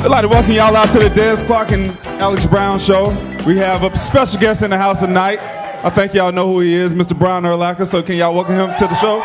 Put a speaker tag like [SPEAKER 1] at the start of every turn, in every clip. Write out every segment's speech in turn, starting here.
[SPEAKER 1] I'd like to welcome y'all out to the Des Clark and Alex Brown show. We have a special guest in the house tonight. I think y'all know who he is, Mr. Brian Urlacher. So can y'all welcome him to the show?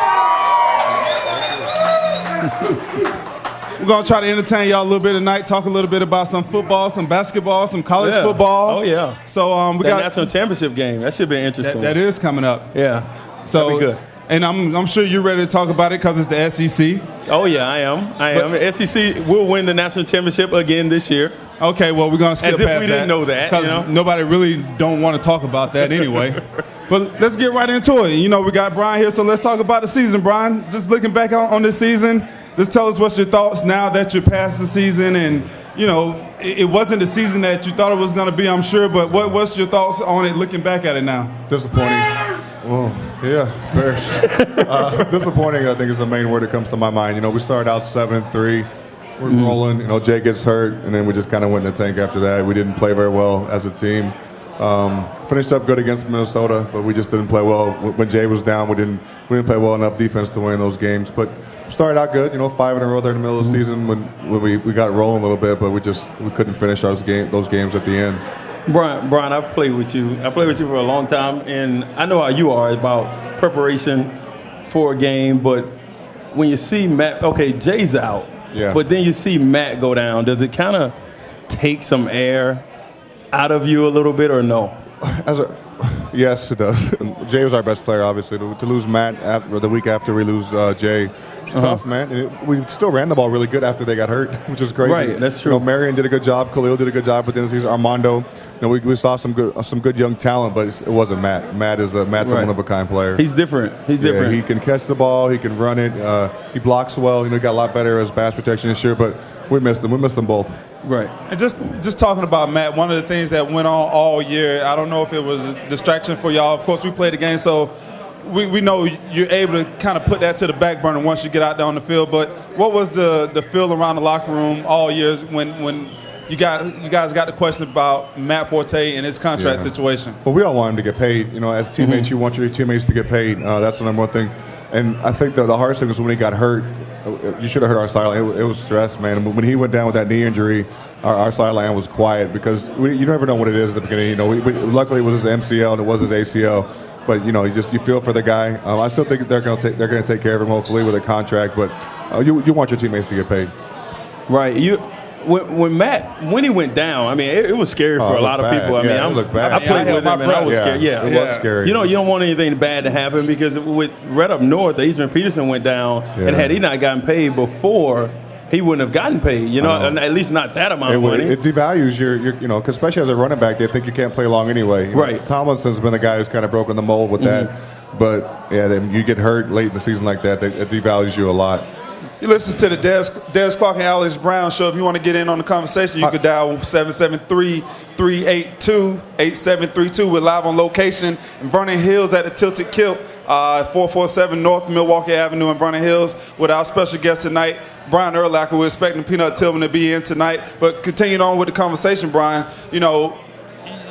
[SPEAKER 1] We're going to try to entertain y'all a little bit tonight, talk a little bit about some football, some basketball, some college football.
[SPEAKER 2] Oh, yeah.
[SPEAKER 1] So we got
[SPEAKER 2] national championship game. That should be interesting.
[SPEAKER 1] That is coming up.
[SPEAKER 2] Yeah.
[SPEAKER 1] So
[SPEAKER 2] that'd be good.
[SPEAKER 1] And I'm sure you're ready to talk about it because it's the SEC.
[SPEAKER 2] Oh, yeah, I am. SEC will win the national championship again this year.
[SPEAKER 1] Okay, well, we're going to skip past that.
[SPEAKER 2] As if we didn't know that.
[SPEAKER 1] Because nobody really don't want to talk about that anyway. But let's get right into it. You know, we got Brian here, so let's talk about the season, Brian. Just looking back on this season, just tell us what's your thoughts now that you're past the season. And, you know, it wasn't the season that you thought it was going to be, I'm sure. But what's your thoughts on it looking back at it now?
[SPEAKER 3] Disappointing. Well, yeah, Bears. Disappointing, I think, is the main word that comes to my mind. You know, we started out 7-3. We're rolling. You know, Jay gets hurt, and then we just kind of went in the tank after that. We didn't play very well as a team. Finished up good against Minnesota, but we just didn't play well. When Jay was down, we didn't play well enough defense to win those games. But started out good. You know, 5 in a row there in the middle of the season when we got rolling a little bit, but we couldn't finish those games at the end.
[SPEAKER 2] Brian, I've played with you. I played with you for a long time, and I know how you are about preparation for a game. But when you see Matt, okay, Jay's out, but then you see Matt go down, does it kind of take some air out of you a little bit, or no?
[SPEAKER 3] Yes, it does. Jay was our best player, obviously. To lose Matt the week after we lose Jay, it's tough, man. We still ran the ball really good after they got hurt, which is crazy.
[SPEAKER 2] Right, that's true.
[SPEAKER 3] You know, Marion did a good job. Khalil did a good job. But then there's Armando. You know, we saw some good young talent, but it wasn't Matt. Matt's a one-of-a-kind player.
[SPEAKER 2] He's different. He's different.
[SPEAKER 3] He can catch the ball. He can run it. He blocks well. You know, he got a lot better as pass protection this year, but we missed them. We missed them both.
[SPEAKER 1] Right. And just talking about Matt, one of the things that went on all year, I don't know if it was a distraction for y'all. Of course, we played the game, so we know you're able to kind of put that to the back burner once you get out there on the field. But what was the feel around the locker room all year when you guys got the question about Matt Forte and his contract situation?
[SPEAKER 3] Well, we all want him to get paid. You know, as teammates, you want your teammates to get paid. That's the number one thing. And I think the hardest thing was when he got hurt. You should have heard our sideline. It was stress, man. When he went down with that knee injury, our sideline was quiet because you never know what it is at the beginning. You know, luckily it was his MCL and it was his ACL. But you know, you feel for the guy. I still think they're going to take care of him, hopefully, with a contract. But you want your teammates to get paid.
[SPEAKER 2] Right. When he went down, I mean, it was scary for a lot of people. I mean,
[SPEAKER 3] it looked bad.
[SPEAKER 2] I played with him, and I was scared. Yeah,
[SPEAKER 3] it was scary.
[SPEAKER 2] You know, you don't want anything bad to happen because right up north, Adrian Peterson went down, and had he not gotten paid before, he wouldn't have gotten paid. You know, at least not that amount of money.
[SPEAKER 3] It devalues your you know, cause especially as a running back, they think you can't play long anyway. You know, Tomlinson's been the guy who's kind of broken the mold with that. But yeah, then you get hurt late in the season like that, it devalues you a lot.
[SPEAKER 1] You listen to the Des Clark and Alex Brown show. If you want to get in on the conversation, you could dial 773-382-8732. We're live on location in Vernon Hills at the Tilted Kilt, 447 North Milwaukee Avenue in Vernon Hills, with our special guest tonight, Brian Urlacher. We're expecting Peanut Tillman to be in tonight. But continuing on with the conversation, Brian, you know,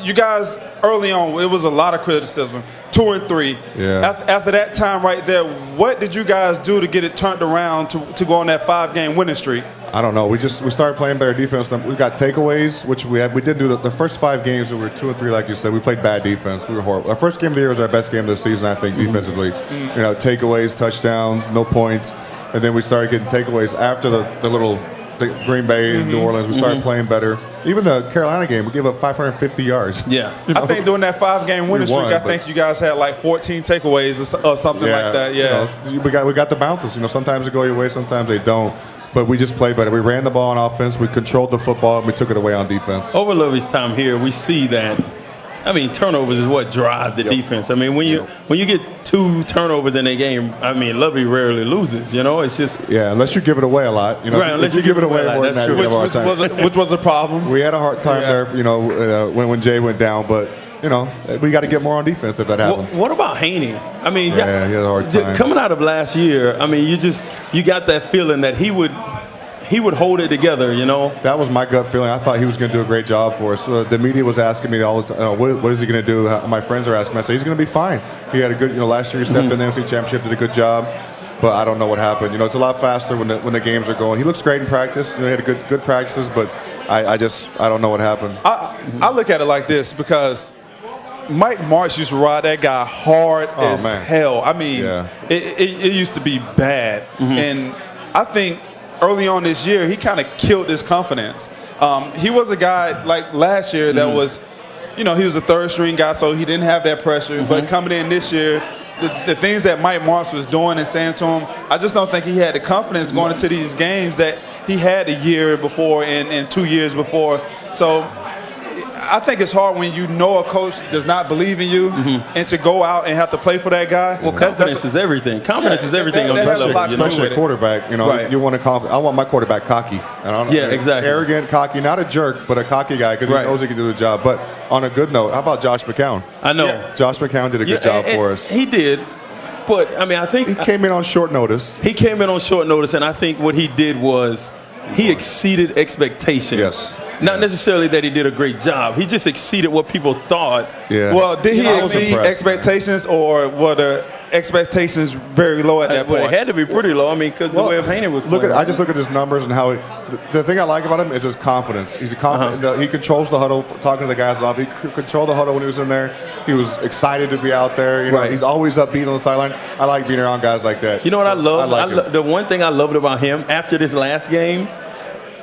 [SPEAKER 1] you guys early on, it was a lot of criticism. 2-3.
[SPEAKER 3] Yeah.
[SPEAKER 1] After that time right there, what did you guys do to get it turned around to go on that 5-game winning streak?
[SPEAKER 3] I don't know. We started playing better defense. We got takeaways, which we did do the first 5 games. We were 2-3, like you said. We played bad defense. We were horrible. Our first game of the year was our best game of the season, I think, defensively. You know, takeaways, touchdowns, no points, and then we started getting takeaways after the Green Bay and New Orleans. We started playing better. Even the Carolina game, we gave up 550 yards.
[SPEAKER 2] Yeah.
[SPEAKER 1] You know? I think during that 5-game winning streak, I think you guys had like 14 takeaways or something like that. Yeah.
[SPEAKER 3] You know, we got the bounces. You know, sometimes they go your way, sometimes they don't. But we just played better. We ran the ball on offense. We controlled the football, and we took it away on defense.
[SPEAKER 2] Over Lovey's time here, we see that. I mean, turnovers is what drive the defense. I mean, when you get 2 turnovers in a game, I mean, Lovey rarely loses. You know, it's just
[SPEAKER 3] unless you give it away a lot. You know,
[SPEAKER 2] right, unless you give it away more than that.
[SPEAKER 1] Which was a problem.
[SPEAKER 3] We had a hard time there. You know, when Jay went down, but. You know, we got to get more on defense if that happens.
[SPEAKER 2] What about Haney? I mean,
[SPEAKER 3] he had a hard time.
[SPEAKER 2] Coming out of last year, I mean, you got that feeling that he would hold it together, you know?
[SPEAKER 3] That was my gut feeling. I thought he was going to do a great job for us. The media was asking me all the time, what is he going to do? My friends are asking me. I said, he's going to be fine. He had a good, last year he stepped in the NFC Championship, did a good job. But I don't know what happened. You know, it's a lot faster when the games are going. He looks great in practice. You know, he had good practices, but I don't know what happened.
[SPEAKER 1] I look at it like this because Mike Martz used to ride that guy hard as hell. I mean, it used to be bad. And I think early on this year, he kind of killed his confidence. He was a guy like last year that was, he was a third-string guy, so he didn't have that pressure. But coming in this year, the things that Mike Martz was doing and saying to him, I just don't think he had the confidence going into these games that he had a year before and 2 years before. So I think it's hard when a coach does not believe in you and to go out and have to play for that guy.
[SPEAKER 2] Well, confidence is everything. Confidence is everything on this level.
[SPEAKER 3] Especially a quarterback. You want to I want my quarterback cocky.
[SPEAKER 2] Exactly.
[SPEAKER 3] Arrogant, cocky, not a jerk, but a cocky guy because he knows he can do the job. But on a good note, how about Josh McCown?
[SPEAKER 2] I know.
[SPEAKER 3] Josh McCown did a good job for us.
[SPEAKER 2] He did. But, I think
[SPEAKER 3] he came in on short notice.
[SPEAKER 2] He came in on short notice, and I think what he did was he exceeded expectations.
[SPEAKER 3] Yes.
[SPEAKER 2] Not necessarily that he did a great job. He just exceeded what people thought.
[SPEAKER 3] Yeah.
[SPEAKER 1] Well, did he exceed expectations, or were the expectations very low at that point?
[SPEAKER 2] Well, it had to be pretty low. Because the way of Haney was playing.
[SPEAKER 3] I just look at his numbers and how the thing I like about him is his confidence. He's a confident. He controls the huddle, talking to the guys off. He controlled the huddle when he was in there. He was excited to be out there. He's always upbeat on the sideline. I like being around guys like that.
[SPEAKER 2] You know what I love? The one thing I loved about him after this last game,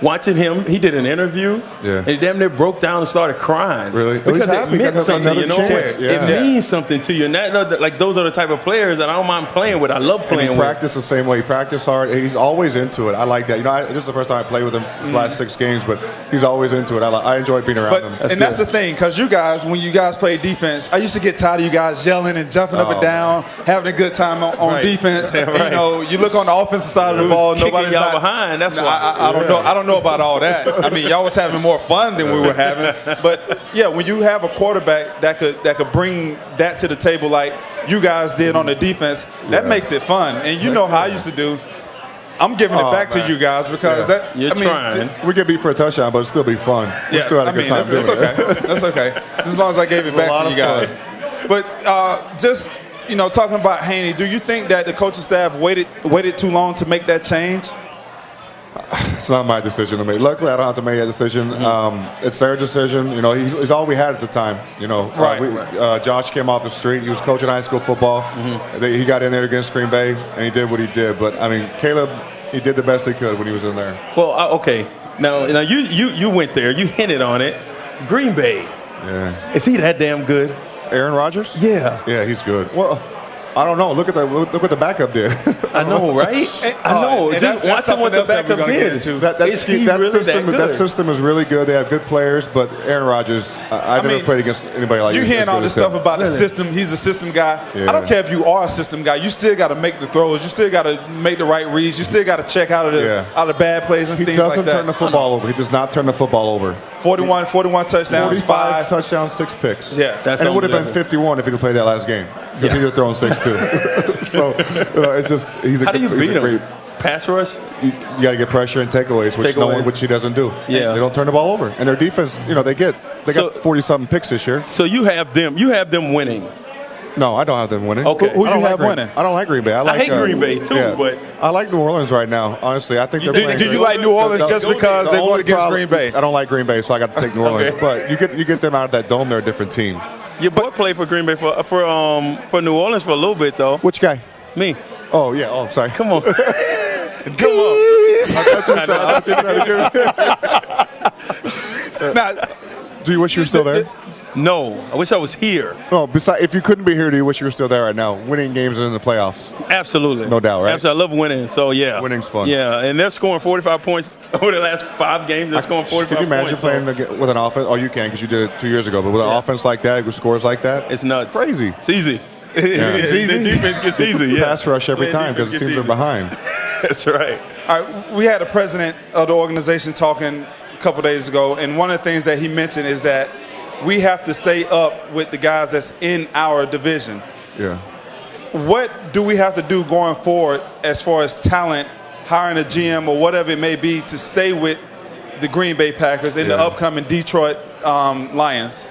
[SPEAKER 2] watching him, he did an interview, and he damn near broke down and started crying.
[SPEAKER 3] Really?
[SPEAKER 2] Because it meant something, It means something to you. And those are the type of players that I don't mind playing with. I love playing with.
[SPEAKER 3] He practiced the same way. He practiced hard. He's always into it. I like that. This is the first time I played with him the last 6 games, but he's always into it. I enjoy being around him.
[SPEAKER 1] That's the thing, because when you guys play defense, I used to get tired of you guys yelling and jumping up and down, having a good time on defense. You look on the offensive side of the ball, nobody's
[SPEAKER 2] y'all behind. That's why.
[SPEAKER 1] I don't know about all that. Y'all was having more fun than we were having. But when you have a quarterback that could bring that to the table like you guys did on the defense, that makes it fun. And you know how I used to do. I'm giving it back to you guys because
[SPEAKER 2] you're trying.
[SPEAKER 3] We get beat for a touchdown, but it'll still be fun. We still had a good time.
[SPEAKER 1] That's okay. That's okay. Just as long as I gave it back to you guys. But talking about Haney, do you think that the coaching staff waited too long to make that change?
[SPEAKER 3] It's not my decision to make. Luckily, I don't have to make that decision. It's their decision. He's all we had at the time. Josh came off the street. He was coaching high school football. He got in there against Green Bay, and he did what he did. But, Caleb, he did the best he could when he was in there.
[SPEAKER 2] Well, okay. Now you went there. You hinted on it. Green Bay.
[SPEAKER 3] Yeah.
[SPEAKER 2] Is he that damn good?
[SPEAKER 3] Aaron Rodgers?
[SPEAKER 2] Yeah.
[SPEAKER 3] Yeah, he's good. Well, I don't know. Look what the backup did.
[SPEAKER 2] I know, right? I know. Just watching what the backup did.
[SPEAKER 3] That system is really good. They have good players, but Aaron Rodgers, I've never played against anybody like him.
[SPEAKER 1] You're hearing all this stuff about the system. He's a system guy. Yeah. I don't care if you are a system guy. You still got to make the throws. You still got to make the right reads. You still got to check out of the bad plays and things like that.
[SPEAKER 3] He doesn't turn the football over. He does not turn the football over. 41
[SPEAKER 1] touchdowns,
[SPEAKER 3] 45 touchdowns, 6 picks.
[SPEAKER 1] Yeah,
[SPEAKER 3] and it would have been 51 if he could play that last game because he would have thrown 6 too. So it's just
[SPEAKER 2] how do you beat him? Pass rush?
[SPEAKER 3] You got to get pressure and takeaways, which he doesn't do.
[SPEAKER 2] Yeah,
[SPEAKER 3] they don't turn the ball over, and their defense, they got 40-something picks this year.
[SPEAKER 2] So you have them winning.
[SPEAKER 3] No, I don't have them winning.
[SPEAKER 2] Okay,
[SPEAKER 1] who you have winning?
[SPEAKER 3] I don't like Green Bay.
[SPEAKER 2] I hate Green Bay too, but
[SPEAKER 3] I like New Orleans right now. Honestly, I think they're playing.
[SPEAKER 1] Do you like New Orleans just because they won against Green Bay?
[SPEAKER 3] I don't like Green Bay, so I got to take New Orleans. But you get them out of that dome, they're a different team.
[SPEAKER 2] Your boy played for Green Bay for New Orleans for a little bit though.
[SPEAKER 3] Which guy?
[SPEAKER 2] Me.
[SPEAKER 3] Oh yeah. Oh, I'm sorry.
[SPEAKER 2] Come on.
[SPEAKER 1] Now,
[SPEAKER 3] do you wish you were still there?
[SPEAKER 2] No, I wish I was here.
[SPEAKER 3] No, besides, if you couldn't be here, do you wish you were still there right now? Winning games in the playoffs.
[SPEAKER 2] Absolutely.
[SPEAKER 3] No doubt, right?
[SPEAKER 2] Absolutely. I love winning, so yeah.
[SPEAKER 3] Winning's fun.
[SPEAKER 2] Yeah, and they're scoring 45 points over the last 5 games. They're scoring 45 points.
[SPEAKER 3] Can you imagine playing with an offense? Oh, you can because you did it 2 years ago. But with an offense like that, with scores like that,
[SPEAKER 2] it's nuts.
[SPEAKER 3] Crazy.
[SPEAKER 2] It's easy.
[SPEAKER 1] It's easy.
[SPEAKER 2] The defense gets easy. Yeah.
[SPEAKER 3] Pass rush every time because the teams are behind.
[SPEAKER 2] That's right.
[SPEAKER 1] All right. We had the president of the organization talking a couple days ago, and one of the things that he mentioned is that we have to stay up with the guys that's in our division.
[SPEAKER 3] Yeah.
[SPEAKER 1] What do we have to do going forward as far as talent, hiring a GM or whatever it may be to stay with the Green Bay Packers in the upcoming Detroit Lions?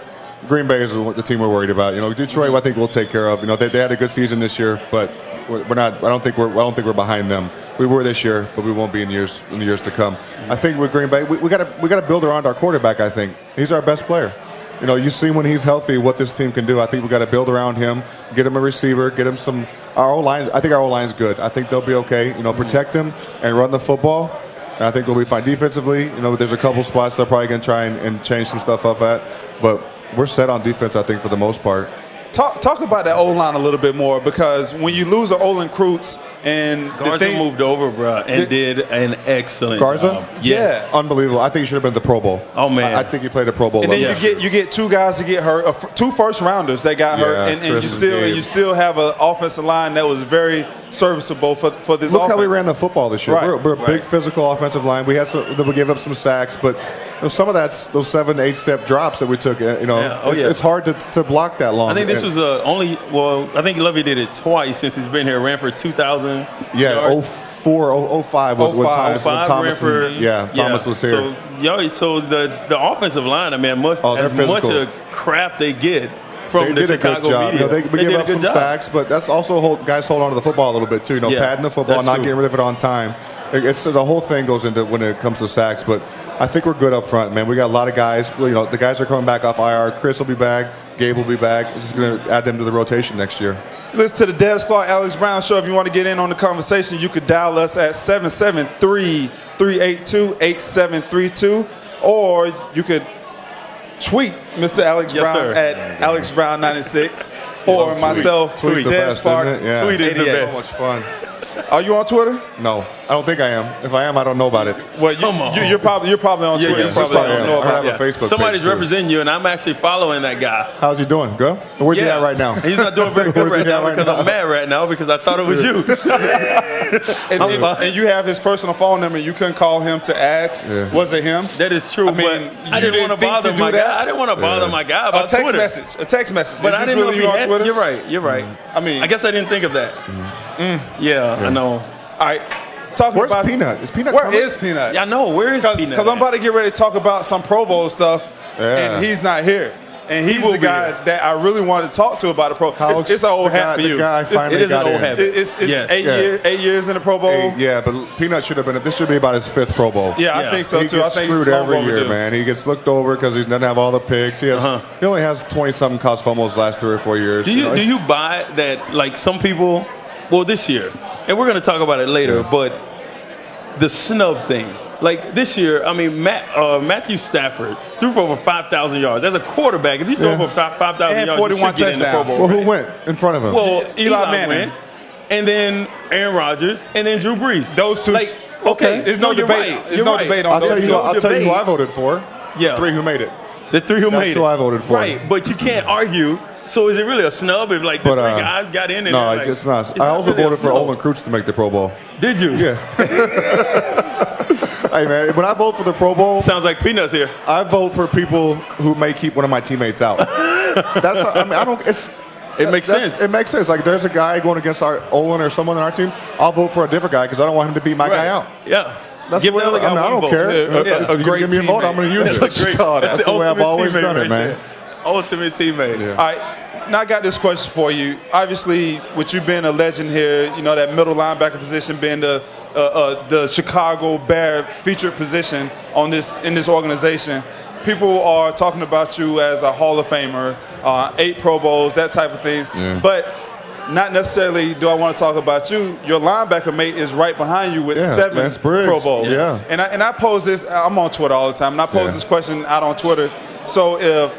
[SPEAKER 3] Green Bay is the team we're worried about. Detroit, I think we'll take care of. They had a good season this year, but we're not. I don't think we're behind them. We were this year, but we won't be in the years to come. I think with Green Bay, we got to build around our quarterback. I think he's our best player. You see when he's healthy what this team can do. I think we got to build around him, get him a receiver, get him some. Our O-line, I think our O-line's good. I think they'll be okay. Protect him and run the football, and I think we'll be fine defensively. There's a couple spots they're probably going to try and change some stuff up at, but we're set on defense, I think, for the most part.
[SPEAKER 1] Talk about that O-line a little bit more, because when you lose an Olin Kreutz and
[SPEAKER 2] Garza moved over, bro, and did an excellent job.
[SPEAKER 1] Yes.
[SPEAKER 3] Yeah, unbelievable. I think he should have been at the Pro Bowl.
[SPEAKER 2] Oh man,
[SPEAKER 3] I think he played a Pro Bowl.
[SPEAKER 1] And then you get two guys to get hurt, two first-rounders that got hurt, and you still have an offensive line that was very serviceable for this.
[SPEAKER 3] Look
[SPEAKER 1] offense.
[SPEAKER 3] How we ran the football this year.
[SPEAKER 1] Right.
[SPEAKER 3] We're a big physical offensive line. We gave up some sacks, but some of that's those 7 to 8 step drops that we took. It's hard to block that long.
[SPEAKER 2] I think this was I think Lovey did it twice since he's been here. Ran for 2,000.
[SPEAKER 3] Yeah, 04, 05 was when Thomas was here.
[SPEAKER 2] So the offensive line, as much a crap they get from the Chicago media.
[SPEAKER 3] They give up some sacks, but that's also guys hold on to the football a little bit too. Padding the football, not getting rid of it on time. The whole thing goes into when it comes to sacks, but I think we're good up front, man. We got a lot of guys. The guys are coming back off IR. Chris will be back. Gabe will be back. We're just going to add them to the rotation next year.
[SPEAKER 1] Listen to the Des Clark, Alex Brown Show. If you want to get in on the conversation, you could dial us at 773-382-8732, or you could tweet Mr. Alex Brown at AlexBrown96, or myself, Des Clark.
[SPEAKER 2] Tweet is the best.
[SPEAKER 3] So much fun.
[SPEAKER 1] Are you on Twitter?
[SPEAKER 3] No, I don't think I am. If I am, I don't know about it.
[SPEAKER 1] Well, you're probably on Twitter. You just probably don't know about it.
[SPEAKER 3] Facebook
[SPEAKER 2] Somebody's
[SPEAKER 3] page
[SPEAKER 2] representing you, and I'm actually following that guy.
[SPEAKER 3] How's he doing? Good? Where's he at right now?
[SPEAKER 2] He's not doing very good right now because I'm mad right now because I thought it was you.
[SPEAKER 1] and you have his personal phone number. You couldn't call him to ask, was it him?
[SPEAKER 2] That is true. I didn't want to bother my guy. I didn't want to bother my guy about Twitter.
[SPEAKER 1] A text message.
[SPEAKER 2] But I didn't know if he had Twitter. You're right.
[SPEAKER 1] I
[SPEAKER 2] guess I didn't think of that. Yeah, I know.
[SPEAKER 1] All right.
[SPEAKER 3] Where's Peanut? Is Peanut
[SPEAKER 1] Where
[SPEAKER 3] coming?
[SPEAKER 1] is Peanut?
[SPEAKER 2] Yeah, I know. Where is Peanut?
[SPEAKER 1] Because I'm about to get ready to talk about some Pro Bowl stuff, and he's not here. And he's the guy that I really wanted to talk to about the Pro Bowl. It's an old hat for you.
[SPEAKER 2] It is an old habit.
[SPEAKER 1] It's 8 years in the Pro Bowl.
[SPEAKER 3] But Peanut should have been. This should be about his 5th Pro Bowl.
[SPEAKER 1] Yeah, I think so too.
[SPEAKER 3] I think screwed every year, man. He gets looked over because he doesn't have all the picks. He only has 20-something caused fumbles the last 3 or 4 years.
[SPEAKER 2] Do you buy that? Like some people, this year, and we're going to talk about it later, but the snub thing. Like this year, Matthew Stafford threw for over 5,000 yards. As a quarterback, if you throw for 5,000 yards,
[SPEAKER 1] 41 touchdowns.
[SPEAKER 3] Well, who went in front of him?
[SPEAKER 2] Well, Eli Manning, and then Aaron Rodgers, and then Drew Brees.
[SPEAKER 1] Those two. There's no debate. There's no debate on those two.
[SPEAKER 3] I'll tell you who I voted for. Yeah. The 3 who made it.
[SPEAKER 2] The 3 who made it.
[SPEAKER 3] That's who I voted for.
[SPEAKER 2] Right, but you can't argue. So is it really a snub if the 3 guys got in?
[SPEAKER 3] No, it's not. I also voted for Olin Kreutz to make the Pro Bowl.
[SPEAKER 2] Did you?
[SPEAKER 3] Yeah. Hey man, when I vote for the Pro Bowl,
[SPEAKER 2] sounds like Peanuts here.
[SPEAKER 3] I vote for people who may keep one of my teammates out.
[SPEAKER 2] It makes sense.
[SPEAKER 3] It makes sense. Like there's a guy going against our Olin or someone on our team. I'll vote for a different guy because I don't want him to beat my guy out.
[SPEAKER 2] Yeah.
[SPEAKER 3] That's the way I don't care. Give me a vote. I'm going to use it. That's the way I've always done it, man.
[SPEAKER 2] Ultimate teammate.
[SPEAKER 1] Yeah. All right. Now I got this question for you. Obviously, with you being a legend here, that middle linebacker position being the Chicago Bear featured position in this organization, people are talking about you as a Hall of Famer, 8 Pro Bowls, that type of things. Yeah. But not necessarily do I want to talk about you. Your linebacker mate is right behind you with 7 Pro Bowls.
[SPEAKER 3] Yeah.
[SPEAKER 1] And I pose this. I'm on Twitter all the time, and I pose this question out on Twitter. So if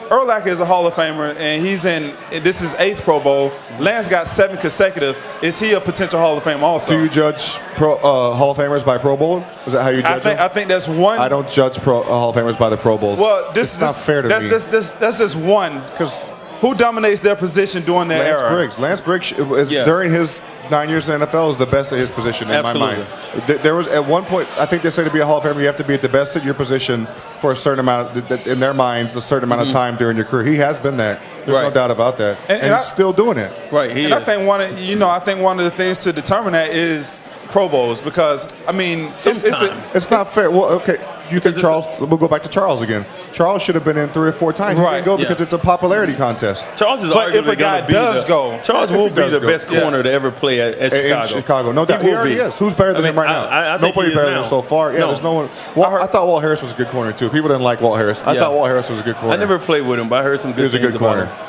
[SPEAKER 1] Urlacher is a Hall of Famer, and this is 8th Pro Bowl. Lance got 7 consecutive. Is he a potential Hall of Famer also?
[SPEAKER 3] Do you judge Hall of Famers by Pro Bowls? Is that how you judge them?
[SPEAKER 1] I think that's one.
[SPEAKER 3] I don't judge Hall of Famers by the Pro Bowls.
[SPEAKER 1] Well,
[SPEAKER 3] it's not fair to me.
[SPEAKER 1] That's just one. Because who dominates their position during their era?
[SPEAKER 3] Lance Briggs is during his 9 years in the NFL is the best at his position in my mind. There was at one point, I think they say to be a Hall of Famer, you have to be at the best at your position for a certain amount, in their minds, a certain amount of time during your career. He has been that. There's no doubt about that, and he's still doing it.
[SPEAKER 1] Right. I think one of the things to determine that is Pro Bowls because I mean
[SPEAKER 3] it's not fair. Well, okay, you think Charles? We'll go back to Charles again. Charles should have been in 3 or 4 times. He didn't go because it's a popularity contest.
[SPEAKER 2] Charles is
[SPEAKER 1] but if a guy does go,
[SPEAKER 2] Charles will be the best corner to ever play at Chicago.
[SPEAKER 3] In Chicago, no doubt. He already is. Who's better than him right now? Nobody better than him so far. Yeah, there's no one. Well, I thought Walt Harris was a good corner too. People didn't like Walt Harris. I thought Walt Harris was a good corner.
[SPEAKER 2] I never played with him, but I heard some good things about him.
[SPEAKER 3] He was a good corner.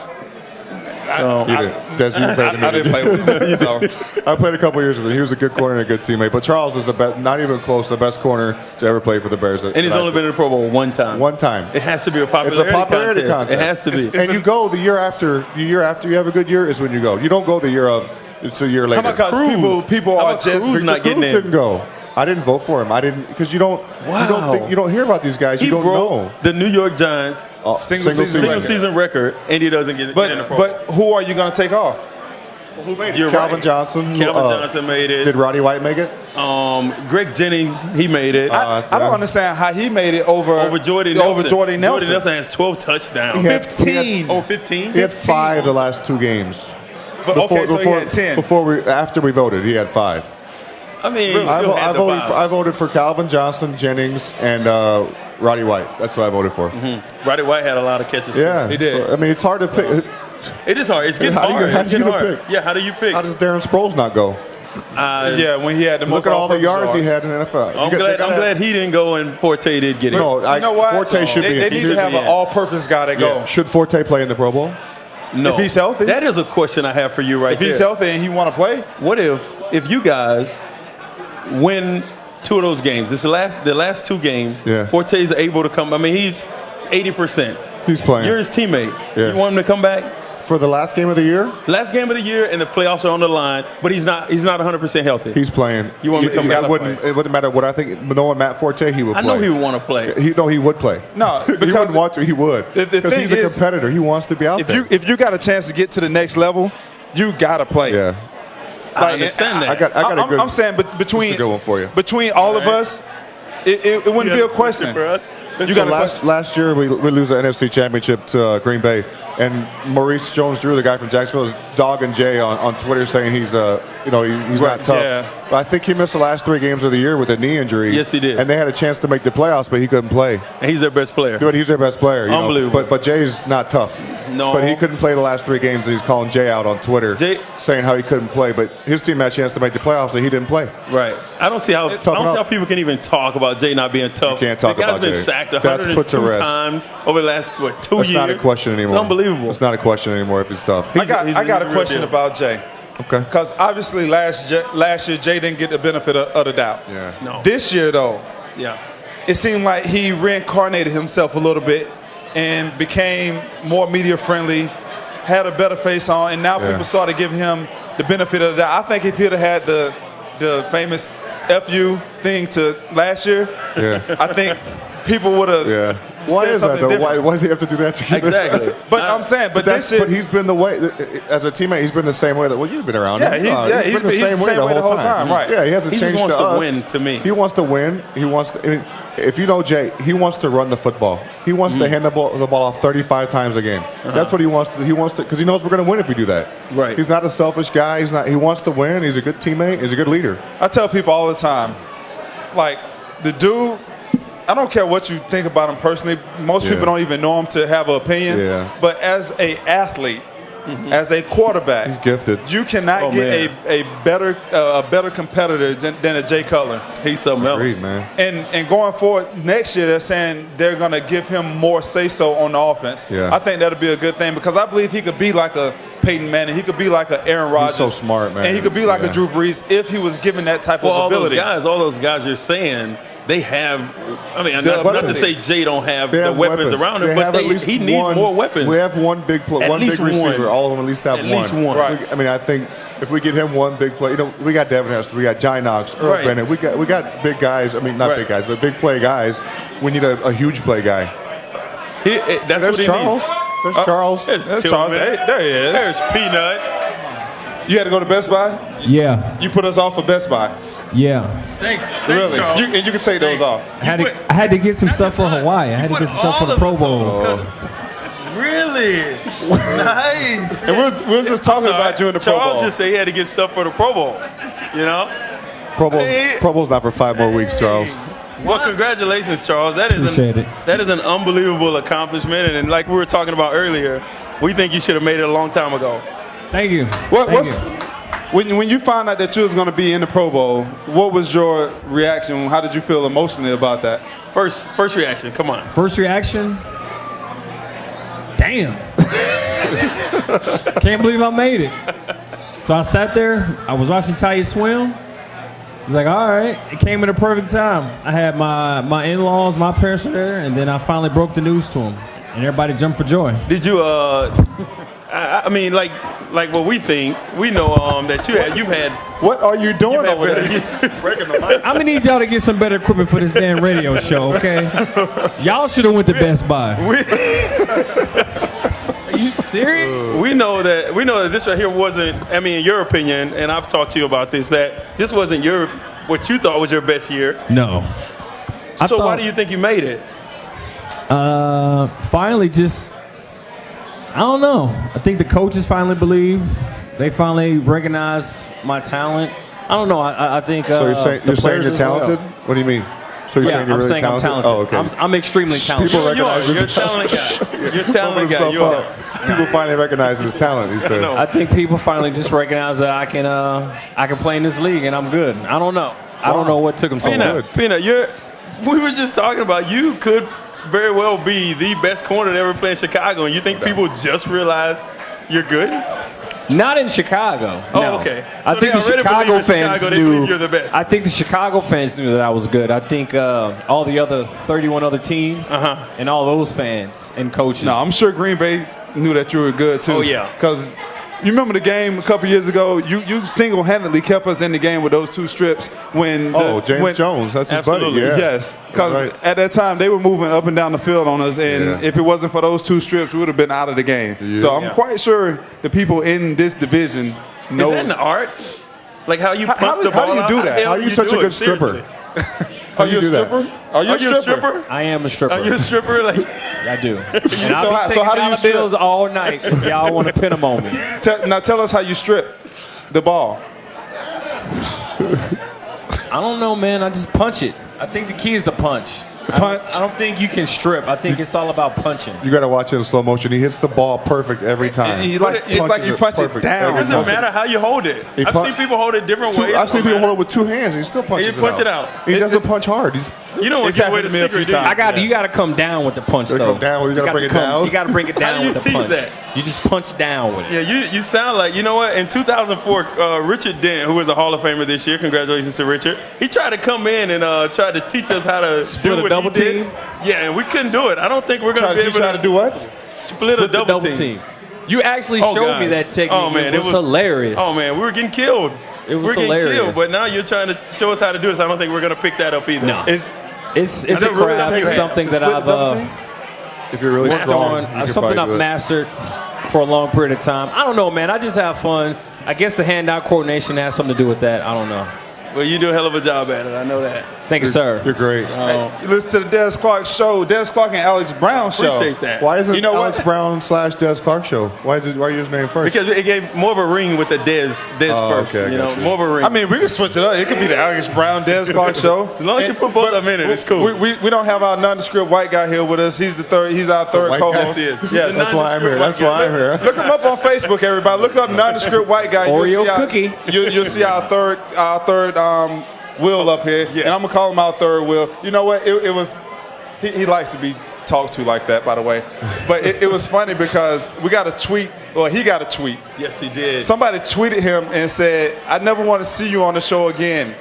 [SPEAKER 3] I didn't play with him. So. I played a couple years with him. He was a good corner and a good teammate. But Charles is the best, not even close, the best corner to ever play for the Bears.
[SPEAKER 2] And he's only been in the Pro Bowl 1 time.
[SPEAKER 3] 1 time.
[SPEAKER 2] It has to be a popularity contest. It has to be.
[SPEAKER 3] And you go the year after you have a good year is when you go. You don't go the year of. It's a year later.
[SPEAKER 1] How about because people are just
[SPEAKER 3] not getting in? Didn't go. I didn't vote for him. I didn't because you don't.
[SPEAKER 2] Wow.
[SPEAKER 3] You don't hear about these guys. You don't know.
[SPEAKER 2] The New York Giants single season record, and he doesn't get in the Pro Bowl.
[SPEAKER 1] But who are you going to take off?
[SPEAKER 3] Well, who made it? Calvin Johnson.
[SPEAKER 2] Johnson made it.
[SPEAKER 3] Did Roddy White make it?
[SPEAKER 2] Greg Jennings, he made it.
[SPEAKER 1] I don't understand how he made it over
[SPEAKER 2] Jordy Nelson.
[SPEAKER 1] Jordy
[SPEAKER 2] Nelson has 12 touchdowns.
[SPEAKER 1] 15.
[SPEAKER 2] 15?
[SPEAKER 3] He had 5 the last 2 games.
[SPEAKER 1] But so he had 10.
[SPEAKER 3] After we voted, he had 5.
[SPEAKER 2] I mean,
[SPEAKER 3] I voted for Calvin Johnson, Jennings, and Roddy White. That's what I voted for.
[SPEAKER 2] Mm-hmm. Roddy White had a lot of catches.
[SPEAKER 3] Yeah,
[SPEAKER 2] he did.
[SPEAKER 3] So, I mean, it's hard to pick.
[SPEAKER 2] It is hard. It's getting hard.
[SPEAKER 3] How do you pick?
[SPEAKER 2] Yeah, how do you pick?
[SPEAKER 3] How does Darren Sproles not go?
[SPEAKER 1] When he had the most.
[SPEAKER 3] Look at all the yards he had in the NFL.
[SPEAKER 2] I'm glad he didn't go and Forte did get it.
[SPEAKER 3] No,
[SPEAKER 1] you know what?
[SPEAKER 3] Forte should be.
[SPEAKER 1] They need to have an all-purpose guy that go.
[SPEAKER 3] Should Forte play in the Pro Bowl?
[SPEAKER 2] No.
[SPEAKER 1] If he's healthy?
[SPEAKER 2] That is a question I have for you right there.
[SPEAKER 1] If he's healthy and he want to play?
[SPEAKER 2] What if you guys win 2 of those games, the last 2 games, Forte is able to come. I mean, he's 80%.
[SPEAKER 3] He's playing.
[SPEAKER 2] You're his teammate. Yeah. You want him to come back?
[SPEAKER 3] For the last game of the year?
[SPEAKER 2] Last game of the year, and the playoffs are on the line, but he's not 100% healthy.
[SPEAKER 3] He's playing.
[SPEAKER 2] You want him to come back?
[SPEAKER 3] It wouldn't matter what I think. Knowing Matt Forte, he would play.
[SPEAKER 2] I know he would want to play.
[SPEAKER 3] He would play.
[SPEAKER 1] No, because
[SPEAKER 3] he wouldn't want to. He would. Because he's a competitor. He wants to be out there.
[SPEAKER 1] If you got a chance to get to the next level, you got to play.
[SPEAKER 3] Yeah.
[SPEAKER 2] I understand that.
[SPEAKER 1] I'm saying, but between
[SPEAKER 3] a good one for you.
[SPEAKER 1] Between all of us, it wouldn't be a question
[SPEAKER 2] for us.
[SPEAKER 3] Last year we lose the NFC Championship to Green Bay, and Maurice Jones-Drew, the guy from Jacksonville, is dogging Jay on Twitter saying he's not tough. Yeah. But I think he missed the last 3 games of the year with a knee injury.
[SPEAKER 2] Yes, he did.
[SPEAKER 3] And they had a chance to make the playoffs, but he couldn't play.
[SPEAKER 2] And he's their best player.
[SPEAKER 3] But he's their best player.
[SPEAKER 2] Unbelievable.
[SPEAKER 3] But Jay's not tough.
[SPEAKER 2] No.
[SPEAKER 3] But he couldn't play the last 3 games, and he's calling Jay out on Twitter, saying how he couldn't play. But his team had a chance to make the playoffs, and he didn't play.
[SPEAKER 2] Right. I don't see how people can even talk about Jay not being tough.
[SPEAKER 3] You can't talk about Jay.
[SPEAKER 2] The guy's been sacked 102 times over the last 2 years.
[SPEAKER 3] It's not a question anymore.
[SPEAKER 2] It's unbelievable.
[SPEAKER 3] It's not a question anymore if he's tough.
[SPEAKER 1] I got a question about Jay.
[SPEAKER 3] Okay.
[SPEAKER 1] Because obviously last year Jay didn't get the benefit of the doubt.
[SPEAKER 3] Yeah.
[SPEAKER 1] No. This year though, it seemed like he reincarnated himself a little bit and became more media friendly, had a better face on, and now people started giving him the benefit of the doubt. I think if he'd have had the famous FU thing to last year, I think people would have.
[SPEAKER 3] Why is that though? Why does he have to do that to keep
[SPEAKER 2] Exactly.
[SPEAKER 1] But I'm saying, but
[SPEAKER 3] he's been the way as a teammate. He's been the same way. Well, you've been around.
[SPEAKER 1] Yeah, he's been the same way the whole time. Right.
[SPEAKER 3] Yeah, he hasn't changed
[SPEAKER 2] to us.
[SPEAKER 3] He
[SPEAKER 2] wants to win. To me,
[SPEAKER 3] he wants to win. He wants to. I mean, if you know Jay, he wants to run the football. He wants to hand the ball off 35 times a game. That's what he wants to. He wants to because he knows we're going to win if we do that.
[SPEAKER 2] Right.
[SPEAKER 3] He's not a selfish guy. He's not. He wants to win. He's a good teammate. He's a good leader.
[SPEAKER 1] I tell people all the time, like the dude. I don't care what you think about him personally. Most people don't even know him to have an opinion. Yeah. But as an athlete, as a quarterback,
[SPEAKER 3] he's gifted.
[SPEAKER 1] You cannot get a better competitor than a Jay Cutler.
[SPEAKER 2] He's something else.
[SPEAKER 3] Agreed, man.
[SPEAKER 1] And going forward next year, they're saying they're going to give him more say-so on the offense.
[SPEAKER 3] Yeah.
[SPEAKER 1] I think that'll be a good thing because I believe he could be like a Peyton Manning. He could be like a Aaron Rodgers.
[SPEAKER 3] He's so smart, man.
[SPEAKER 1] And he could be like a Drew Brees if he was given that type of ability.
[SPEAKER 2] All those guys you're saying, they have, I mean, not to say Jay don't have the weapons around him, but he needs more weapons.
[SPEAKER 3] We have one big receiver. All of them at least have one.
[SPEAKER 2] At least one.
[SPEAKER 3] Right. I mean, I think if we get him one big play, we got Devin Hester, we got Jai Knox, Earl Bennett. We got big guys. I mean, not big guys, but big play guys. We need a huge play guy.
[SPEAKER 2] That's what he
[SPEAKER 3] Charles.
[SPEAKER 2] needs.
[SPEAKER 3] There's Charles.
[SPEAKER 1] There's Charles. Hey, there he is.
[SPEAKER 2] There's Peanut.
[SPEAKER 1] You had to go to Best Buy?
[SPEAKER 4] Yeah.
[SPEAKER 1] You put us off for Best Buy?
[SPEAKER 4] Yeah.
[SPEAKER 2] Thanks.
[SPEAKER 1] Really? And you can take those off.
[SPEAKER 4] I had to get some stuff for Hawaii. I had to get some stuff for the Pro Bowl.
[SPEAKER 2] Really? Nice.
[SPEAKER 1] And we was just talking about you in the Pro Bowl.
[SPEAKER 2] Charles just said he had to get stuff for the Pro Bowl. You know?
[SPEAKER 3] Pro Bowl's not for 5 more weeks, Charles.
[SPEAKER 2] Well, congratulations, Charles. That is an unbelievable accomplishment. And like we were talking about earlier, we think you should have made it a long time ago.
[SPEAKER 4] Thank you.
[SPEAKER 1] When you found out that you was going to be in the Pro Bowl, what was your reaction? How did you feel emotionally about that?
[SPEAKER 2] First reaction, come on.
[SPEAKER 4] First reaction? Damn. Can't believe I made it. So I sat there. I was watching Talia swim. I was like, all right. It came at a perfect time. I had my in-laws, my parents were there, and then I finally broke the news to them. And everybody jumped for joy.
[SPEAKER 2] Did you, I mean, like what we think, we know that you've had.
[SPEAKER 1] What are you doing over there?
[SPEAKER 3] Breaking the mic.
[SPEAKER 4] I'm going to need y'all to get some better equipment for this damn radio show, okay? Y'all should have went to Best Buy. Are you serious?
[SPEAKER 2] We know that this right here wasn't, I mean, in your opinion, and I've talked to you about this, that this wasn't what you thought was your best year.
[SPEAKER 4] No.
[SPEAKER 2] So why do you think you made it?
[SPEAKER 4] Finally, I don't know. I think the coaches finally believe. They finally recognize my talent. I don't know. I think.
[SPEAKER 3] So you're saying you're talented?
[SPEAKER 4] Well.
[SPEAKER 3] What do you mean? So you're saying you're really talented?
[SPEAKER 4] I'm talented.
[SPEAKER 3] Oh, okay.
[SPEAKER 4] I'm extremely talented.
[SPEAKER 3] People recognize
[SPEAKER 2] you're a talented guy. You're a talented guy.
[SPEAKER 3] People finally recognize his talent. He said.
[SPEAKER 4] I think people finally just recognize that I can play in this league and I'm good. I don't know. I don't know what took him so long.
[SPEAKER 2] Peanut, we were just talking about you could very well be the best corner to ever play in Chicago, and you think people just realize you're good?
[SPEAKER 4] Not in Chicago.
[SPEAKER 2] Oh,
[SPEAKER 4] no.
[SPEAKER 2] okay.
[SPEAKER 4] I think the Chicago fans knew.
[SPEAKER 2] You're the best.
[SPEAKER 4] I think the Chicago fans knew that I was good. I think all the other 31 other teams and all those fans and coaches.
[SPEAKER 1] No, I'm sure Green Bay knew that you were good too.
[SPEAKER 2] Oh yeah.
[SPEAKER 1] Because you remember the game a couple years ago? You single-handedly kept us in the game with those 2 strips when.
[SPEAKER 3] James Jones, that's his buddy. Yeah.
[SPEAKER 1] Yes, because at that time they were moving up and down the field on us, and if it wasn't for those 2 strips, we would have been out of the game. Yeah. So I'm quite sure the people in this division know.
[SPEAKER 2] Is that an art? Like how you punch the ball?
[SPEAKER 1] How do you do that?
[SPEAKER 3] How are you such a good stripper?
[SPEAKER 1] Are you a stripper? Are you a stripper?
[SPEAKER 4] I am a stripper.
[SPEAKER 2] Are you a stripper? Like
[SPEAKER 4] I do. And I'll be taking dollar bills all night if y'all want to pin them on me.
[SPEAKER 1] Now tell us how you strip the ball.
[SPEAKER 4] I don't know, man. I just punch it. I think the key is the punch. I don't think you can strip. I think it's all about punching.
[SPEAKER 3] You got to watch it in slow motion. He hits the ball perfect every time.
[SPEAKER 1] It's like you punch it down.
[SPEAKER 2] It doesn't matter how you hold it. I've seen people hold it different ways.
[SPEAKER 3] I've seen people hold it with 2 hands and he still punches it out.
[SPEAKER 2] He punch it out.
[SPEAKER 3] He doesn't punch hard.
[SPEAKER 2] You don't want to give away the secret.
[SPEAKER 4] You got to come down with the punch, though.
[SPEAKER 3] You got to bring it down.
[SPEAKER 4] You got to bring it down with the punch.
[SPEAKER 2] How do you teach that?
[SPEAKER 4] You just punch down with it.
[SPEAKER 2] Yeah, you sound like, you know what? In 2004, Richard Dent, who was a Hall of Famer this year, congratulations to Richard, he tried to come in and tried to teach us how to
[SPEAKER 4] split a double team.
[SPEAKER 2] Yeah, and we couldn't do it. I don't think we're going to be able
[SPEAKER 1] to do what?
[SPEAKER 2] Split a double team.
[SPEAKER 4] You actually showed me that technique.
[SPEAKER 2] Oh, man,
[SPEAKER 4] it was hilarious.
[SPEAKER 2] Oh, man, we were getting killed.
[SPEAKER 4] It was hilarious.
[SPEAKER 2] But now you're trying to show us how to do this. I don't think we're going to pick that up either.
[SPEAKER 4] No. It's a craft. It's something that I've
[SPEAKER 3] if you're really strong,
[SPEAKER 4] something I've mastered for a long period of time. I don't know, man. I just have fun. I guess the hand-eye coordination has something to do with that. I don't know.
[SPEAKER 2] Well, you do a hell of a job at it. I know that.
[SPEAKER 4] Thank you, sir.
[SPEAKER 3] You're great.
[SPEAKER 1] Hey, you listen to the Des Clark Show, Des Clark and Alex Brown Show.
[SPEAKER 2] Appreciate that.
[SPEAKER 3] Why isn't Alex Brown / Des Clark Show? Why are you his name first?
[SPEAKER 2] Because it gave more of a ring with the Des first.
[SPEAKER 3] Okay,
[SPEAKER 2] more of a ring.
[SPEAKER 1] I mean, we can switch it up. It could be the Alex Brown, Des Clark Show.
[SPEAKER 2] As long as you put both of them in it, it's cool.
[SPEAKER 1] We don't have our nondescript white guy here with us. He's the third. He's our third co-host.
[SPEAKER 2] Yes,
[SPEAKER 3] that's why I'm here. That's why I'm here.
[SPEAKER 1] Look him up on Facebook, everybody. Look up nondescript white guy.
[SPEAKER 4] Oreo cookie.
[SPEAKER 1] You'll see our third. Will up here, and I'm gonna call him our third Will. You know what? It was. He likes to be talked to like that, by the way. But it was funny because we got a tweet. Well, he got a tweet.
[SPEAKER 2] Yes, he did.
[SPEAKER 1] Somebody tweeted him and said, "I never want to see you on the show again."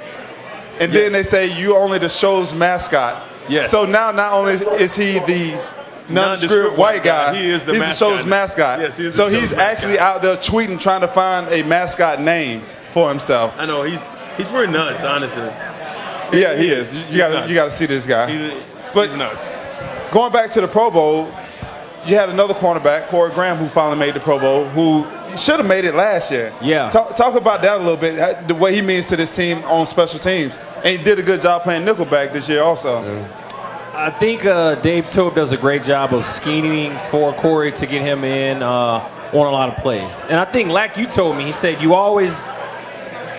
[SPEAKER 1] And then they say you only the show's mascot.
[SPEAKER 2] Yes.
[SPEAKER 1] So now not only is he the nondescript white guy, he's the show's mascot.
[SPEAKER 2] Yes, he is.
[SPEAKER 1] So he's actually out there tweeting, trying to find a mascot name for himself.
[SPEAKER 2] I know he's pretty nuts, honestly.
[SPEAKER 1] Yeah, he is. You got to see this guy.
[SPEAKER 2] He's nuts.
[SPEAKER 1] Going back to the Pro Bowl, you had another cornerback, Corey Graham, who finally made the Pro Bowl, who should have made it last year.
[SPEAKER 4] Yeah.
[SPEAKER 1] Talk about that a little bit, the way he means to this team on special teams. And he did a good job playing nickelback this year also.
[SPEAKER 4] Yeah. I think Dave Toub does a great job of scheming for Corey to get him in on a lot of plays. And I think, like you told me, he said you always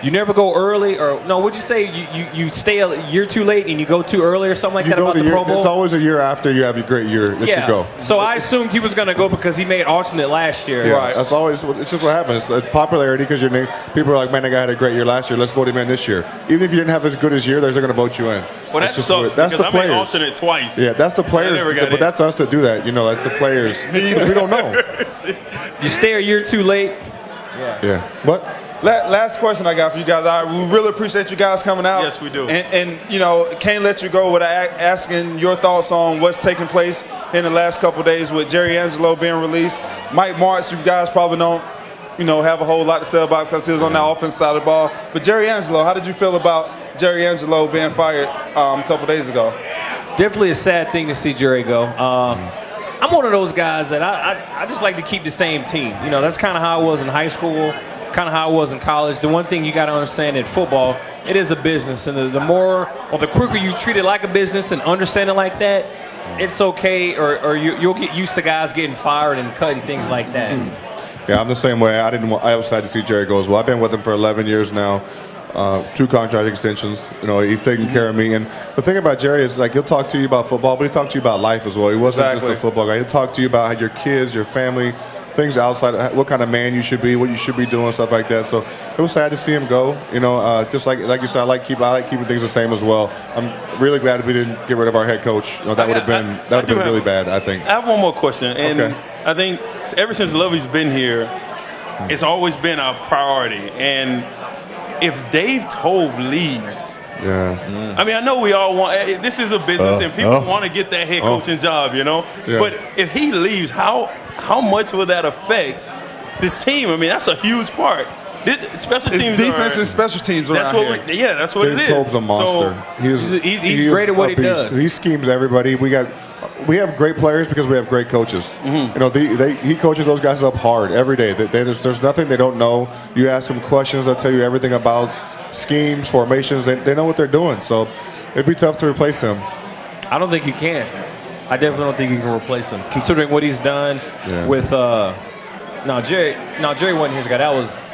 [SPEAKER 5] You never go early, or no? Would you say you stay a year too late and you go too early, or something like that about the Pro Bowl?
[SPEAKER 3] It's always a year after you have your great year that you go.
[SPEAKER 5] So I assumed he was going to go because he made alternate last year.
[SPEAKER 3] Yeah, right. That's always. It's just what happens. It's popularity because your name. People are like, man, that guy had a great year last year. Let's vote him in this year. Even if you didn't have as good as year, they're going to vote you in.
[SPEAKER 2] Well, that sucks because I made alternate twice.
[SPEAKER 3] Yeah, that's the players. But that's us that do that. You know, that's the players. We don't know.
[SPEAKER 5] You stay a year too late.
[SPEAKER 3] Yeah. What?
[SPEAKER 1] Last question I got for you guys. We really appreciate you guys coming out.
[SPEAKER 2] Yes, we do.
[SPEAKER 1] And you know, can't let you go without asking your thoughts on what's taking place in the last couple of days with Jerry Angelo being released. Mike Martz, you guys probably don't, have a whole lot to say about because he was on the offense side of the ball. But Jerry Angelo, how did you feel about Jerry Angelo being fired a couple of days ago?
[SPEAKER 5] Definitely a sad thing to see Jerry go. I'm one of those guys that I just like to keep the same team. That's kind of how I was in high school. Kind of how I was in college. The one thing you got to understand in football, it is a business, and the more or the quicker you treat it like a business and understand it like that, it's okay, or you'll get used to guys getting fired and cut and things like that.
[SPEAKER 3] Yeah, I'm the same way. I was sad to see Jerry go as well. I've been with him for 11 years now. 2 contract extensions. He's taking care of me. And the thing about Jerry is, like, he'll talk to you about football, but he'll talk to you about life as well. He wasn't just a football guy. He'll talk to you about your kids, your family, things outside, what kind of man you should be, what you should be doing, stuff like that. So it was sad to see him go. Just like you said, I like keeping things the same as well. I'm really glad we didn't get rid of our head coach. That would have been really bad, I think.
[SPEAKER 2] I have one more question, and I think ever since Lovey's been here, it's always been a priority. And if Dave Tobe leaves, I mean, I know we all want. This is a business, and people want to get that head coaching job, But if he leaves, how much will that affect this team? I mean, that's a huge part. Special teams,
[SPEAKER 1] defense and special teams.
[SPEAKER 2] That's what. That's what
[SPEAKER 3] Dave
[SPEAKER 2] it is.
[SPEAKER 3] Tobe's a monster.
[SPEAKER 5] So he's great at what he does.
[SPEAKER 3] He schemes everybody. We have great players because we have great coaches. He coaches those guys up hard every day. There's nothing they don't know. You ask them questions, they'll tell you everything about schemes, formations. They know what they're doing. So it'd be tough to replace him.
[SPEAKER 5] I don't think you can. I definitely don't think you can replace him, considering what he's done with. Jerry wasn't his guy. That was.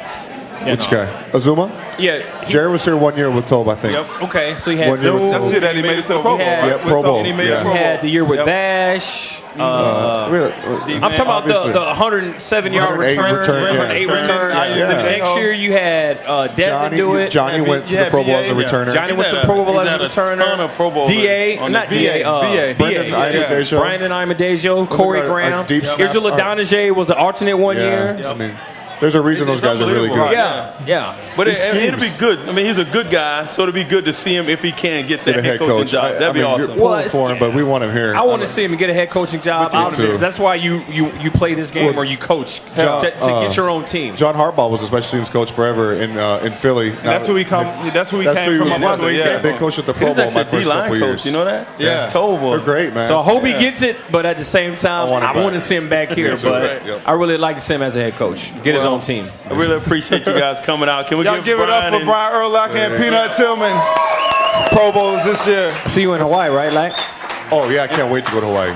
[SPEAKER 3] Which guy? Azuma?
[SPEAKER 5] Yeah.
[SPEAKER 3] Jerry was here 1 year with Tobe, I think.
[SPEAKER 5] Yep. Okay, so he had Zoom.
[SPEAKER 1] That's it. That he made it to the Pro Bowl.
[SPEAKER 3] Yeah, Pro Bowl.
[SPEAKER 5] He had the year with Bash. I'm talking about the 107-yard return, 108 return. The next year you had Devin do it.
[SPEAKER 3] Johnny went to the Pro Bowl as a returner.
[SPEAKER 5] Johnny went to the Pro Bowl as a returner. DA, not DA, Brandon Imadejo, Corey Graham. Israel Adonijah was an alternate 1 year.
[SPEAKER 3] I mean, there's a reason those guys are really good.
[SPEAKER 5] Yeah.
[SPEAKER 2] But it'll be good. I mean, he's a good guy, so it'll be good to see him if he can get that head coaching job. That'd be awesome.
[SPEAKER 3] You're pulling for him, but we want him here.
[SPEAKER 5] I want to see him get a head coaching job. That's why you play this game or you coach to get your own team.
[SPEAKER 3] John Harbaugh was a special teams coach forever in Philly.
[SPEAKER 1] That's who he came from.
[SPEAKER 3] They coached at the Pro Bowl my first couple years.
[SPEAKER 2] You know that?
[SPEAKER 1] Yeah.
[SPEAKER 3] They're great, man.
[SPEAKER 5] So I hope he gets it, but at the same time, I want to see him back here. But I really like to see him as a head coach. Get his own team.
[SPEAKER 2] I really appreciate you guys coming out. Can we
[SPEAKER 1] give it up for Brian Urlacher and Peanut Tillman, Pro Bowls this year?
[SPEAKER 5] See you in Hawaii, right, Like?
[SPEAKER 3] Oh, yeah, I can't wait to go to Hawaii.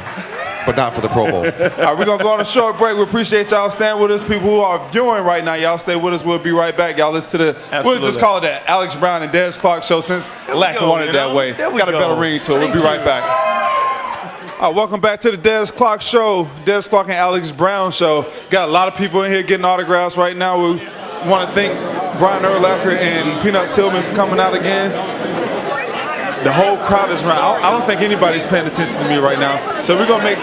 [SPEAKER 3] But not for the Pro Bowl.
[SPEAKER 1] All right, we're going to go on a short break. We appreciate y'all staying with us. People who are viewing right now, y'all stay with us. We'll be right back. Y'all listen to we'll just call it the Alex Brown and Des Clark show since Lack wanted it that way. Got a better ring to it. We'll be right back. All right, welcome back to the Des Clark Show, Des Clark and Alex Brown Show. Got a lot of people in here getting autographs right now. We want to thank Brian Urlacher and Peanut Tillman for coming out again. The whole crowd is around. I don't think anybody's paying attention to me right now. So we're going to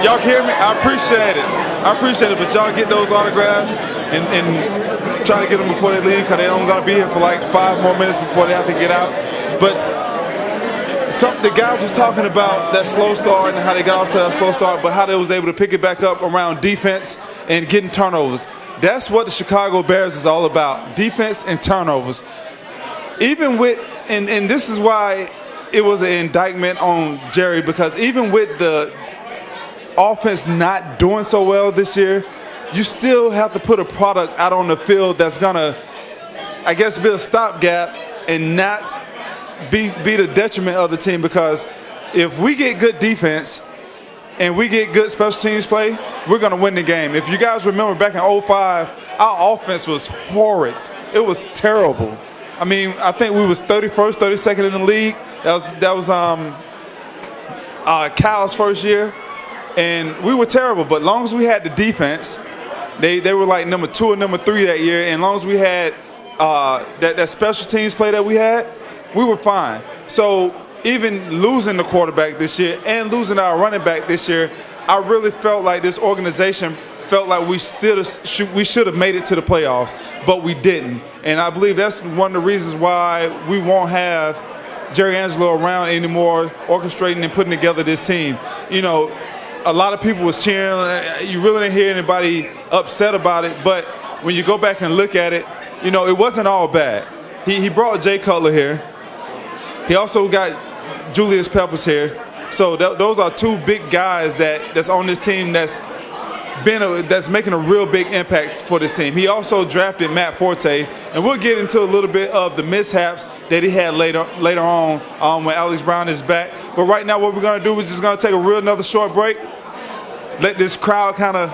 [SPEAKER 1] y'all hear me? I appreciate it. But y'all get those autographs and try to get them before they leave because they're only going to be here for like 5 more minutes before they have to get out. But the guys was talking about that slow start and how they got off to that slow start, but how they was able to pick it back up around defense and getting turnovers. That's what the Chicago Bears is all about, defense and turnovers. Even with, and this is why it was an indictment on Jerry, because even with the offense not doing so well this year, you still have to put a product out on the field that's going to, I guess, be a stopgap and not be the detriment of the team, because if we get good defense and we get good special teams play, we're going to win the game. If you guys remember back in 2005, our offense was horrid. It was terrible. I mean, I think we was 31st, 32nd in the league. That was Kyle's first year, and we were terrible. But as long as we had the defense, they were like number 2 and number 3 that year. And as long as we had that special teams play that we had, we were fine. So even losing the quarterback this year and losing our running back this year, I really felt like this organization felt like we should have made it to the playoffs, but we didn't. And I believe that's one of the reasons why we won't have Jerry Angelo around anymore, orchestrating and putting together this team. You know, a lot of people was cheering. You really didn't hear anybody upset about it, but when you go back and look at it, you know, it wasn't all bad. He brought Jay Cutler here. He also got Julius Peppers here. So those are 2 big guys that's on this team that's making a real big impact for this team. He also drafted Matt Forte, and we'll get into a little bit of the mishaps that he had later on when Alex Brown is back. But right now what we're going to do is just going to take another short break, let this crowd kind of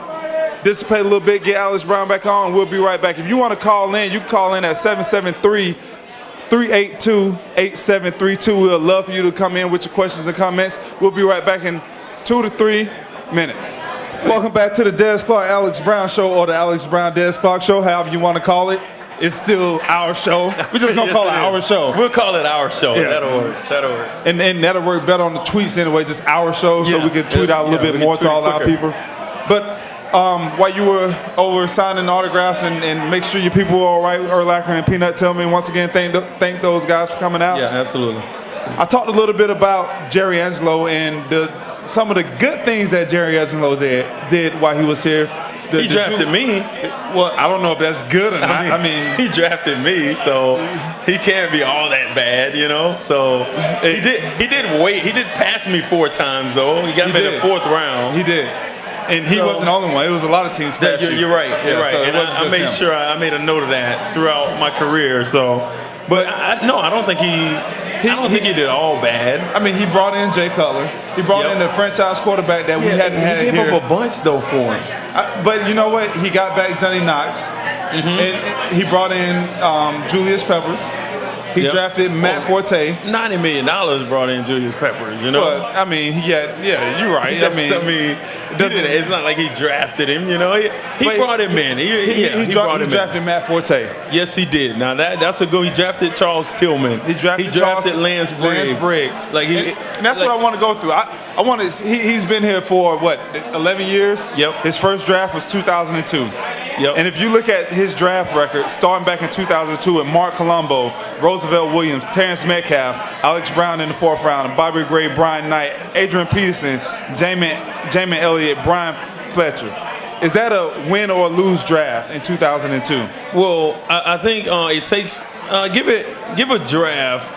[SPEAKER 1] dissipate a little bit, get Alex Brown back on, and we'll be right back. If you want to call in, you can call in at 773-382-8732. We'd love for you to come in with your questions and comments. We'll be right back in 2 to 3 minutes. Welcome back to the Des Clark Alex Brown Show, or the Alex Brown Des Clark Show, however you want to call it. It's still our show. We're just going to call it our show.
[SPEAKER 2] We'll call it our show. Yeah. That'll work.
[SPEAKER 1] And that'll work better on the tweets anyway, just our show, so we can tweet out a little bit more to all our people. But while you were over signing autographs and make sure your people were all right, Urlacher and Peanut Tillman, once again, thank those guys for coming out.
[SPEAKER 2] Yeah, absolutely.
[SPEAKER 1] I talked a little bit about Jerry Angelo and some of the good things that Jerry Angelo did while he was here.
[SPEAKER 2] He drafted me.
[SPEAKER 1] Well, I don't know if that's good or not. I mean,
[SPEAKER 2] he drafted me, so he can't be all that bad, you know. So he did pass me 4 times though. He got me in the 4th round.
[SPEAKER 1] He did. And he wasn't the only one. It was a lot of teams.
[SPEAKER 2] You're right. You're right. So and I made sure I made a note of that throughout my career. So, but I don't think he did all bad.
[SPEAKER 1] I mean, he brought in Jay Cutler. He brought in the franchise quarterback that we hadn't had here.
[SPEAKER 2] He gave up a bunch though for him.
[SPEAKER 1] But you know what? He got back Johnny Knox, and he brought in Julius Peppers. He drafted Matt Forte.
[SPEAKER 2] $90 million brought in Julius Peppers, you know?
[SPEAKER 1] But, I mean, yeah, you're right.
[SPEAKER 2] It's not like he drafted him, you know? He brought him in. He
[SPEAKER 1] drafted Matt Forte.
[SPEAKER 2] Yes, he did. Now, that's a good. He drafted Charles Tillman.
[SPEAKER 1] He drafted
[SPEAKER 2] Lance Briggs.
[SPEAKER 1] And that's what I want to go through. He's been here for, 11 years?
[SPEAKER 2] Yep.
[SPEAKER 1] His first draft was 2002.
[SPEAKER 2] Yep.
[SPEAKER 1] And if you look at his draft record, starting back in 2002 with Mark Colombo, Roosevelt Williams, Terrence Metcalf, Alex Brown in the 4th round, Bobby Gray, Brian Knight, Adrian Peterson, Jamin Elliott, Brian Fletcher. Is that a win or lose draft in 2002?
[SPEAKER 2] Well, I think it takes give a draft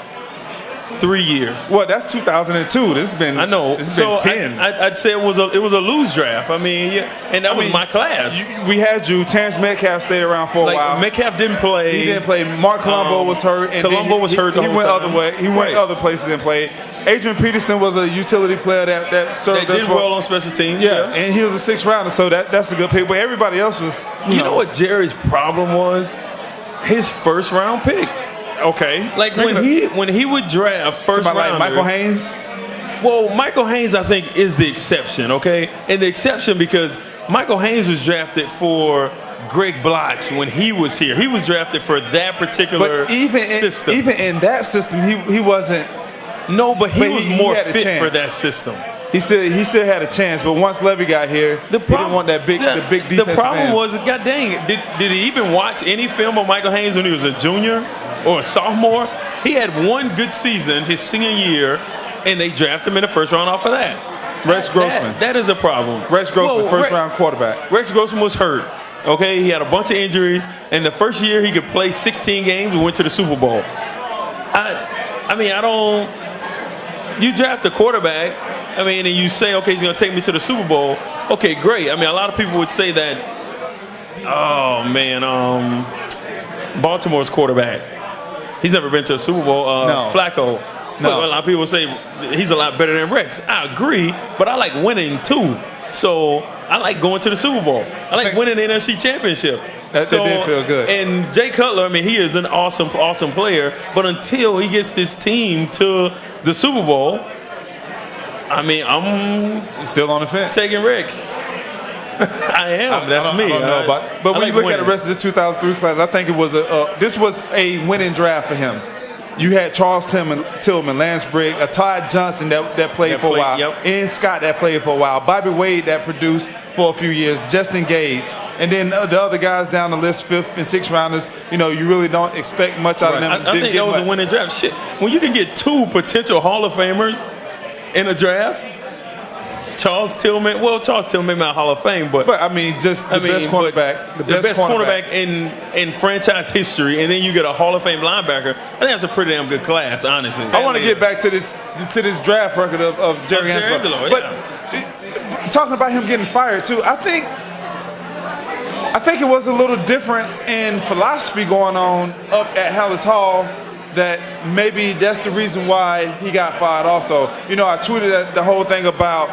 [SPEAKER 2] 3 years.
[SPEAKER 1] Well, that's 2002. This has been This has been 10.
[SPEAKER 2] I'd say it was a lose draft. I mean, and that was my class.
[SPEAKER 1] We had you. Terrence Metcalf stayed around for a while.
[SPEAKER 2] Metcalf didn't play.
[SPEAKER 1] He didn't play. Mark Colombo was hurt. And
[SPEAKER 2] Colombo was hurt.
[SPEAKER 1] He went other way. He went other places and played. Adrian Peterson was a utility player that served.
[SPEAKER 2] That did well on special teams.
[SPEAKER 1] Yeah, and he was a 6th rounder, so that's a good pick. But everybody else was.
[SPEAKER 2] You know what Jerry's problem was? His 1st round pick.
[SPEAKER 1] Okay.
[SPEAKER 2] Like when he would draft first rounders.
[SPEAKER 1] Like Michael Haynes?
[SPEAKER 2] Well, Michael Haynes, I think, is the exception, okay? And the exception because Michael Haynes was drafted for Greg Blotch when he was here. He was drafted for that particular system.
[SPEAKER 1] Even in that system, he wasn't.
[SPEAKER 2] No, but he was more fit for that system.
[SPEAKER 1] He still had a chance, but once Levy got here, he didn't want the big defensive
[SPEAKER 2] The problem was, God dang it, did he even watch any film of Michael Haynes when he was a junior or a sophomore? He had one good season his senior year, and they drafted him in the 1st round off of that.
[SPEAKER 1] Rex Grossman.
[SPEAKER 2] That is a problem.
[SPEAKER 1] Rex Grossman, 1st round quarterback.
[SPEAKER 2] Rex Grossman was hurt. Okay, he had a bunch of injuries, and the first year he could play 16 games and went to the Super Bowl. You draft a quarterback, and you say, okay, he's going to take me to the Super Bowl. Okay, great. A lot of people would say that, Baltimore's quarterback, he's never been to a Super Bowl.
[SPEAKER 1] No.
[SPEAKER 2] Flacco. No. But a lot of people say he's a lot better than Rex. I agree, but I like winning too. So I like going to the Super Bowl. I like winning the NFC Championship.
[SPEAKER 1] That did feel good.
[SPEAKER 2] And Jay Cutler, I mean, he is an awesome player. But until he gets this team to the Super Bowl, I mean, I'm
[SPEAKER 1] still on the fence.
[SPEAKER 2] Taking risks. I am. That's me.
[SPEAKER 1] I don't know but when you look at the rest of this 2003 class, I think it was this was a winning draft for him. You had Charles Tillman, Lance Briggs, Todd Johnson that played for a while, Ian Scott that played for a while, Bobby Wade that produced for a few years, Justin Gage, and then the other guys down the list, 5th and 6th rounders. You know, you really don't expect much out of them.
[SPEAKER 2] I think that was a winning draft. Shit, when you can get 2 potential Hall of Famers in a draft. Charles Tillman not Hall of Fame, but
[SPEAKER 1] I mean, just the best cornerback,
[SPEAKER 2] the best cornerback in franchise history, and then you get a Hall of Fame linebacker. I think that's a pretty damn good class, honestly.
[SPEAKER 1] I want to get back to this draft record of Jerry Angelo. But talking about him getting fired too, I think it was a little difference in philosophy going on up at Hallis Hall. That maybe that's the reason why he got fired. Also, you know, I tweeted the whole thing about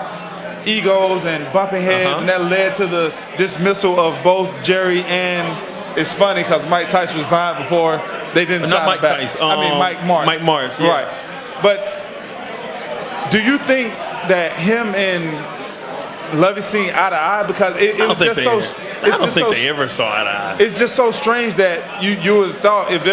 [SPEAKER 1] egos and bumping heads, and that led to the dismissal of both Jerry and it's funny because Mike Tice resigned before they didn't sign
[SPEAKER 2] Mike
[SPEAKER 1] back.
[SPEAKER 2] Tice.
[SPEAKER 1] I mean Mike Martz.
[SPEAKER 2] Mike Martz, yeah.
[SPEAKER 1] Right. But do you think that him and Lovie seen eye to eye? Because it was just so.
[SPEAKER 2] I don't think they ever saw eye to eye.
[SPEAKER 1] It's just so strange that you would have thought if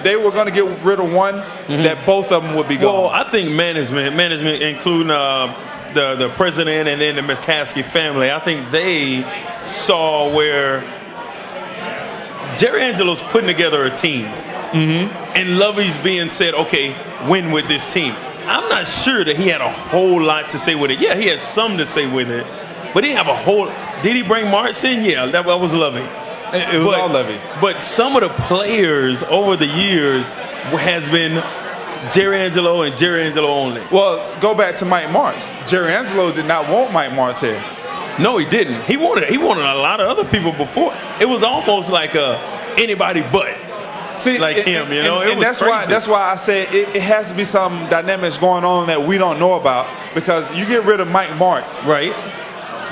[SPEAKER 1] they were gonna get rid of one, that both of them would be gone.
[SPEAKER 2] Well, I think management, including the president and then the McCaskey family, I think they saw where Jerry Angelo's putting together a team, and Lovie's being said, okay, win with this team. I'm not sure that he had a whole lot to say with it. Yeah, he had some to say with it, but he didn't have a whole. Did he bring Martz in? Yeah, that was Lovie.
[SPEAKER 1] It was all Lovie.
[SPEAKER 2] But some of the players over the years has been Jerry Angelo and Jerry Angelo only.
[SPEAKER 1] Well, go back to Mike Martz. Jerry Angelo did not want Mike Martz here.
[SPEAKER 2] No, he didn't. He wanted a lot of other people before. It was almost like anybody but.
[SPEAKER 1] See,
[SPEAKER 2] like him, you know,
[SPEAKER 1] and that's why I said it has to be some dynamics going on that we don't know about, because you get rid of Mike Martz,
[SPEAKER 2] right?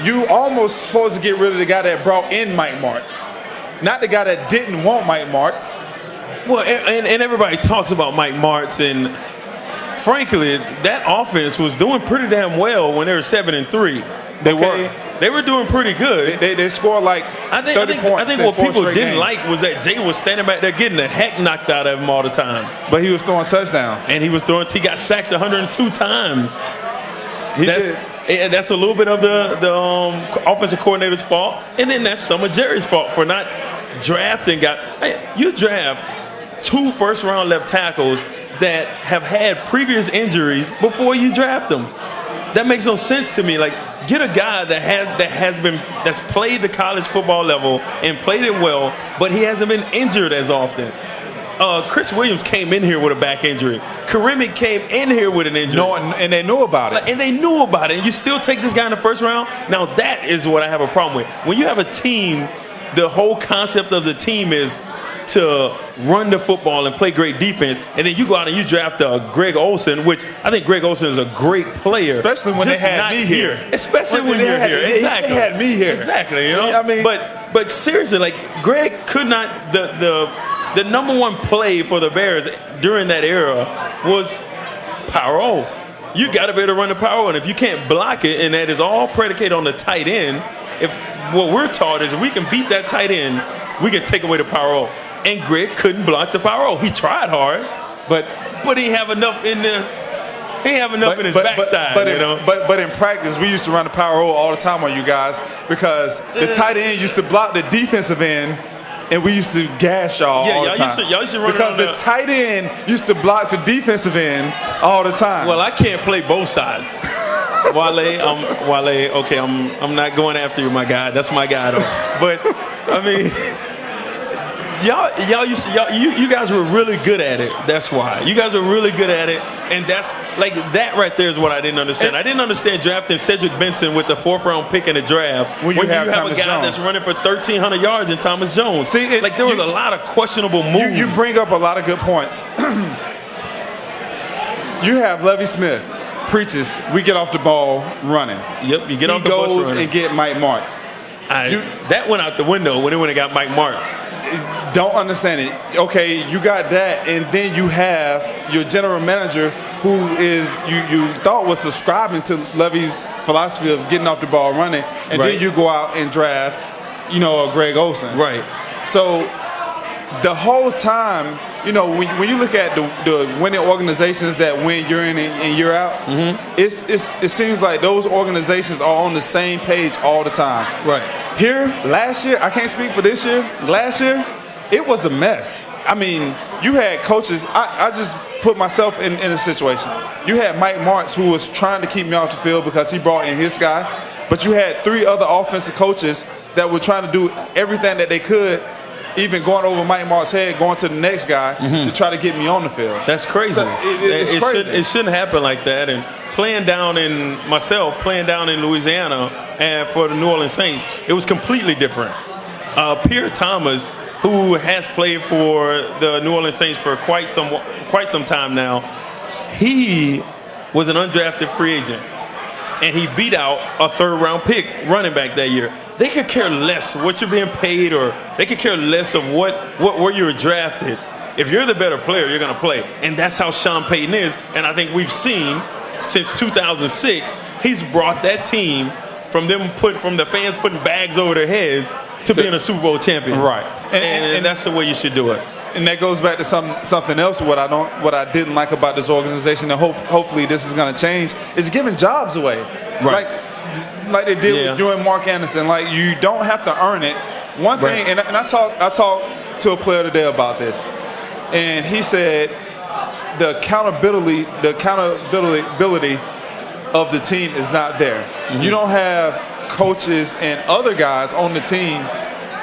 [SPEAKER 1] You almost supposed to get rid of the guy that brought in Mike Martz, not the guy that didn't want Mike Martz.
[SPEAKER 2] Well, and everybody talks about Mike Martz, and frankly, that offense was doing pretty damn well when they were 7-3. They were doing pretty good.
[SPEAKER 1] They scored like 30 points.
[SPEAKER 2] I think what people didn't like was that Jay was standing back there getting the heck knocked out of him all the time.
[SPEAKER 1] But he was throwing touchdowns.
[SPEAKER 2] And he got sacked 102 times. That's a little bit of the offensive coordinator's fault, and then that's some of Jerry's fault for not drafting guys. You draft 2 first-round left tackles that have had previous injuries before you draft them. That makes no sense to me. Like, get a guy that's played the college football level and played it well, but he hasn't been injured as often. Chris Williams came in here with a back injury. Karimic came in here with an injury.
[SPEAKER 1] And they knew about it.
[SPEAKER 2] And they knew about it. And you still take this guy in the first round? Now that is what I have a problem with. When you have a team, the whole concept of the team is to run the football and play great defense, and then you go out and you draft Greg Olsen, which I think Greg Olsen is a great player.
[SPEAKER 1] Especially when they had me here.
[SPEAKER 2] Especially when you're here. Exactly.
[SPEAKER 1] They had me here.
[SPEAKER 2] Exactly. You know?
[SPEAKER 1] I mean,
[SPEAKER 2] but seriously, like, Greg could not. The number one play for the Bears during that era was power O. You got to be able to run the power O, and if you can't block it, and that is all predicated on the tight end. If what we're taught is if we can beat that tight end, we can take away the power O. And Greg couldn't block the power O. He tried hard, but he didn't have enough in his backside.
[SPEAKER 1] But in practice, we used to run the power O all the time on you guys, because the tight end used to block the defensive end, and we used to gash y'all all the time.
[SPEAKER 2] Y'all used to run
[SPEAKER 1] because the tight end used to block the defensive end all the time.
[SPEAKER 2] Well, I can't play both sides. Wale, okay, I'm not going after you, my guy. That's my guy, though. But I mean, you guys were really good at it. That's why you guys were really good at it, and that's like that right there is what I didn't understand. I didn't understand drafting Cedric Benson with the 4th round pick in the draft when you have a guy that's running for 1,300 yards in Thomas Jones. See, there was a lot of questionable moves.
[SPEAKER 1] You bring up a lot of good points. You have Lovie Smith preaches, we get off the ball running.
[SPEAKER 2] Yep, you get off the bus running.
[SPEAKER 1] He goes and get Mike Martz.
[SPEAKER 2] That went out the window when it went and got Mike Marks.
[SPEAKER 1] Don't understand it. Okay, you got that, and then you have your general manager who is you thought was subscribing to Levy's philosophy of getting off the ball running, and then you go out and draft, a Greg Olsen.
[SPEAKER 2] Right.
[SPEAKER 1] So the whole time, when you look at the winning organizations that win year in and year out, it seems like those organizations are on the same page all the time.
[SPEAKER 2] Right.
[SPEAKER 1] Here, last year, I can't speak for this year. Last year, it was a mess. I mean, you had coaches. I just put myself in a situation. You had Mike Marks, who was trying to keep me off the field because he brought in his guy. But you had 3 other offensive coaches that were trying to do everything that they could, even going over Mike Marks' head, going to the next guy to try to get me on the field.
[SPEAKER 2] That's crazy.
[SPEAKER 1] So it's crazy.
[SPEAKER 2] It shouldn't happen like that. And playing down in Louisiana and for the New Orleans Saints, it was completely different. Pierre Thomas, who has played for the New Orleans Saints for quite some time now, he was an undrafted free agent, and he beat out a 3rd-round pick running back that year. They could care less what you're being paid, or they could care less of where you were drafted. If you're the better player, you're going to play, and that's how Sean Payton is. And I think we've seen since 2006, he's brought that team from the fans putting bags over their heads to being a Super Bowl champion.
[SPEAKER 1] Right.
[SPEAKER 2] And that's the way you should do it.
[SPEAKER 1] And that goes back to something else. What I didn't like about this organization, and hopefully this is going to change, is giving jobs away.
[SPEAKER 2] Right.
[SPEAKER 1] Like they did with you and Mark Anderson. Like, you don't have to earn it. One thing, and I talked to a player today about this, and he said the accountability of the team is not there. You don't have coaches and other guys on the team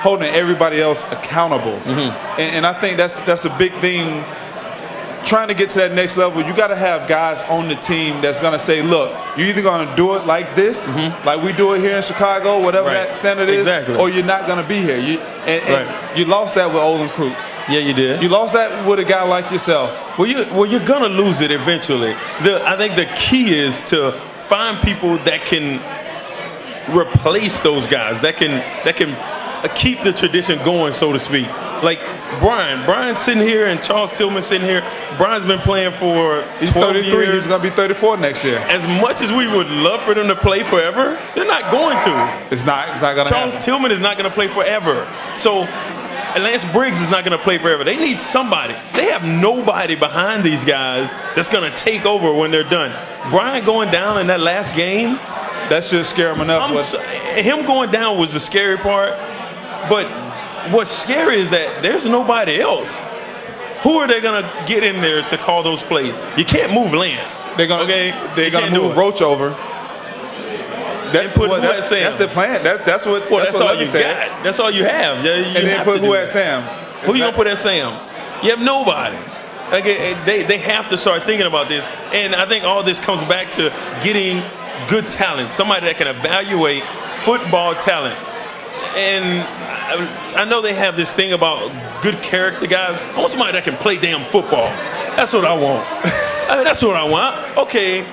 [SPEAKER 1] holding everybody else accountable. And I think that's a big thing. Trying to get to that next level, you got to have guys on the team that's going to say, look, you're either going to do it like this, like we do it here in Chicago, whatever that standard is, or you're not going to be here. You lost that with Olin Kroops.
[SPEAKER 2] Yeah, you did.
[SPEAKER 1] You lost that with a guy like yourself.
[SPEAKER 2] Well, you're going to lose it eventually. I think the key is to find people that can replace those guys, that can keep the tradition going, so to speak. Like Brian's sitting here and Charles Tillman sitting here. Brian's been playing for
[SPEAKER 1] 33
[SPEAKER 2] years.
[SPEAKER 1] He's going to be 34 next year.
[SPEAKER 2] As much as we would love for them to play forever, they're not going to.
[SPEAKER 1] It's not going to happen.
[SPEAKER 2] Charles Tillman is not going to play forever. So Lance Briggs is not going to play forever. They need somebody. They have nobody behind these guys that's going to take over when they're done. Brian going down in that last game,
[SPEAKER 1] that should scare him enough.
[SPEAKER 2] Him going down was the scary part. But what's scary is that there's nobody else. Who are they going to get in there to call those plays? You can't move Lance.
[SPEAKER 1] They're going to move Roach over.
[SPEAKER 2] That's
[SPEAKER 1] the plan. That's what
[SPEAKER 2] all you
[SPEAKER 1] said.
[SPEAKER 2] got. That's all you have.
[SPEAKER 1] And then put who at Sam?
[SPEAKER 2] Who you going to put at Sam? You have nobody. They have to start thinking about this. And I think all this comes back to getting good talent, somebody that can evaluate football talent. And I know they have this thing about good character guys. I want somebody that can play damn football. That's what I want. That's what I want. Okay,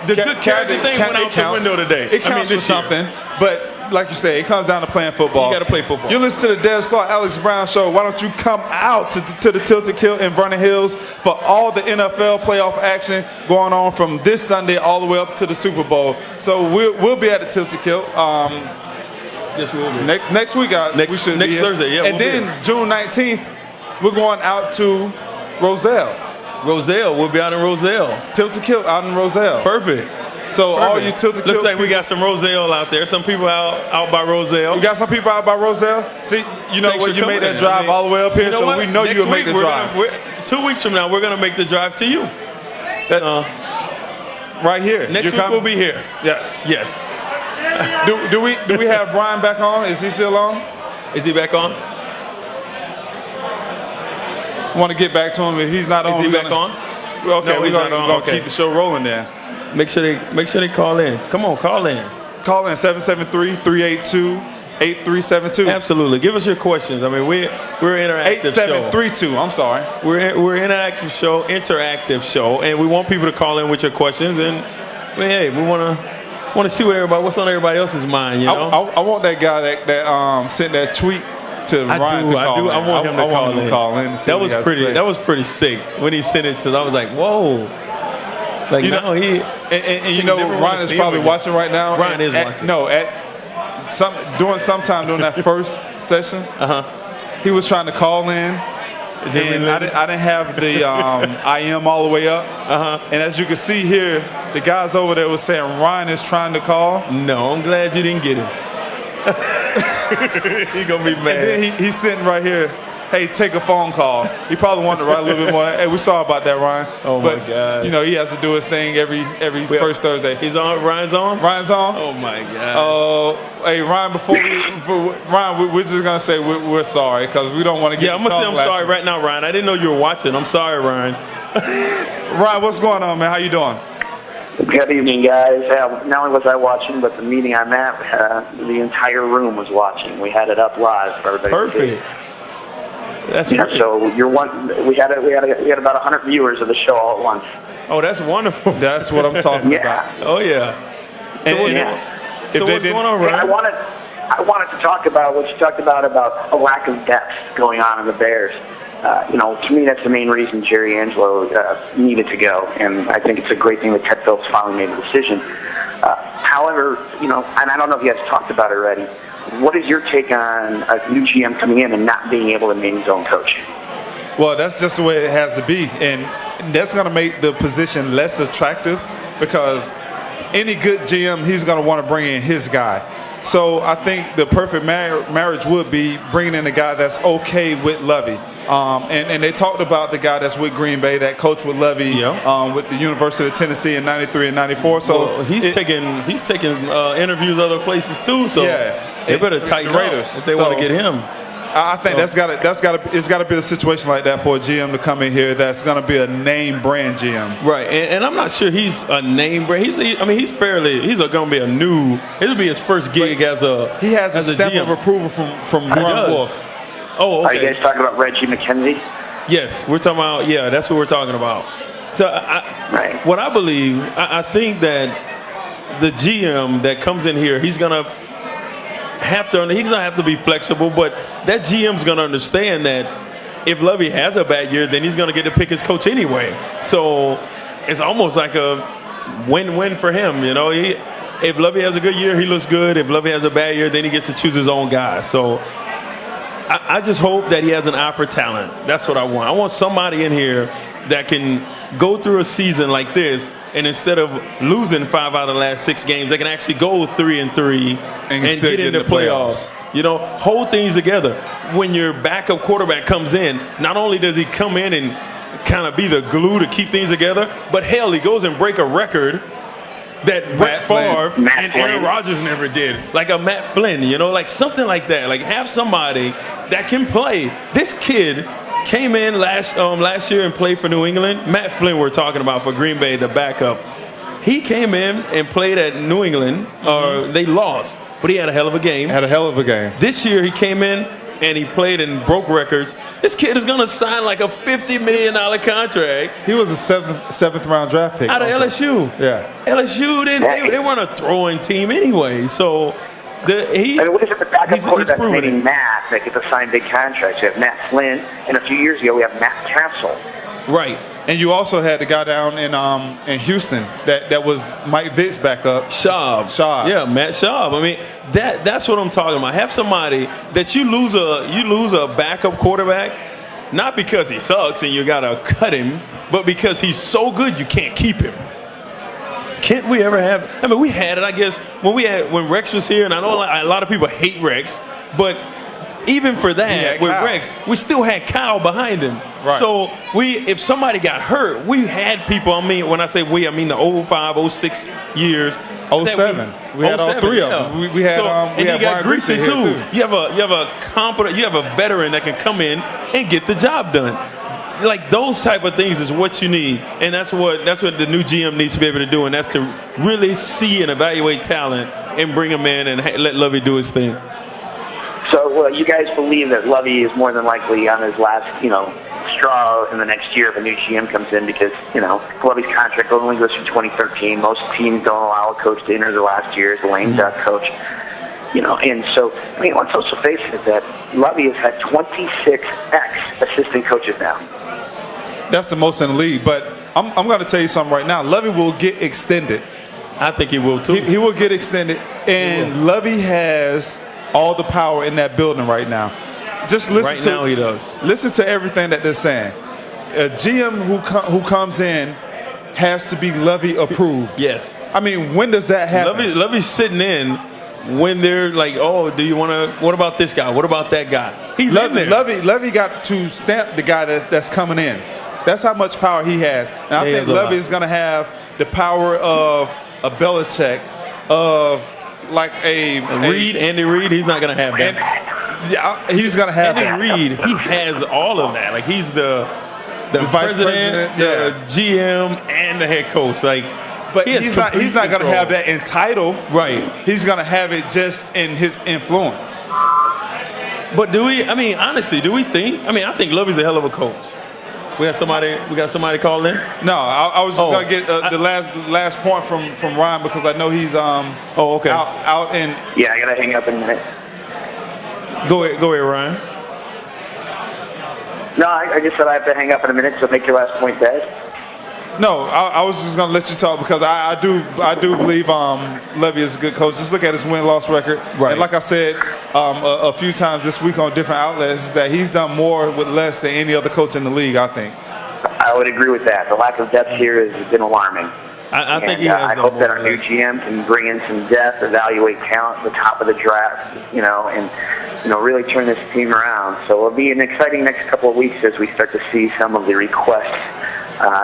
[SPEAKER 2] the good character thing went out the window today.
[SPEAKER 1] It counts for something, but like you say, it comes down to playing football.
[SPEAKER 2] You got to play football.
[SPEAKER 1] You listen to the Des Clark, Alex Brown Show. Why don't you come out to the Tilted Kilt in Vernon Hills for all the NFL playoff action going on from this Sunday all the way up to the Super Bowl. So we'll be at the Tilted Kilt.
[SPEAKER 2] Yes, we will be.
[SPEAKER 1] Next week, we should be
[SPEAKER 2] next Thursday, yeah.
[SPEAKER 1] And then June 19th, we're going out to Roselle.
[SPEAKER 2] We'll be out in Roselle.
[SPEAKER 1] Tilted Kilt out in Roselle.
[SPEAKER 2] Perfect.
[SPEAKER 1] So all you Tilted Kilt.
[SPEAKER 2] Looks like we got some Roselle out there. Some people out by Roselle.
[SPEAKER 1] We got some people out by Roselle. See, you know what? You made that drive all the way up here, so we know you'll make the drive.
[SPEAKER 2] 2 weeks from now, we're going to make the drive to you.
[SPEAKER 1] Right here.
[SPEAKER 2] Next week we'll be here.
[SPEAKER 1] Yes.
[SPEAKER 2] Yes.
[SPEAKER 1] Do we have Brian back on? Is he still on?
[SPEAKER 2] Is he back on?
[SPEAKER 1] Want to get back to him if he's not on.
[SPEAKER 2] Is he back on?
[SPEAKER 1] Okay, we're going to keep the show rolling there.
[SPEAKER 2] Make sure they call in. Come on, call in.
[SPEAKER 1] Call in 773-382-8372.
[SPEAKER 2] Absolutely. Give us your questions. I mean, we're interactive
[SPEAKER 1] 8732. I'm sorry.
[SPEAKER 2] We're interactive show, and we want people to call in with your questions. And hey, we want to want to see what's on everybody else's mind. You know,
[SPEAKER 1] I want that guy that sent that tweet to Ryan to call in.
[SPEAKER 2] I want him to call in.
[SPEAKER 1] That was pretty.
[SPEAKER 2] That was pretty sick when he sent it to us. I was like, whoa. Like,
[SPEAKER 1] you know, and you know, Ryan is probably watching right now.
[SPEAKER 2] Ryan is watching.
[SPEAKER 1] No, sometime during that first session, he was trying to call in, and I didn't have the IM all the way up. And as you can see here, the guys over there was saying Ryan is trying to call.
[SPEAKER 2] No, I'm glad you didn't get him. He gonna be mad.
[SPEAKER 1] And then he's sitting right here. Hey, take a phone call. He probably wanted to write a little bit more. Hey, we saw about that, Ryan.
[SPEAKER 2] Oh, my God.
[SPEAKER 1] You know, he has to do his thing every first Thursday.
[SPEAKER 2] He's on. Ryan's on?
[SPEAKER 1] Ryan's on?
[SPEAKER 2] Oh, my God.
[SPEAKER 1] Hey, Ryan, Ryan, we're just going to say we're sorry because we don't want to get
[SPEAKER 2] I'm going to say I'm sorry right now, Ryan. I didn't know you were watching. I'm sorry, Ryan.
[SPEAKER 1] Ryan, what's going on, man? How you doing?
[SPEAKER 6] Good evening, guys. Not only was I watching, but the meeting I'm at, the entire room was watching. We had it up live for everybody.
[SPEAKER 2] Perfect. That's great.
[SPEAKER 6] So we had about 100 viewers of the show all at once.
[SPEAKER 2] Oh, that's wonderful.
[SPEAKER 1] That's what I'm talking about.
[SPEAKER 2] Oh yeah. So what's going on, Ryan?
[SPEAKER 6] I wanted to talk about what you talked about a lack of depth going on in the Bears. To me, that's the main reason Jerry Angelo needed to go, and I think it's a great thing that Ted Phillips finally made a decision. However, and I don't know if you guys talked about it already. What is your take on a new GM coming in and not being able to name his own coach?
[SPEAKER 1] Well, that's just the way it has to be, and that's going to make the position less attractive because any good GM, he's going to want to bring in his guy. So I think the perfect marriage would be bringing in a guy that's okay with Lovey. And they talked about the guy that's with Green Bay, that coach with Lovey with the University of Tennessee in '93 and '94. So
[SPEAKER 2] he's taking interviews other places too. So they better tighten the Raiders if they want to get him.
[SPEAKER 1] I think it's got to be a situation like that for a GM to come in here that's going to be a name brand GM.
[SPEAKER 2] Right, and I'm not sure he's a name brand. He's going to be a new. It'll be his first gig as a.
[SPEAKER 1] He has a stamp of approval from Ron Wolf.
[SPEAKER 2] Oh, okay.
[SPEAKER 6] Are you guys talking about Reggie McKenzie?
[SPEAKER 2] Yes, we're talking about. Yeah, that's what we're talking about. So what I believe, I think that the GM that comes in here, he's gonna have to be flexible, but that GM's gonna understand that if Lovey has a bad year, then he's gonna get to pick his coach anyway. So it's almost like a win-win for him. If Lovey has a good year, he looks good. If Lovey has a bad year, then he gets to choose his own guy. So I just hope that he has an eye for talent. That's what I want. I want somebody in here that can go through a season like this, and instead of losing 5 out of the last 6 games, they can actually go 3-3 and get into the playoffs. Hold things together. When your backup quarterback comes in, not only does he come in and kind of be the glue to keep things together, but hell, he goes and break a record that Brett Favre and Aaron Rodgers never did. Like a Matt Flynn, like something like that. Like have somebody that can play. This kid came in last year and played for New England. Matt Flynn we're talking about for Green Bay, the backup. He came in and played at New England. They lost, but he had a hell of a game. This year he came in and he played and broke records. This kid is going to sign like a $50 million contract.
[SPEAKER 1] He was a seventh round draft pick
[SPEAKER 2] out of LSU.
[SPEAKER 1] Yeah,
[SPEAKER 2] LSU they weren't a throwing team anyway. So
[SPEAKER 6] what is it the backup quarterback named Matt that gets to sign big contracts? You have Matt Flynn, and a few years ago we have Matt Castle.
[SPEAKER 2] Right.
[SPEAKER 1] And you also had the guy down in Houston that was Mike Vick's backup.
[SPEAKER 2] Schaub. Yeah, Matt Schaub. I mean, that's what I'm talking about. Have somebody that you lose a backup quarterback, not because he sucks and you gotta cut him, but because he's so good you can't keep him. Can't we ever have? I mean, we had it, I guess, when Rex was here, and I know a lot of people hate Rex, but even for that, with Rex, we still had Kyle behind him.
[SPEAKER 1] Right.
[SPEAKER 2] So if somebody got hurt, we had people. I mean, when I say we, I mean the 05, 06 years.
[SPEAKER 1] 07. We had all 3 of them. We had
[SPEAKER 2] and you got Greasy too. You have a competent, you have a veteran that can come in and get the job done. Like those type of things is what you need, and that's what the new GM needs to be able to do, and that's to really see and evaluate talent and bring him in and let Lovey do his thing.
[SPEAKER 6] So you guys believe that Lovey is more than likely on his last, straw in the next year if a new GM comes in because, Lovey's contract only goes through 2013. Most teams don't allow a coach to enter the last year as a lame duck coach. And so, let's also face it that Lovey has had 26 ex-assistant coaches now.
[SPEAKER 1] That's the most in the league. But I'm going to tell you something right now. Lovey will get extended.
[SPEAKER 2] I think he will, too.
[SPEAKER 1] He will get extended. And Lovey has all the power in that building right now. Just listen
[SPEAKER 2] right now he does.
[SPEAKER 1] Listen to everything that they're saying. A GM who comes in has to be Lovey approved.
[SPEAKER 2] Yes.
[SPEAKER 1] I mean, when does that happen?
[SPEAKER 2] Lovey's sitting in when they're like, oh, do you want to? What about this guy? What about that guy? He's in there.
[SPEAKER 1] Lovey got to stamp the guy that's coming in. That's how much power he has. And I think Lovey is going to have the power of a Belichick, of like a
[SPEAKER 2] Reed, Andy Reid. He's not going to have that.
[SPEAKER 1] Yeah, he's going to have
[SPEAKER 2] Andy Reid. He has all of that. Like he's the vice president, the GM, and the head coach. Like,
[SPEAKER 1] but he's not going to have that in title.
[SPEAKER 2] Right.
[SPEAKER 1] He's going to have it just in his influence.
[SPEAKER 2] But do we? I mean, honestly, do we think? I mean, I think Lovey's a hell of a coach. We got somebody calling in?
[SPEAKER 1] No, I was just going to get the last point from Ryan because I know he's
[SPEAKER 2] okay.
[SPEAKER 1] out in.
[SPEAKER 6] Yeah, I got to hang up in a minute.
[SPEAKER 2] Go ahead, Ryan.
[SPEAKER 6] No, I just said I have to hang up in a minute, so make your last point, Dad.
[SPEAKER 1] No, I was just going to let you talk because I do believe Lovey is a good coach. Just look at his win-loss record.
[SPEAKER 2] Right.
[SPEAKER 1] And like I said a few times this week on different outlets, is that he's done more with less than any other coach in the league, I think.
[SPEAKER 6] I would agree with that. The lack of depth here has been alarming.
[SPEAKER 2] I think he has
[SPEAKER 6] I hope that our new GM can bring in some depth, evaluate talent at the top of the draft, and really turn this team around. So it'll be an exciting next couple of weeks as we start to see some of the requests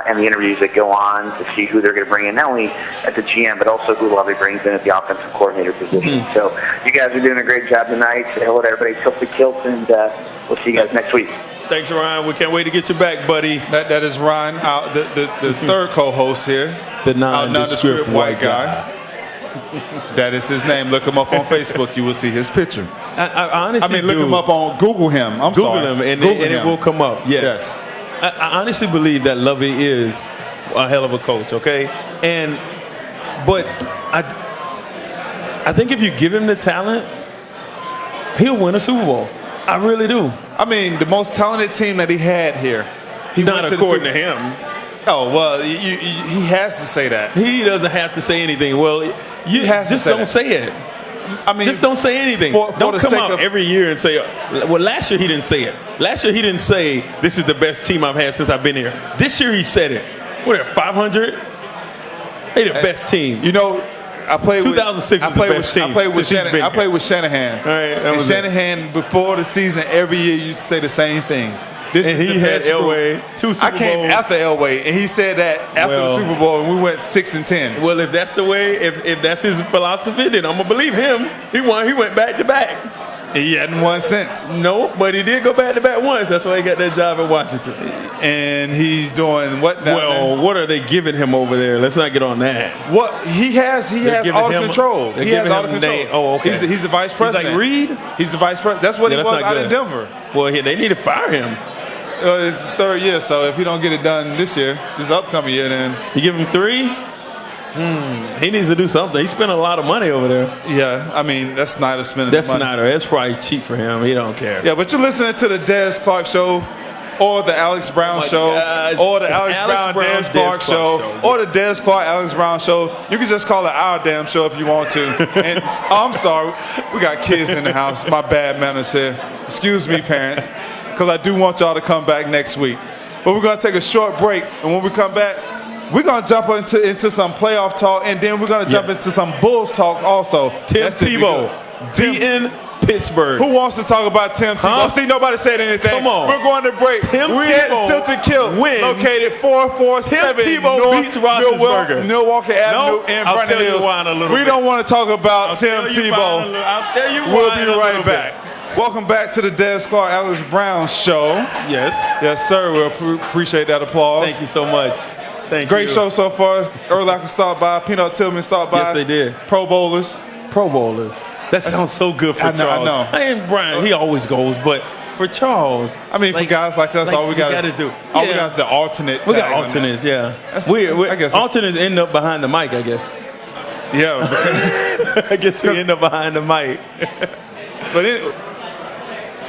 [SPEAKER 6] and the interviews that go on to see who they're going to bring in, not only at the GM, but also who Lovey brings in at the offensive coordinator position. So you guys are doing a great job tonight. Say hello to everybody, Tilted Kilt, and we'll see you guys next week.
[SPEAKER 2] Thanks, Ryan. We can't wait to get you back, buddy.
[SPEAKER 1] That is Ryan, the third co-host here.
[SPEAKER 2] The nondescript white guy.
[SPEAKER 1] That is his name. Look him up on Facebook. You will see his picture.
[SPEAKER 2] I honestly
[SPEAKER 1] look him up on Google him.
[SPEAKER 2] Google him, and it will come up. Yes. I honestly believe that Lovey is a hell of a coach. Okay, but I think if you give him the talent, he'll win a Super Bowl. I really do.
[SPEAKER 1] I mean, the most talented team that he had here.
[SPEAKER 2] Not according to him.
[SPEAKER 1] Oh, well, he has to say that.
[SPEAKER 2] He doesn't have to say anything. Well, you just don't say it. I mean, just don't say anything. Don't come out every year and say, well, last year he didn't say it. Last year he didn't say, this is the best team I've had since I've been here. This year he said it. What are 500? They the best team.
[SPEAKER 1] I played
[SPEAKER 2] 2006 was the best team.
[SPEAKER 1] I played with Shanahan.
[SPEAKER 2] All right,
[SPEAKER 1] and Shanahan, before the season, every year used to say the same thing.
[SPEAKER 2] He had Elway, 2 Super Bowls.
[SPEAKER 1] I came after Elway, and he said that after the Super Bowl, and we went 6-10.
[SPEAKER 2] Well, if that's the way, if that's his philosophy, then I'm gonna believe him. He won. He went back to back.
[SPEAKER 1] He hadn't won since.
[SPEAKER 2] No, but he did go back to back once. That's why he got that job at Washington.
[SPEAKER 1] And he's doing what now?
[SPEAKER 2] Well, what are they giving him over there? Let's not get on that.
[SPEAKER 1] What he has all the control. He has all the control.
[SPEAKER 2] Oh, okay.
[SPEAKER 1] He's the vice president.
[SPEAKER 2] He's like Reed.
[SPEAKER 1] He's the vice president. That's what he was out in Denver.
[SPEAKER 2] Well, they need to fire him.
[SPEAKER 1] It's his third year, so if he don't get it done this upcoming year, then
[SPEAKER 2] you give him 3. He needs to do something. He spent a lot of money over there.
[SPEAKER 1] Yeah, I mean, that's Snyder spending
[SPEAKER 2] That's
[SPEAKER 1] money.
[SPEAKER 2] Snyder. That's probably cheap for him. He don't care.
[SPEAKER 1] Yeah, but you're listening to the Des Clark Show, or the Alex Brown Show, or the Alex Brown Des Clark Show, or the Des Clark Alex Brown Show. You can just call it our damn show if you want to. And I'm sorry, we got kids in the house. My bad manners here. Excuse me, parents, because I do want y'all to come back next week. But we're going to take a short break, and when we come back, we're going to jump into some playoff talk, and then we're going to jump into some Bulls talk also.
[SPEAKER 2] Tim Tebow, in Pittsburgh.
[SPEAKER 1] Who wants to talk about Tim Tebow? See, nobody said anything.
[SPEAKER 2] Come on.
[SPEAKER 1] We're going to break. We're at Tilted Kilt, located 447
[SPEAKER 2] Tim Tebow beats Roethlisberger.
[SPEAKER 1] Milwaukee Avenue in Vernon Hills. We don't want to talk about Tim Tebow.
[SPEAKER 2] I'll tell you why.
[SPEAKER 1] We'll be right back. Welcome back to the Des Clark Alex Brown Show. Yes, sir. We appreciate that applause.
[SPEAKER 2] Thank you so much.
[SPEAKER 1] Great show so far. Urlacher stopped by. Peanut Tillman stopped by.
[SPEAKER 2] Yes, they did.
[SPEAKER 1] Pro Bowlers.
[SPEAKER 2] That sounds so good for Charles.
[SPEAKER 1] I know.
[SPEAKER 2] And Brian, he always goes, but for Charles.
[SPEAKER 1] I mean, for guys like us, all we got
[SPEAKER 2] to do.
[SPEAKER 1] All we got is the alternate.
[SPEAKER 2] We got alternates, yeah. I guess alternates end up behind the mic, I guess.
[SPEAKER 1] Yeah,
[SPEAKER 2] I guess we end up behind the mic.
[SPEAKER 1] But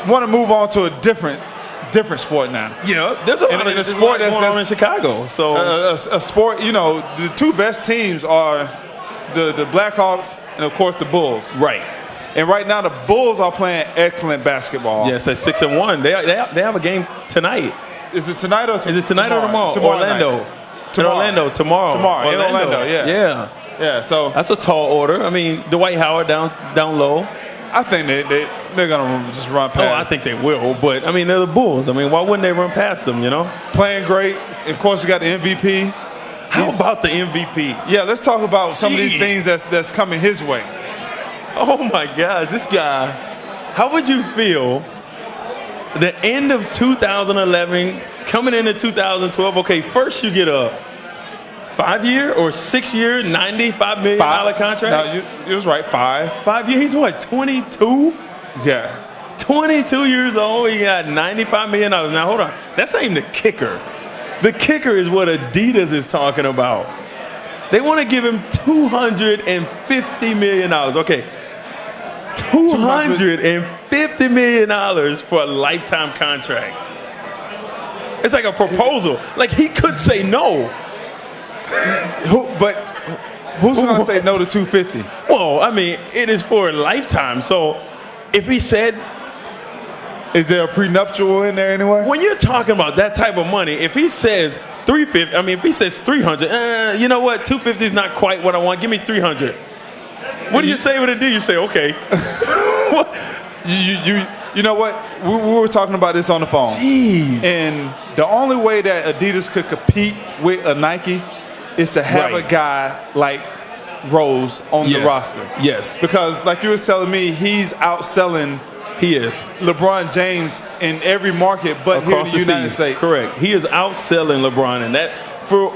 [SPEAKER 1] want to move on to a different sport now.
[SPEAKER 2] Yeah, there's a lot of sport that's going on in Chicago. So
[SPEAKER 1] a sport, the two best teams are the Blackhawks and of course the Bulls.
[SPEAKER 2] Right.
[SPEAKER 1] And right now the Bulls are playing excellent basketball.
[SPEAKER 2] Yes, at 6-1. They have a game tonight.
[SPEAKER 1] Is it tonight or
[SPEAKER 2] tomorrow? Is it tonight or tomorrow?
[SPEAKER 1] Orlando.
[SPEAKER 2] Tomorrow.
[SPEAKER 1] In Orlando, yeah.
[SPEAKER 2] Yeah, so that's a tall order. I mean, Dwight Howard down low.
[SPEAKER 1] I think they're gonna just run past.
[SPEAKER 2] Oh, I think they will. But I mean, they're the Bulls. I mean, why wouldn't they run past them?
[SPEAKER 1] Playing great. Of course, you got the MVP.
[SPEAKER 2] How about the MVP?
[SPEAKER 1] Yeah, let's talk about some of these things that's coming his way.
[SPEAKER 2] Oh my God, this guy. How would you feel? The end of 2011, coming into 2012. Okay, first you get a 5-year or 6-year, $95 million contract?
[SPEAKER 1] No, you was right.
[SPEAKER 2] 5 years. He's what, 22?
[SPEAKER 1] Yeah.
[SPEAKER 2] 22 years old. He got $95 million. Now, hold on. That's not even the kicker. The kicker is what Adidas is talking about. They want to give him $250 million. Okay. $250 million for a lifetime contract. It's like a proposal. Like, he could say no.
[SPEAKER 1] But who's going to say no to 250?
[SPEAKER 2] Well, I mean, it is for a lifetime. So if he said,
[SPEAKER 1] is there a prenuptial in there anyway?
[SPEAKER 2] When you're talking about that type of money, if he says 350, I mean, if he says 300, you know what? 250 is not quite what I want. Give me 300. What do you say with a deal? You say, okay.
[SPEAKER 1] You know what? We were talking about this on the phone.
[SPEAKER 2] Jeez.
[SPEAKER 1] And the only way that Adidas could compete with a Nike is to have a guy like Rose on the roster.
[SPEAKER 2] Yes.
[SPEAKER 1] Because like you was telling me, he's outselling LeBron James in every market but across here in the United States.
[SPEAKER 2] Correct. He is outselling LeBron, and that for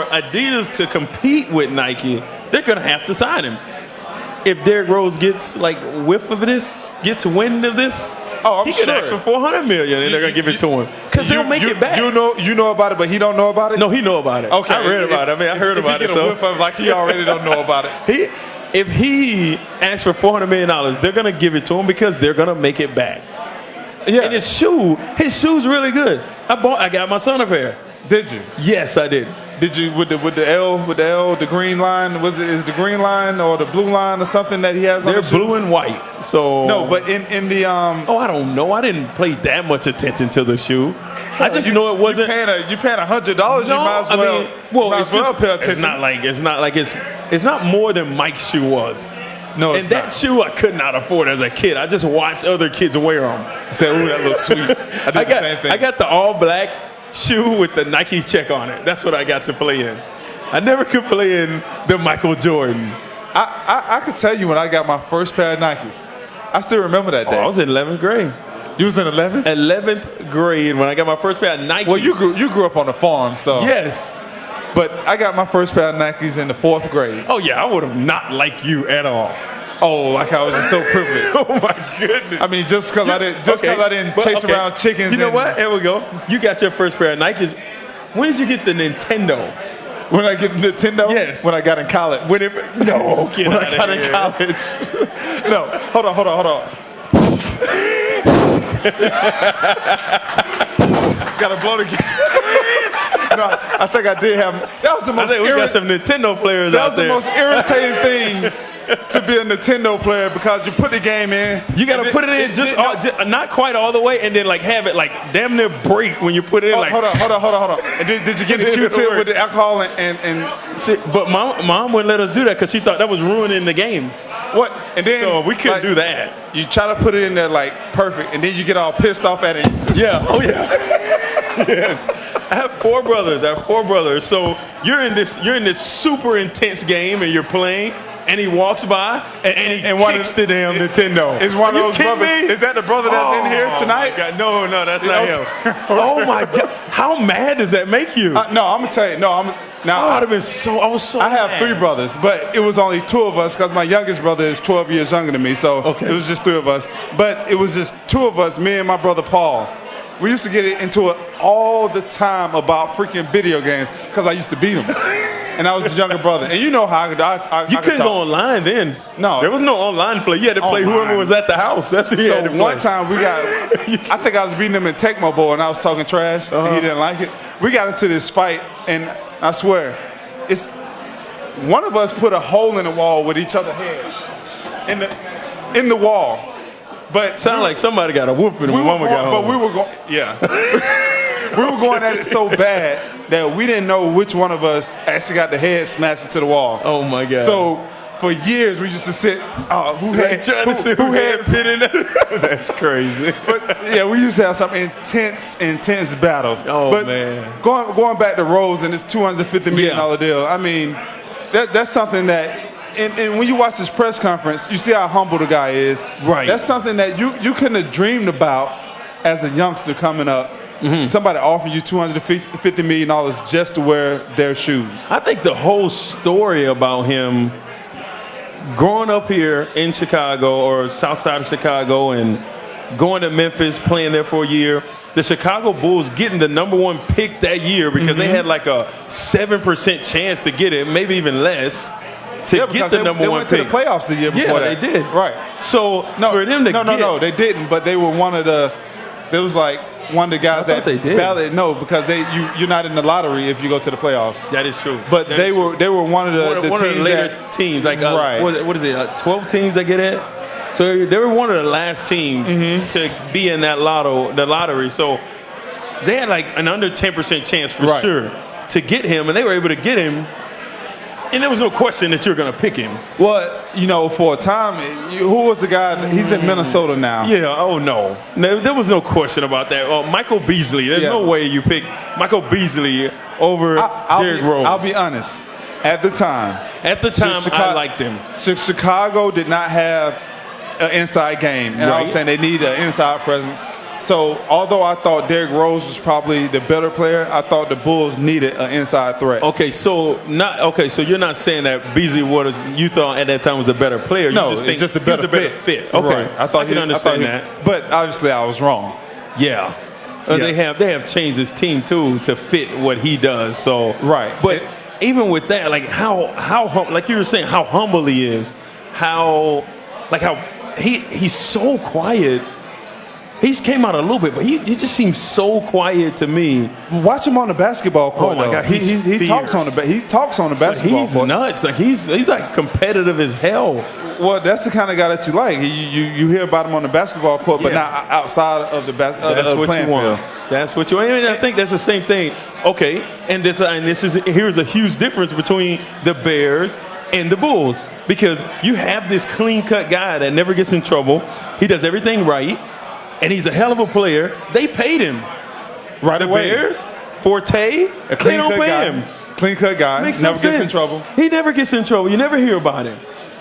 [SPEAKER 2] Adidas to compete with Nike, they're going to have to sign him. If Derrick Rose gets like whiff of this, gets wind of this, he could ask for $400 million, and they're gonna give it to him because they'll make it back.
[SPEAKER 1] You know about it, but he don't know about it.
[SPEAKER 2] No, he know about it.
[SPEAKER 1] Okay,
[SPEAKER 2] I read about it. I mean, I heard about it.
[SPEAKER 1] If he get a whiff of like he already don't know about it.
[SPEAKER 2] If he asks for $400 million, they're gonna give it to him because they're gonna make it back. Yeah, and his shoe's really good. I got my son a pair.
[SPEAKER 1] Did you?
[SPEAKER 2] Yes, I did.
[SPEAKER 1] Did you with the L, the green line? Is the green line or the blue line or something that he has on the shoes?
[SPEAKER 2] They're blue and white. So
[SPEAKER 1] no, but in the
[SPEAKER 2] I don't know. I didn't pay that much attention to the shoe. I just know it wasn't.
[SPEAKER 1] You paying $100. No, you might as well. Pay attention.
[SPEAKER 2] It's not more than Mike's shoe was.
[SPEAKER 1] No,
[SPEAKER 2] and that shoe I could not afford as a kid. I just watched other kids wear them.
[SPEAKER 1] I said, "Ooh, that looks sweet." I did the same thing.
[SPEAKER 2] I got the all black shoe with the Nike check on it. That's what I got to play in. I never could play in the Michael Jordan.
[SPEAKER 1] I could tell you when I got my first pair of Nikes. I still remember that day.
[SPEAKER 2] I was in 11th grade.
[SPEAKER 1] You was in 11th?
[SPEAKER 2] 11th grade when I got my first pair of Nike.
[SPEAKER 1] Well, you grew up on a farm, so.
[SPEAKER 2] Yes.
[SPEAKER 1] But I got my first pair of Nikes in the 4th grade.
[SPEAKER 2] Oh, yeah, I would have not liked you at all.
[SPEAKER 1] Oh, like I was just so privileged.
[SPEAKER 2] Oh my goodness!
[SPEAKER 1] I mean, just because I didn't chase around chickens.
[SPEAKER 2] You know what? Here we go. You got your first pair of Nikes. When did you get the Nintendo?
[SPEAKER 1] When I get Nintendo?
[SPEAKER 2] Yes.
[SPEAKER 1] When I got in college.
[SPEAKER 2] When I got in
[SPEAKER 1] college. No, hold on. Gotta blow the No, I think I did have. That was the most.
[SPEAKER 2] We got some Nintendo players out there.
[SPEAKER 1] That was the most irritating thing to be a Nintendo player because you put the game in.
[SPEAKER 2] You got to put it in just not quite all the way, and then like have it like damn near break when you put it in. Like
[SPEAKER 1] hold on. And did you get the Q-tip with the alcohol and?
[SPEAKER 2] See, but mom wouldn't let us do that because she thought that was ruining the game.
[SPEAKER 1] What? And then
[SPEAKER 2] so we couldn't do that.
[SPEAKER 1] You try to put it in there like perfect, and then you get all pissed off at it.
[SPEAKER 2] Oh yeah. Yes. I have four brothers. So you're in this super intense game and you're playing. and he walks by and he kicks the damn Nintendo.
[SPEAKER 1] Is one of those brothers?
[SPEAKER 2] Me?
[SPEAKER 1] Is that the brother that's in here tonight?
[SPEAKER 2] Oh my God. No, that's not him. Oh my God! How mad does that make you?
[SPEAKER 1] No, I'm gonna tell you. No, I
[SPEAKER 2] was so.
[SPEAKER 1] I have 3 brothers, but it was only 2 of us because my youngest brother is 12 years younger than me. So it was just 3 of us. But it was just 2 of us, me and my brother Paul. We used to get into it all the time about freaking video games because I used to beat him. And I was his younger brother. And you know how I
[SPEAKER 2] You couldn't go online then.
[SPEAKER 1] No.
[SPEAKER 2] There was no online play. You had to play whoever was at the house. That's who you had to play.
[SPEAKER 1] One time we got, I think I was beating him in Tecmo Bowl and I was talking trash and he didn't like it. We got into this fight and I swear, it's one of us put a hole in the wall with each other's head. In the wall. But
[SPEAKER 2] sound like somebody got a whooping when mama got home.
[SPEAKER 1] But we were going, we were going at it so bad that we didn't know which one of us actually got the head smashed into the wall.
[SPEAKER 2] Oh my God!
[SPEAKER 1] So for years we used to sit, who had
[SPEAKER 2] fit in there? That's crazy.
[SPEAKER 1] But yeah, we used to have some intense battles.
[SPEAKER 2] Oh
[SPEAKER 1] but
[SPEAKER 2] man!
[SPEAKER 1] Going back to Rose and this $250 million deal. I mean, that's something that. And when you watch this press conference, you see how humble the guy is.
[SPEAKER 2] Right.
[SPEAKER 1] That's something that you couldn't have dreamed about as a youngster coming up. Somebody offering you $250 million just to wear their shoes.
[SPEAKER 2] I think the whole story about him growing up here in Chicago or south side of Chicago and going to Memphis, playing there for a year, the Chicago Bulls getting the #1 pick that year because they had like a 7% chance to get it, maybe even less. To get the #1 pick. They went
[SPEAKER 1] to the playoffs the year before that.
[SPEAKER 2] They did.
[SPEAKER 1] Right.
[SPEAKER 2] So for them to
[SPEAKER 1] No, they didn't. But they were one of the. There was like one of the guys that
[SPEAKER 2] they did.
[SPEAKER 1] Ballot. No, because you're not in the lottery if you go to the playoffs.
[SPEAKER 2] That is true.
[SPEAKER 1] But they were one of the
[SPEAKER 2] later teams. Like
[SPEAKER 1] right.
[SPEAKER 2] What is it? 12 teams that get it. So they were one of the last teams to be in that lottery. So they had like an under 10% chance for sure to get him, and they were able to get him. And there was no question that you were going to pick him.
[SPEAKER 1] Well, for a time, who was the guy? He's in Minnesota now.
[SPEAKER 2] Yeah, no, there was no question about that. Michael Beasley. There's no way you pick Michael Beasley over Derrick Rose.
[SPEAKER 1] I'll be honest. At the time,
[SPEAKER 2] I liked him.
[SPEAKER 1] Chicago did not have an inside game. And I was saying they need an inside presence. So, although I thought Derrick Rose was probably the better player, I thought the Bulls needed an inside threat.
[SPEAKER 2] So you're not saying that Beasley you thought at that time was the better player.
[SPEAKER 1] No,
[SPEAKER 2] you just think
[SPEAKER 1] it's just a better fit.
[SPEAKER 2] Okay,
[SPEAKER 1] right. I
[SPEAKER 2] can understand that.
[SPEAKER 1] But obviously, I was wrong.
[SPEAKER 2] Yeah. They have changed his team too to fit what he does. So but even with that, like how like you were saying, how humble he is, how he's so quiet. He's came out a little bit, but he just seems so quiet to me.
[SPEAKER 1] Watch him on the basketball court.
[SPEAKER 2] Oh my God,
[SPEAKER 1] he talks on the basketball
[SPEAKER 2] he's
[SPEAKER 1] court.
[SPEAKER 2] Nuts. Like he's like competitive as hell.
[SPEAKER 1] Well, that's the kind of guy that you like. You hear about him on the basketball court, but not outside of the basketball.
[SPEAKER 2] That's what you want. That's what you want. I mean, I think that's the same thing. Okay, and here's a huge difference between the Bears and the Bulls because you have this clean-cut guy that never gets in trouble. He does everything right. And he's a hell of a player. They paid him.
[SPEAKER 1] Right away.
[SPEAKER 2] The Bears, Forte, they don't pay him.
[SPEAKER 1] Clean-cut guy. Never gets in trouble.
[SPEAKER 2] He never gets in trouble. You never hear about him.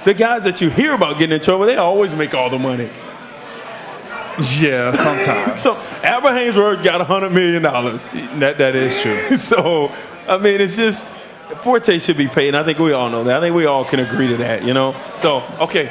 [SPEAKER 2] The guys that you hear about getting in trouble, they always make all the money.
[SPEAKER 1] Yeah, sometimes.
[SPEAKER 2] So Albert Hainsworth got $100 million.
[SPEAKER 1] That is true.
[SPEAKER 2] So, I mean, it's just Forte should be paid, and I think we all know that. I think we all can agree to that, So, okay.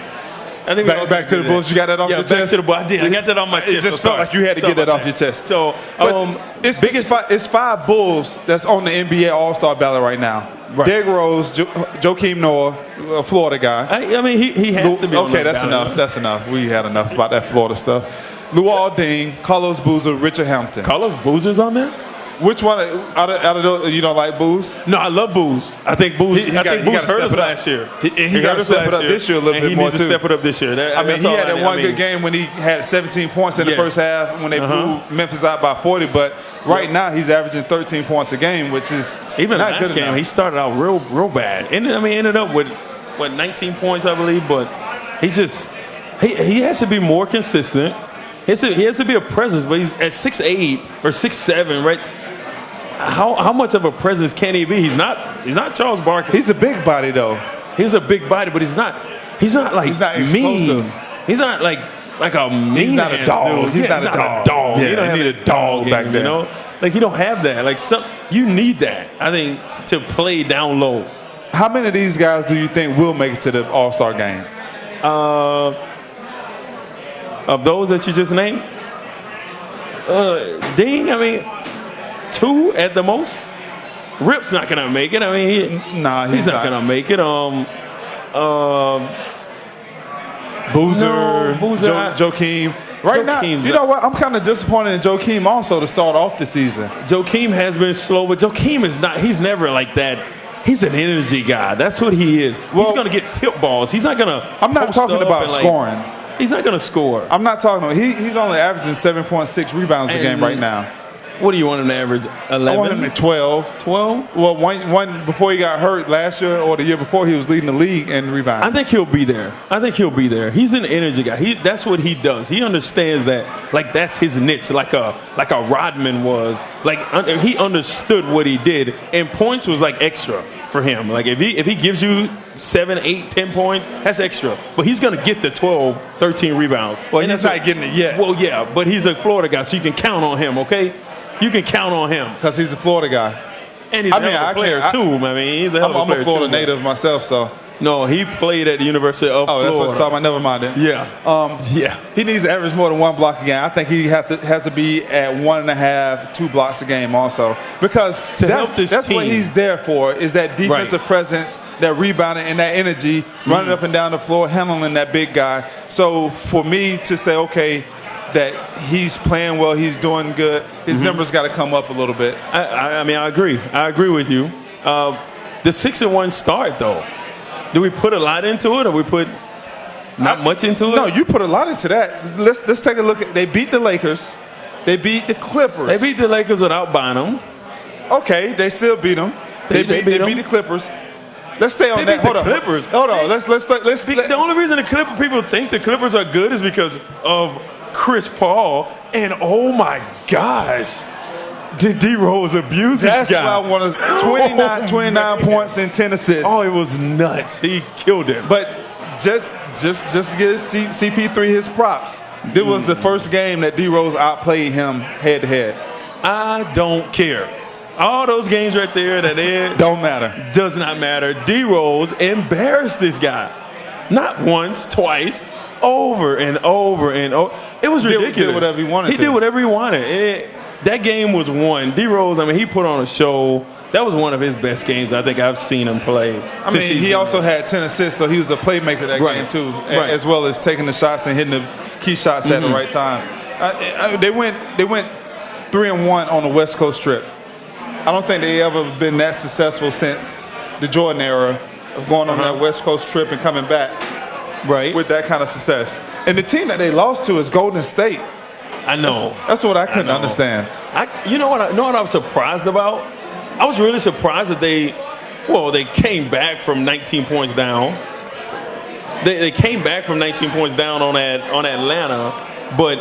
[SPEAKER 2] I think
[SPEAKER 1] back to the Bulls. You got that off your chest?
[SPEAKER 2] Back to the Bulls. I did. I got that on my chest.
[SPEAKER 1] It just felt like you had to get that off your chest.
[SPEAKER 2] So,
[SPEAKER 1] it's 5 Bulls that's on the NBA All-Star ballot right now.
[SPEAKER 2] Right.
[SPEAKER 1] Derrick Rose, Joakim Noah, Florida guy.
[SPEAKER 2] I mean, he has to be on that ballot.
[SPEAKER 1] That's enough. We had enough about that Florida stuff. Luol Deng, Carlos Boozer, Richard Hampton.
[SPEAKER 2] Carlos Boozer's on there?
[SPEAKER 1] Which one out of those, you don't like Booze?
[SPEAKER 2] No, I love Booze. I think Booze hurt us last year.
[SPEAKER 1] He got to step it up this year a little bit more, too.
[SPEAKER 2] He needs to step it up this year.
[SPEAKER 1] He had that one good game when he had 17 points in the first half when they blew Memphis out by 40. But right now, he's averaging 13 points a game, which is
[SPEAKER 2] even
[SPEAKER 1] not
[SPEAKER 2] last
[SPEAKER 1] good
[SPEAKER 2] game,
[SPEAKER 1] enough.
[SPEAKER 2] He started out real bad. And ended up with, 19 points, I believe. But he's just – he has to be more consistent. He has to be a presence, but he's at 6'8" or 6'7", right? How much of a presence can he be? He's not Charles Barkley.
[SPEAKER 1] He's a big body though.
[SPEAKER 2] He's a big body, but he's not like mean. He's not like a mean.
[SPEAKER 1] He's not a dog.
[SPEAKER 2] Dude.
[SPEAKER 1] He's not a dog.
[SPEAKER 2] Yeah,
[SPEAKER 1] you don't need a dog back there.
[SPEAKER 2] You know, like he don't have that. Like you need that. I think to play down low.
[SPEAKER 1] How many of these guys do you think will make it to the All-Star game?
[SPEAKER 2] Of those that you just named, Dean. I mean, 2 at the most. Rip's not gonna make it. I mean, he's not gonna make it.
[SPEAKER 1] Boozer, Joakim. Right now,
[SPEAKER 2] Joakim's
[SPEAKER 1] you know what? I'm kind of disappointed in Joakim also to start off the season.
[SPEAKER 2] Joakim has been slow, but Joakim is not. He's never like that. He's an energy guy. That's what he is. He's gonna get tip balls. He's not gonna.
[SPEAKER 1] I'm not talking about scoring.
[SPEAKER 2] He's not gonna score.
[SPEAKER 1] I'm not talking about. He's only averaging 7.6 rebounds a game right now.
[SPEAKER 2] What do you want him to average? 11?
[SPEAKER 1] I want him at 12.
[SPEAKER 2] 12?
[SPEAKER 1] Well, one before he got hurt last year or the year before, he was leading the league in rebounds.
[SPEAKER 2] I think he'll be there. He's an energy guy. That's what he does. He understands that, like that's his niche, like a Rodman was. Like he understood what he did, and points was like extra for him. Like if he gives you 7, 8, 10 points, that's extra. But he's gonna get the 12, 13 rebounds.
[SPEAKER 1] Well, he's not getting it yet.
[SPEAKER 2] Well, yeah, but he's a Florida guy, so you can count on him. Okay. You can count on him
[SPEAKER 1] because he's a Florida guy,
[SPEAKER 2] and he's a hell of a player too. I mean, he's a hell of a player.
[SPEAKER 1] I'm a Florida native myself, so
[SPEAKER 2] no, he played at the University of Florida.
[SPEAKER 1] That's what it's about. Never mind it.
[SPEAKER 2] Yeah, yeah.
[SPEAKER 1] He needs to average more than 1 block a game. I think he has to be at 1.5, 2 blocks a game also because that's what he's there for. Is that defensive presence, that rebounding, and that energy, running up and down the floor, handling that big guy. So for me to say, okay, that he's playing well, he's doing good, his numbers got to come up a little bit.
[SPEAKER 2] I mean, I agree with you. The 6-1 start, though, do we put a lot into it, or we put not much into it?
[SPEAKER 1] No, you put a lot into that. Let's take a look at. They beat the Lakers, they beat the Clippers.
[SPEAKER 2] They beat the Lakers without Bynum.
[SPEAKER 1] Okay, they still beat them. They beat the Clippers. Let's stay on that.
[SPEAKER 2] Hold on. Clippers.
[SPEAKER 1] Hold on. Let's.
[SPEAKER 2] The only reason the people think the Clippers are good is because of Chris Paul, and oh my gosh, did D-Rose abuse this guy?
[SPEAKER 1] That's why I want 29 points and 10 assists.
[SPEAKER 2] Oh, it was nuts. He killed him.
[SPEAKER 1] But just give CP3 his props. This was the first game that D-Rose outplayed him head-to-head.
[SPEAKER 2] I don't care. All those games right there that
[SPEAKER 1] don't matter.
[SPEAKER 2] Does not matter. D-Rose embarrassed this guy. Not once, twice. Over and over and over. It was ridiculous. He did whatever he wanted. He did whatever he wanted. That game was won. D-Rose, I mean, he put on a show. That was one of his best games I think I've seen him play.
[SPEAKER 1] I mean, he also had 10 assists, so he was a playmaker that game too, as well as taking the shots and hitting the key shots at the right time. They went 3-1 on the West Coast trip. I don't think they ever been that successful since the Jordan era of going on that West Coast trip and coming back. Right, with that kind of success. And the team that they lost to is Golden State.
[SPEAKER 2] I know.
[SPEAKER 1] That's what I couldn't understand.
[SPEAKER 2] You know what I was surprised about? I was really surprised that they came back from 19 points down. They came back from 19 points down on Atlanta, but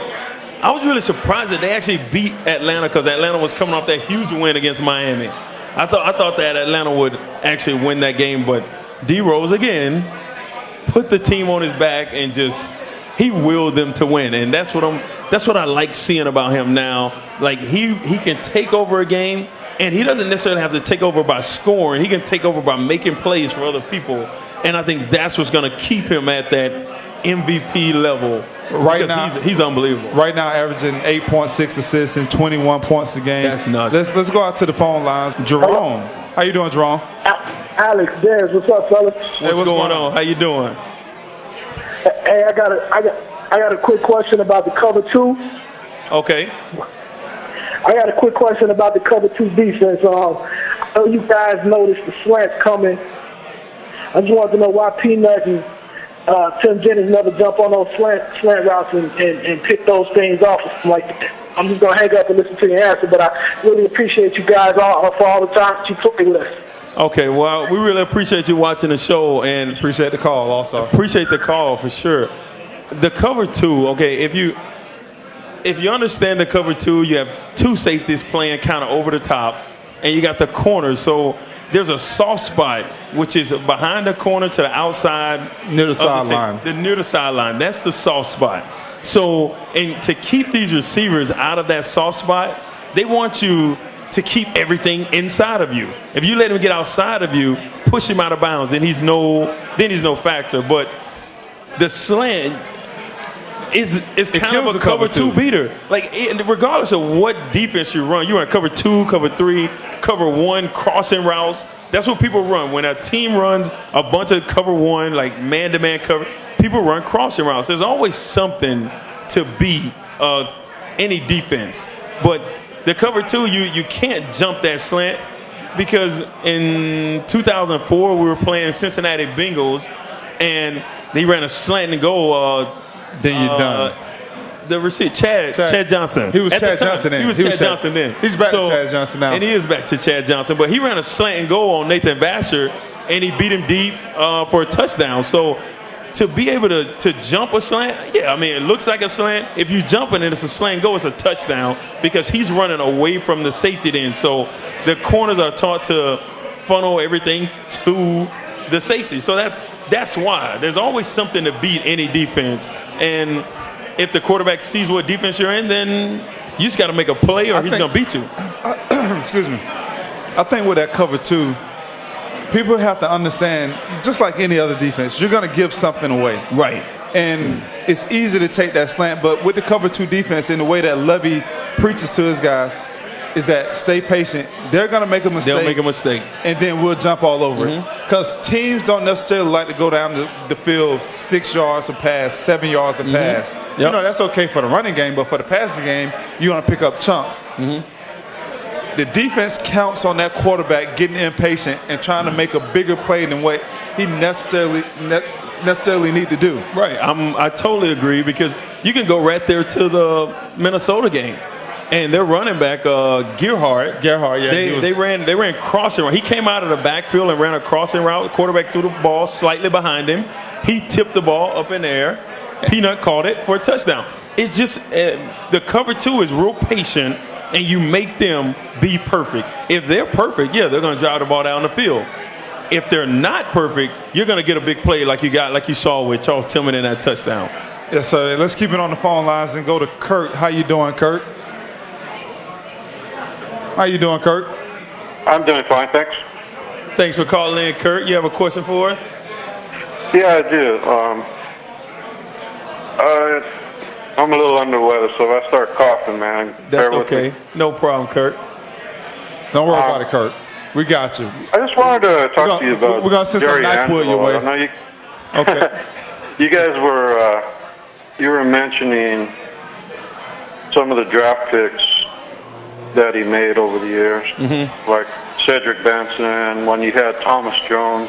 [SPEAKER 2] I was really surprised that they actually beat Atlanta because Atlanta was coming off that huge win against Miami. I thought that Atlanta would actually win that game, but D-Rose again put the team on his back and he willed them to win, and that's what I like seeing about him now. Like he can take over a game, and he doesn't necessarily have to take over by scoring. He can take over by making plays for other people, and I think that's what's going to keep him at that MVP level. Right now, he's unbelievable.
[SPEAKER 1] Right now, averaging 8.6 assists and 21 points a game.
[SPEAKER 2] That's nuts.
[SPEAKER 1] Let's go out to the phone lines. Jerome, how you doing, Jerome?
[SPEAKER 7] Alex, Dez, what's up, fellas?
[SPEAKER 2] What's going on? How you doing?
[SPEAKER 7] Hey, I got a quick question about the cover 2.
[SPEAKER 2] Okay.
[SPEAKER 7] I got a quick question about the cover 2 defense. I know you guys noticed the slants coming. I just wanted to know why Peanut and Tim Jennings never jump on those slant routes and pick those things off. I'm just going to hang up and listen to your answer, but I really appreciate you guys for all the time that you play with us.
[SPEAKER 2] Okay, well, we really appreciate you watching the show and
[SPEAKER 1] appreciate the call also.
[SPEAKER 2] Appreciate the call for sure. The cover 2, okay, if you understand the cover 2, you have 2 safeties playing kind of over the top, and you got the corners. So there's a soft spot, which is behind the corner to the outside.
[SPEAKER 1] Near the sideline.
[SPEAKER 2] Near the sideline. That's the soft spot. So, and to keep these receivers out of that soft spot, they want you to keep everything inside of you. If you let him get outside of you, push him out of bounds, then he's no factor. But the slant is kind of a cover two beater. Like, regardless of what defense you run cover 2, cover 3, cover 1, crossing routes. That's what people run. When a team runs a bunch of cover 1, like man-to-man cover, people run crossing routes. There's always something to beat any defense. But the cover 2, you can't jump that slant, because in 2004 we were playing Cincinnati Bengals, and they ran a slant and goal.
[SPEAKER 1] Then you're done.
[SPEAKER 2] The receiver, Chad Johnson.
[SPEAKER 1] He was Chad Johnson then.
[SPEAKER 2] He was Chad Johnson then.
[SPEAKER 1] He's back to Chad Johnson now.
[SPEAKER 2] And he is back to Chad Johnson. But he ran a slant and goal on Nathan Vasher, and he beat him deep for a touchdown. So to be able to jump a slant, yeah, I mean, it looks like a slant. If you jump and it's a slant go, it's a touchdown, because he's running away from the safety then. So the corners are taught to funnel everything to the safety. So that's why. There's always something to beat any defense. And if the quarterback sees what defense you're in, then you just got to make a play, or he's going to beat you.
[SPEAKER 1] Excuse me. I think with that cover 2, people have to understand, just like any other defense, you're going to give something away.
[SPEAKER 2] Right.
[SPEAKER 1] And it's easy to take that slant, but with the cover 2 defense, in the way that Levy preaches to his guys, is that stay patient. They're going to make a mistake.
[SPEAKER 2] They'll make a mistake.
[SPEAKER 1] And then we'll jump all over it. Because teams don't necessarily like to go down the field 6 yards a pass, 7 yards a pass.
[SPEAKER 2] Yep.
[SPEAKER 1] You know, that's okay for the running game, but for the passing game, you want to pick up chunks. The defense counts on that quarterback getting impatient and trying to make a bigger play than what he necessarily need to do.
[SPEAKER 2] Right. I totally agree, because you can go right there to the Minnesota game. And their running back, Gerhardt, yeah, they ran crossing route. He came out of the backfield and ran a crossing route. The quarterback threw the ball slightly behind him. He tipped the ball up in the air. Peanut caught it for a touchdown. It's just the cover 2 is real patient, and you make them be perfect. If they're perfect, yeah, they're going to drive the ball down the field. If they're not perfect, you're going to get a big play like you saw with Charles Tillman in that touchdown.
[SPEAKER 1] Yes, sir. Let's keep it on the phone lines and go to Kurt. How you doing, Kurt? How you doing, Kurt?
[SPEAKER 8] I'm doing fine, thanks.
[SPEAKER 2] Thanks for calling in, Kurt. You have a question for us?
[SPEAKER 8] Yeah, I do. I'm a little under the weather, so if I start coughing, man,
[SPEAKER 2] that's okay. No problem, Kurt.
[SPEAKER 1] Don't worry about it, Kurt. We got you.
[SPEAKER 8] I just wanted to talk to you about
[SPEAKER 1] we're gonna send some NyQuil your way.
[SPEAKER 8] I know you,
[SPEAKER 2] okay.
[SPEAKER 8] You guys were mentioning some of the draft picks that he made over the years, like Cedric Benson, when you had Thomas Jones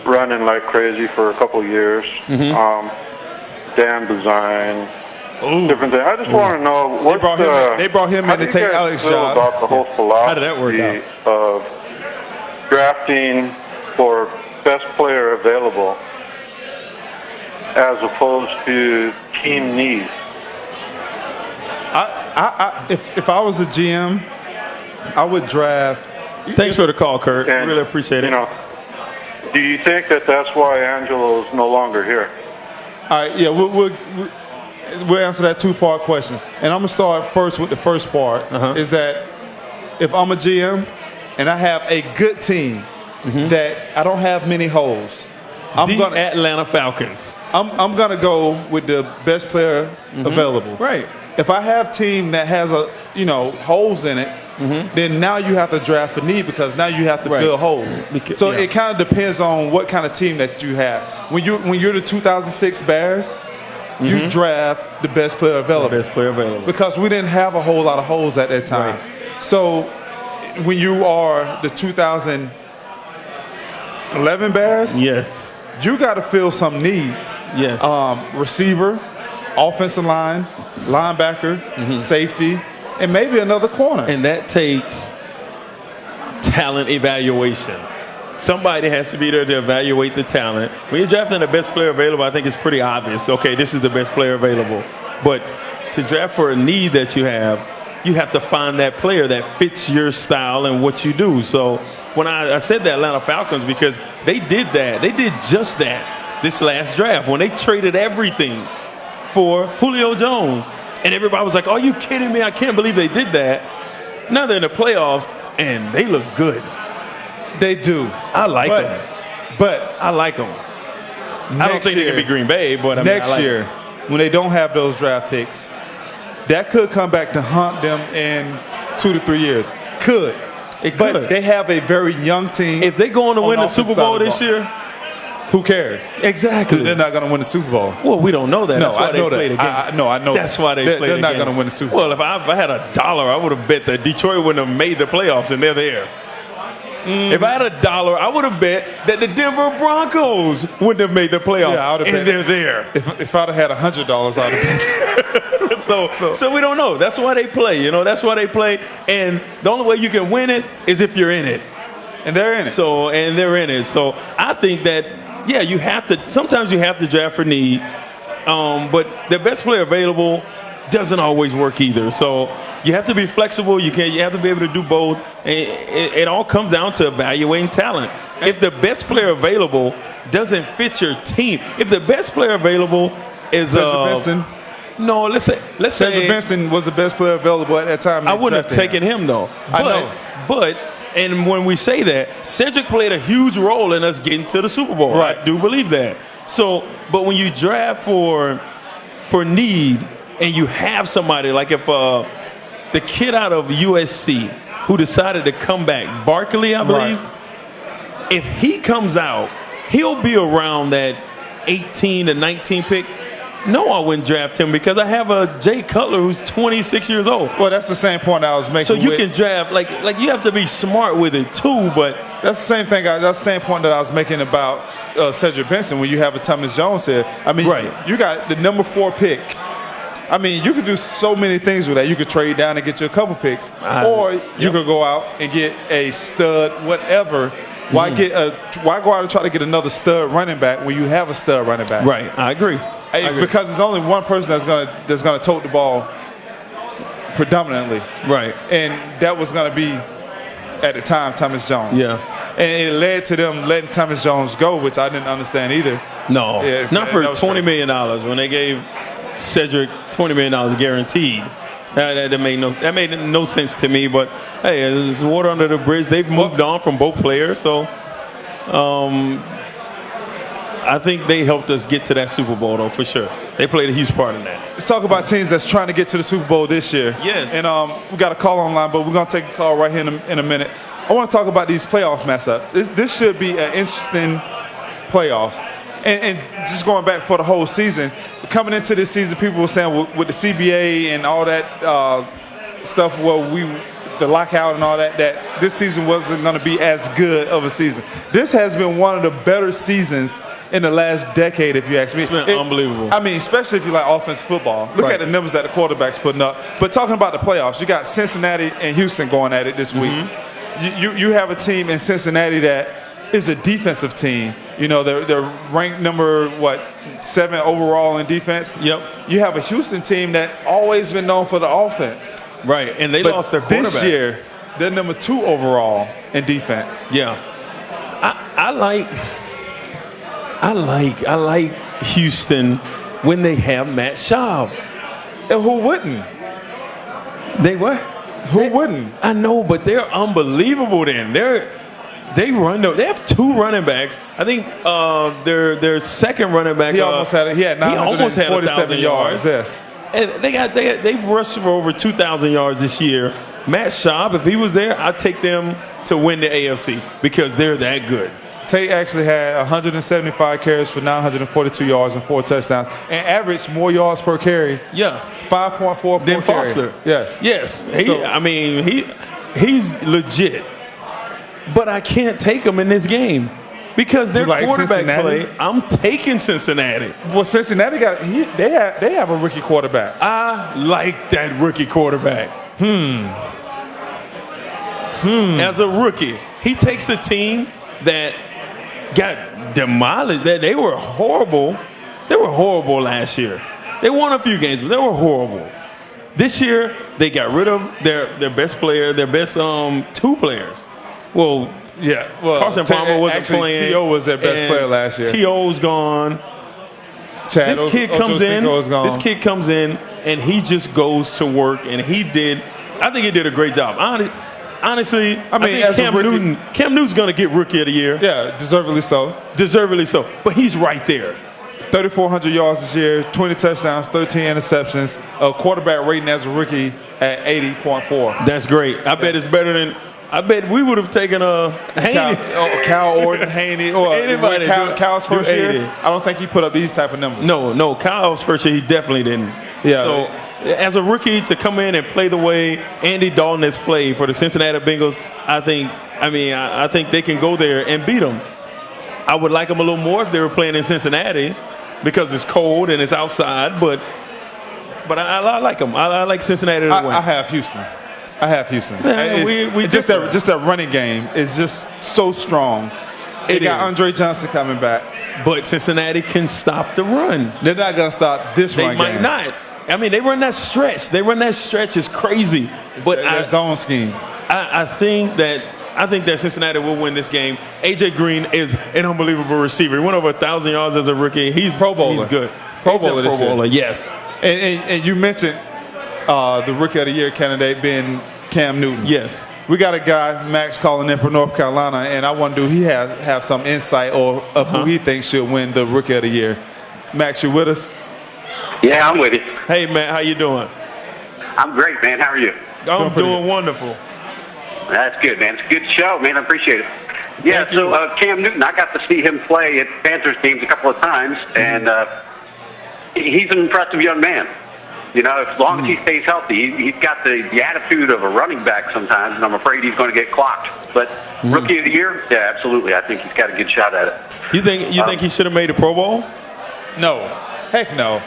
[SPEAKER 8] running like crazy for a couple of years, Dan Buzine, different things. I just want to know what
[SPEAKER 1] they brought him in to take Alex's job.
[SPEAKER 8] About the whole philosophy
[SPEAKER 2] How did that work out?
[SPEAKER 8] Of drafting for best player available as opposed to team needs.
[SPEAKER 1] If I was a GM, I would draft.
[SPEAKER 2] Thanks for the call, Kurt.
[SPEAKER 8] And,
[SPEAKER 2] really appreciate it.
[SPEAKER 8] Do you think that that's why Angelo's no longer here?
[SPEAKER 1] All right, yeah, we'll answer that 2-part question. And I'm going to start first with the first part, is that if I'm a GM and I have a good team that I don't have many holes,
[SPEAKER 2] Atlanta Falcons.
[SPEAKER 1] I'm going to go with the best player available.
[SPEAKER 2] Right.
[SPEAKER 1] If I have a team that has holes in it, then now you have to draft for need, because now you have to fill holes. So it kind of depends on what kind of team that you have. When you're the 2006 Bears, you draft the best player available. Because we didn't have a whole lot of holes at that time. Right. So when you are the 2011 Bears,
[SPEAKER 2] yes,
[SPEAKER 1] you got to fill some needs.
[SPEAKER 2] Yes.
[SPEAKER 1] Receiver, offensive line, linebacker, safety, and maybe another corner.
[SPEAKER 2] And that takes talent evaluation. Somebody has to be there to evaluate the talent. When you're drafting the best player available, I think it's pretty obvious. Okay, this is the best player available. But to draft for a need that you have, you have to find that player that fits your style and what you do. So when I said the Atlanta Falcons, because they did that. They did just that this last draft when they traded everything for Julio Jones. And everybody was like, are you kidding me? I can't believe they did that. Now they're in the playoffs, and they look good.
[SPEAKER 1] They do.
[SPEAKER 2] I like them.
[SPEAKER 1] But
[SPEAKER 2] I like them. I don't think they can be Green Bay, but I mean,
[SPEAKER 1] next year, when they don't have those draft picks, that could come back to haunt them in 2 to 3 years. Could.
[SPEAKER 2] It
[SPEAKER 1] but
[SPEAKER 2] could.
[SPEAKER 1] They have a very young team.
[SPEAKER 2] If they're going to win the Super Bowl this year,
[SPEAKER 1] who cares?
[SPEAKER 2] Exactly.
[SPEAKER 1] They're not going to win the Super Bowl.
[SPEAKER 2] Well, we don't know that.
[SPEAKER 1] No,
[SPEAKER 2] That's why
[SPEAKER 1] I know
[SPEAKER 2] they play
[SPEAKER 1] that.
[SPEAKER 2] the game.
[SPEAKER 1] I know.
[SPEAKER 2] That's why they play the game.
[SPEAKER 1] They're not going to win the Super Bowl.
[SPEAKER 2] Well, if I had $1, I would have bet that Detroit wouldn't have made the playoffs, and they're there. If I had $1, I would have bet that the Denver Broncos wouldn't have made the playoffs, and they're there.
[SPEAKER 1] If I'd have had $100, I'd have bet.
[SPEAKER 2] So we don't know. That's why they play. That's why they play. And the only way you can win it is if you're in it.
[SPEAKER 1] And they're in it.
[SPEAKER 2] And they're in it. So I think that, you have to. Sometimes you have to draft for need, but the best player available doesn't always work either. So you have to be flexible. You have to be able to do both. It all comes down to evaluating talent. If the best player available doesn't fit your team, if the best player available is
[SPEAKER 1] Cedric Benson.
[SPEAKER 2] No, let's say
[SPEAKER 1] Cedric Benson was the best player available at that time.
[SPEAKER 2] I wouldn't have taken him though.
[SPEAKER 1] I know.
[SPEAKER 2] But and when we say that, Cedric played a huge role in us getting to the Super Bowl.
[SPEAKER 1] Right.
[SPEAKER 2] I do believe that. So, but when you draft for need and you have somebody like if the kid out of USC who decided to come back, Barkley, I believe, if he comes out, he'll be around that 18 to 19 pick. No, I wouldn't draft him because I have a Jay Cutler who's 26 years old.
[SPEAKER 1] Well, that's the same point I was making.
[SPEAKER 2] So you can draft like you have to be smart with it too. But
[SPEAKER 1] that's the same thing. That's the same point that I was making about Cedric Benson when you have a Thomas Jones here. I mean, you got the number 4 pick. I mean, you could do so many things with that. You could trade down and get you a couple picks, or you could go out and get a stud, whatever. Why go out and try to get another stud running back when you have a stud running back?
[SPEAKER 2] Right, I agree.
[SPEAKER 1] Because there's only one person that's gonna tote the ball predominantly.
[SPEAKER 2] Right.
[SPEAKER 1] And that was gonna be at the time Thomas Jones.
[SPEAKER 2] Yeah.
[SPEAKER 1] And it led to them letting Thomas Jones go, which I didn't understand either.
[SPEAKER 2] No, not for $20 million when they gave Cedric $20 million guaranteed. That made no sense to me. But hey, there's water under the bridge. They've moved on from both players, so I think they helped us get to that Super Bowl, though, for sure. They played a huge part in that.
[SPEAKER 1] Let's talk about teams that's trying to get to the Super Bowl this year.
[SPEAKER 2] Yes.
[SPEAKER 1] And we got a call online, but we're going to take a call right here in a minute. I want to talk about these playoff matchups. This should be an interesting playoffs. And just going back for the whole season, coming into this season, people were saying with the CBA and all that stuff, the lockout and all that this season wasn't going to be as good of a season. This has been one of the better seasons in the last decade, if you ask me.
[SPEAKER 2] It's been unbelievable.
[SPEAKER 1] I mean, especially if you like offensive football. Look at the numbers that the quarterback's putting up. But talking about the playoffs, you got Cincinnati and Houston going at it this week. You have a team in Cincinnati that is a defensive team. You know, they're ranked number 7 overall in defense.
[SPEAKER 2] Yep.
[SPEAKER 1] You have a Houston team that always been known for the offense.
[SPEAKER 2] Right, and they lost their quarterback.
[SPEAKER 1] This year, they're number 2 overall in defense.
[SPEAKER 2] Yeah, I like Houston when they have Matt Schaub.
[SPEAKER 1] And who wouldn't?
[SPEAKER 2] They what?
[SPEAKER 1] Who wouldn't?
[SPEAKER 2] I know, but they're unbelievable. Then they have 2 running backs. I think their second running back.
[SPEAKER 1] He almost had 947 yards. Yes.
[SPEAKER 2] And they've rushed for over 2,000 yards this year. Matt Schaub, if he was there, I'd take them to win the AFC because they're that good.
[SPEAKER 1] Tate actually had 175 carries for 942 yards and 4 touchdowns, and averaged more yards per carry.
[SPEAKER 2] Yeah,
[SPEAKER 1] 5.4
[SPEAKER 2] than
[SPEAKER 1] per carry.
[SPEAKER 2] Foster.
[SPEAKER 1] Yes.
[SPEAKER 2] He's legit, but I can't take him in this game. Because their quarterback play, I'm taking Cincinnati.
[SPEAKER 1] Well, Cincinnati they have a rookie quarterback.
[SPEAKER 2] I like that rookie quarterback. As a rookie, he takes a team that got demolished. That they were horrible. They were horrible last year. They won a few games, but they were horrible. This year, they got rid of their best player, their best 2 players. Well, Carson Palmer wasn't playing.
[SPEAKER 1] T.O. was their best player last year.
[SPEAKER 2] T.O.'s gone. This kid comes in and he just goes to work, and I think he did a great job. Honestly, I think Cam Newton's going to get Rookie of the Year.
[SPEAKER 1] Yeah, deservedly so.
[SPEAKER 2] Deservedly so. But he's right there. 3,400
[SPEAKER 1] yards this year, 20 touchdowns, 13 interceptions, a quarterback rating as a rookie at 80.4.
[SPEAKER 2] That's great. I bet it's better than. I bet we would have taken Haney.
[SPEAKER 1] Cal Orton, Haney, or anybody. Cal's first year, I don't think he put up these type of numbers.
[SPEAKER 2] No, Cal's first year, he definitely didn't.
[SPEAKER 1] Yeah.
[SPEAKER 2] So, as a rookie to come in and play the way Andy Dalton has played for the Cincinnati Bengals, I think they can go there and beat them. I would like them a little more if they were playing in Cincinnati because it's cold and it's outside, but I like them. I like Cincinnati to win.
[SPEAKER 1] I have Houston. Just that running game is just so strong. They got Andre Johnson coming back.
[SPEAKER 2] But Cincinnati can stop the run.
[SPEAKER 1] They're not going to stop this run game.
[SPEAKER 2] They might not. I mean, they run that stretch. It's crazy. But
[SPEAKER 1] that zone scheme.
[SPEAKER 2] I think that Cincinnati will win this game. A.J. Green is an unbelievable receiver. He went over 1,000 yards as a rookie. He's
[SPEAKER 1] Pro Bowler.
[SPEAKER 2] He's good.
[SPEAKER 1] Pro Bowler,
[SPEAKER 2] yes.
[SPEAKER 1] And you mentioned the Rookie of the Year candidate being Cam Newton.
[SPEAKER 2] Yes.
[SPEAKER 1] We got a guy, Max, calling in from North Carolina, and I wonder, do he have some insight of who he thinks should win the Rookie of the Year? Max, you with us?
[SPEAKER 9] Yeah, I'm with you.
[SPEAKER 2] Hey, Matt, how you doing?
[SPEAKER 9] I'm great, man. How are you?
[SPEAKER 2] I'm doing wonderful.
[SPEAKER 9] That's good, man. It's a good show, man. I appreciate it. Yeah, so Cam Newton, I got to see him play at Panthers games a couple of times, and he's an impressive young man. You know, as long as he stays healthy, he's got the attitude of a running back sometimes, and I'm afraid he's going to get clocked. But Rookie of the Year, yeah, absolutely. I think he's got a good shot at it.
[SPEAKER 2] You think he should have made a Pro Bowl?
[SPEAKER 1] No. Heck no.